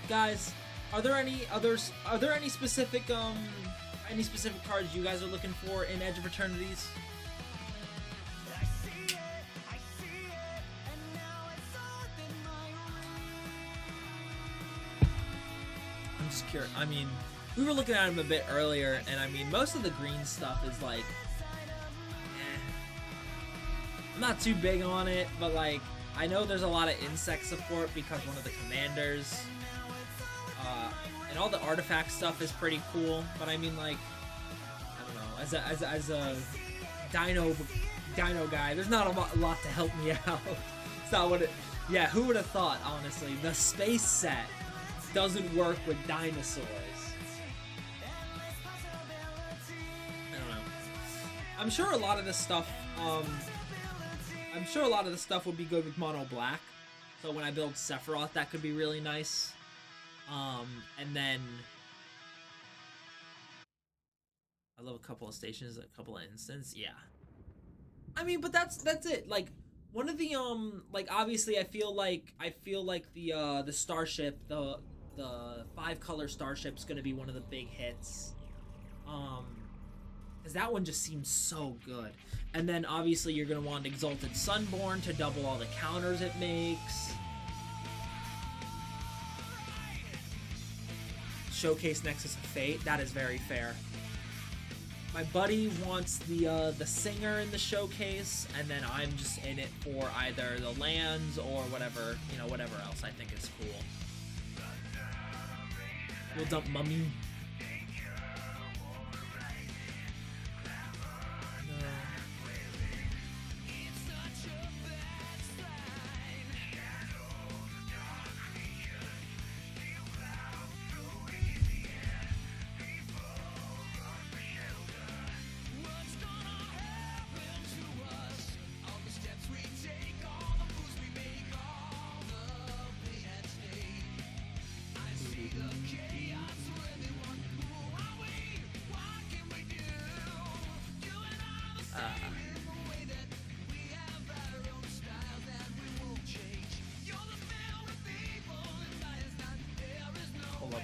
Guys, are there any specific cards you guys are looking for in Edge of Eternities? I'm just curious. I mean, we were looking at him a bit earlier, and I mean, most of the green stuff is like, I'm not too big on it, but like, I know there's a lot of insect support because one of the commanders, and all the artifact stuff is pretty cool. But I mean, like, I don't know, as a dino guy, there's not a lot to help me out. It's not what it. Yeah, who would have thought? Honestly, the space set doesn't work with dinosaurs. I don't know. I'm sure a lot of this stuff. I'm sure a lot of the stuff would be good with mono black. So when I build Sephiroth, that could be really nice. And then I love a couple of stations, a couple of instants. Yeah. I mean, but that's it. Like one of the like obviously I feel like the starship, the 5-color starship's gonna be one of the big hits. Because that one just seems so good. And then obviously you're going to want Exalted Sunborn to double all the counters it makes. Showcase Nexus of Fate. That is very fair. My buddy wants the singer in the showcase, and then I'm just in it for either the lands or whatever, you know, whatever else I think is cool. We'll dump Mummy.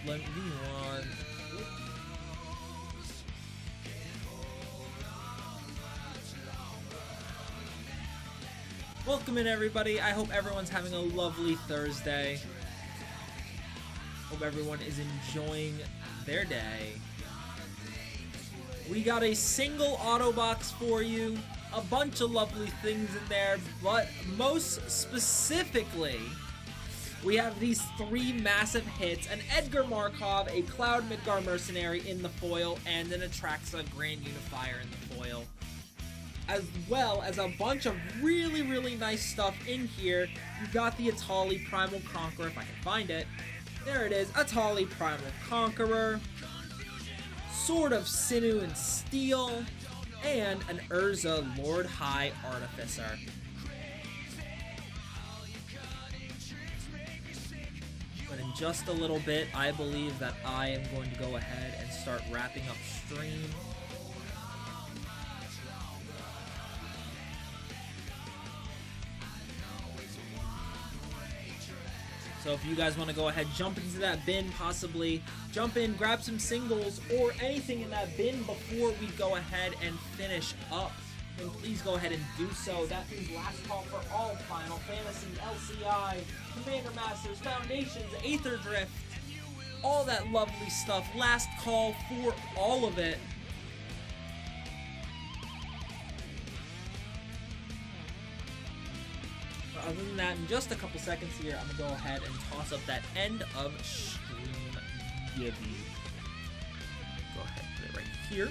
Let me one. Welcome in, everybody. I hope everyone's having a lovely Thursday. Hope everyone is enjoying their day. We got a single auto box for you, a bunch of lovely things in there, but most specifically, we have these 3 massive hits: an Edgar Markov, a Cloud Midgar Mercenary in the foil, and an Atraxa Grand Unifier in the foil. As well as a bunch of really, really nice stuff in here. You got the Atali Primal Conqueror, if I can find it. There it is, Atali Primal Conqueror. Sword of Sinew and Steel. And an Urza Lord High Artificer. But in just a little bit, I believe that I am going to go ahead and start wrapping up stream. So if you guys want to go ahead, jump into that bin, possibly jump in, grab some singles or anything in that bin before we go ahead and finish up, then please go ahead and do so. That means last call for all Final Fantasy, LCI, Commander Masters, Foundations, Aether Drift, all that lovely stuff. Last call for all of it. But other than that, in just a couple seconds here, I'm going to go ahead and toss up that end of stream gibby. Go ahead and put it right here.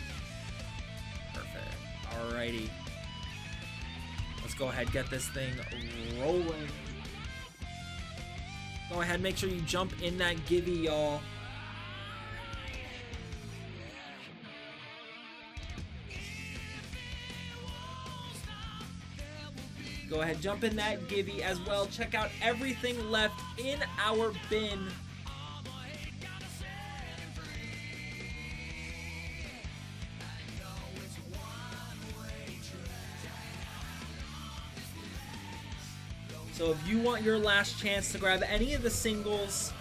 Perfect. Alrighty. Let's go ahead and get this thing rolling. Go ahead, make sure you jump in that gibby, y'all. Go ahead, jump in that gibby as well. Check out everything left in our bin. So if you want your last chance to grab any of the singles,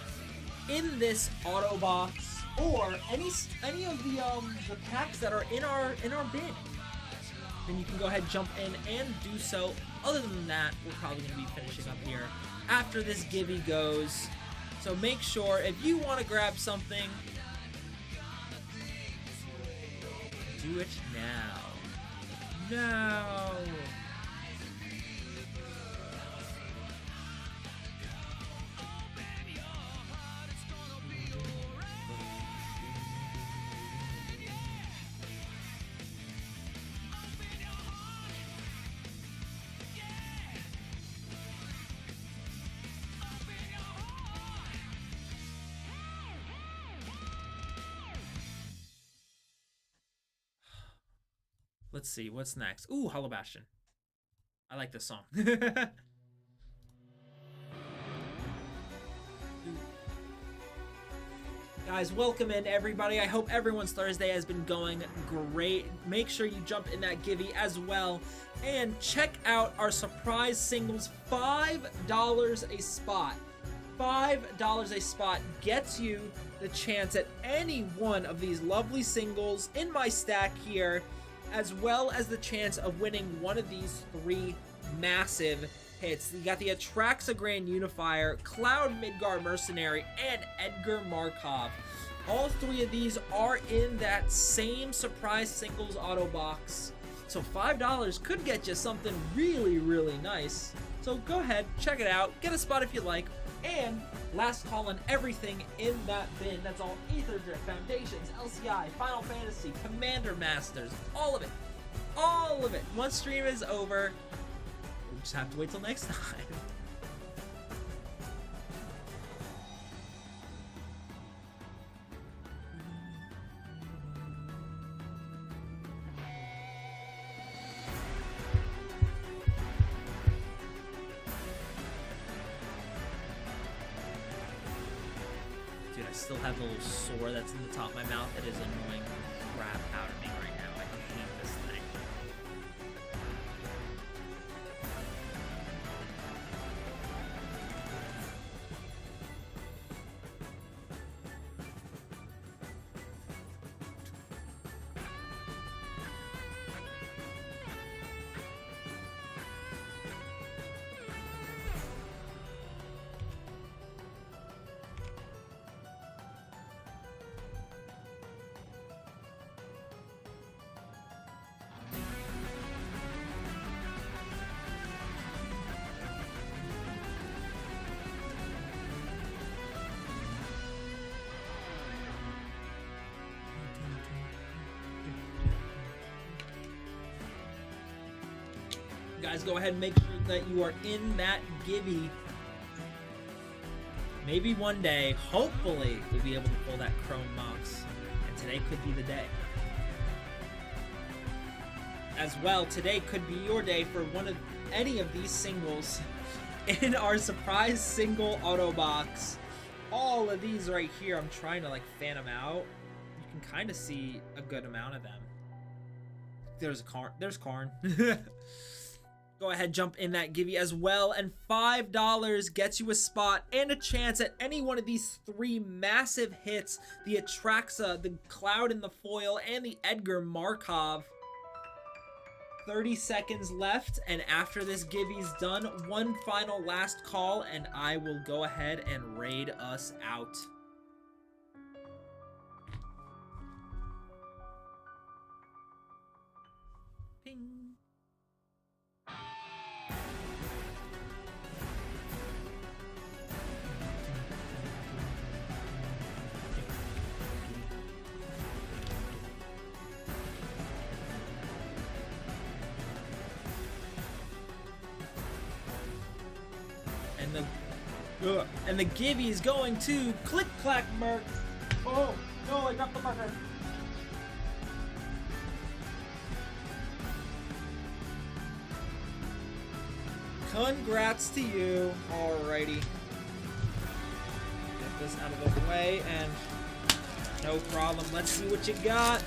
in this auto box or any of the packs that are in our bin, then you can go ahead, jump in, and do so. Other than that, we're probably going to be finishing up here after this Gibby goes. So make sure, if you want to grab something, do it now. Now! Let's see, what's next? Ooh, Hollow Bastion. I like this song. Guys, welcome in, everybody. I hope everyone's Thursday has been going great. Make sure you jump in that Gibby as well. And check out our surprise singles, $5 a spot. $5 a spot gets you the chance at any one of these lovely singles in my stack here, as well as the chance of winning one of these 3 massive hits. You got the Atraxa Grand Unifier, Cloud Midgard Mercenary, and Edgar Markov. All 3 of these are in that same surprise singles auto box. So $5 could get you something really, really nice. So go ahead, check it out, get a spot if you like. And last call on everything in that bin. That's all Ether Drift, Foundations, LCI, Final Fantasy, Commander Masters, all of it. All of it. Once stream is over, we'll just have to wait till next time. Dude, I still have the little sore that's in the top of my mouth. It is annoying crap out of me right now. I hate this thing. Guys, go ahead and make sure that you are in that Gibby. Maybe one day, hopefully, we'll be able to pull that Chrome Mox. And today could be the day. As well, today could be your day for any of these singles in our surprise single auto box. All of these right here, I'm trying to like fan them out. You can kind of see a good amount of them. There's Karn. Go ahead, jump in that Gibby as well, and $5 gets you a spot and a chance at any one of these 3 massive hits: the Atraxa, the Cloud in the foil, and the Edgar Markov. 30 seconds left, and after this Gibby's done, one final last call, and I will go ahead and raid us out. Ping. And the Gibby is going to Click Clack Merc. Oh, no, I dropped the marker. Congrats to you. Alrighty. Get this out of the way, and no problem. Let's see what you got.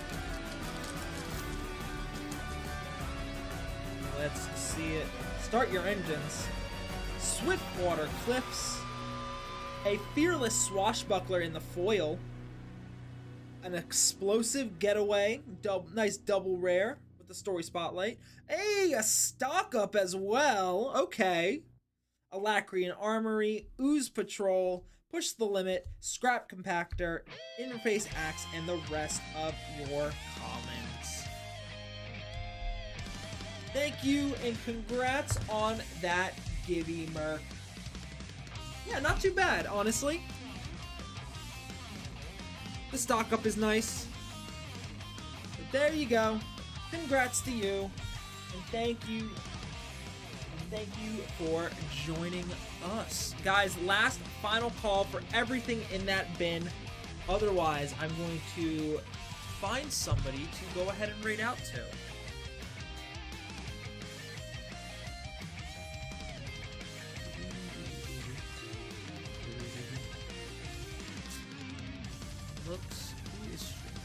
Let's see it. Start your engines. Swiftwater Cliffs. a fearless swashbuckler in the foil, an explosive getaway, nice double rare with the story spotlight, a stock up as well, okay, Alacrian Armory, Ooze Patrol, Push the Limit, Scrap Compactor, Interface Axe, and the rest of your commons. Thank you and congrats on that Gibby Merc. Yeah, not too bad, honestly. The stock up is nice. But there you go. Congrats to you. And thank you. And thank you for joining us. Guys, last final call for everything in that bin. Otherwise, I'm going to find somebody to go ahead and raid out to. Looks who is streaming.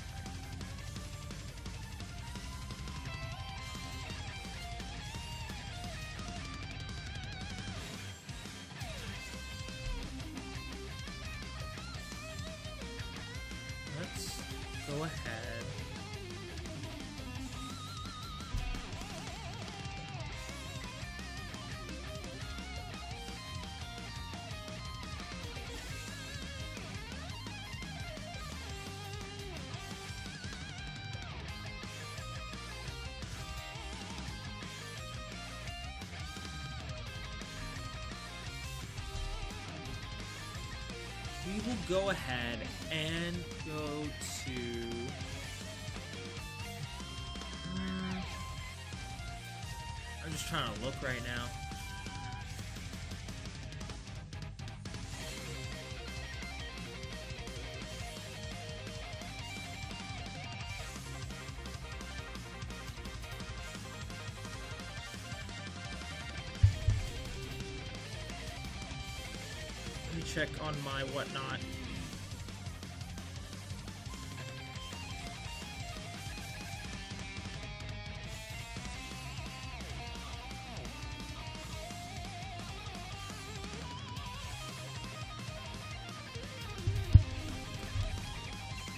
Let's go ahead. We will go ahead and go to... I'm just trying to look right now. Let me check on my whatnot.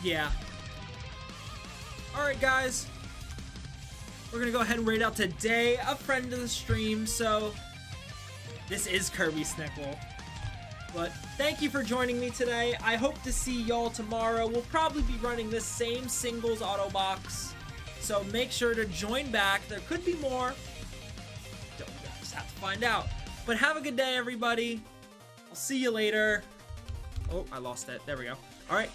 Yeah. Alright guys, we're gonna go ahead and raid out today, a friend of the stream, so this is Kirby Snickle. But thank you for joining me today. I hope to see y'all tomorrow. We'll probably be running this same singles auto box, so make sure to join back. There could be more. Don't just have to find out. But have a good day, everybody. I'll see you later. Oh, I lost it. There we go. All right.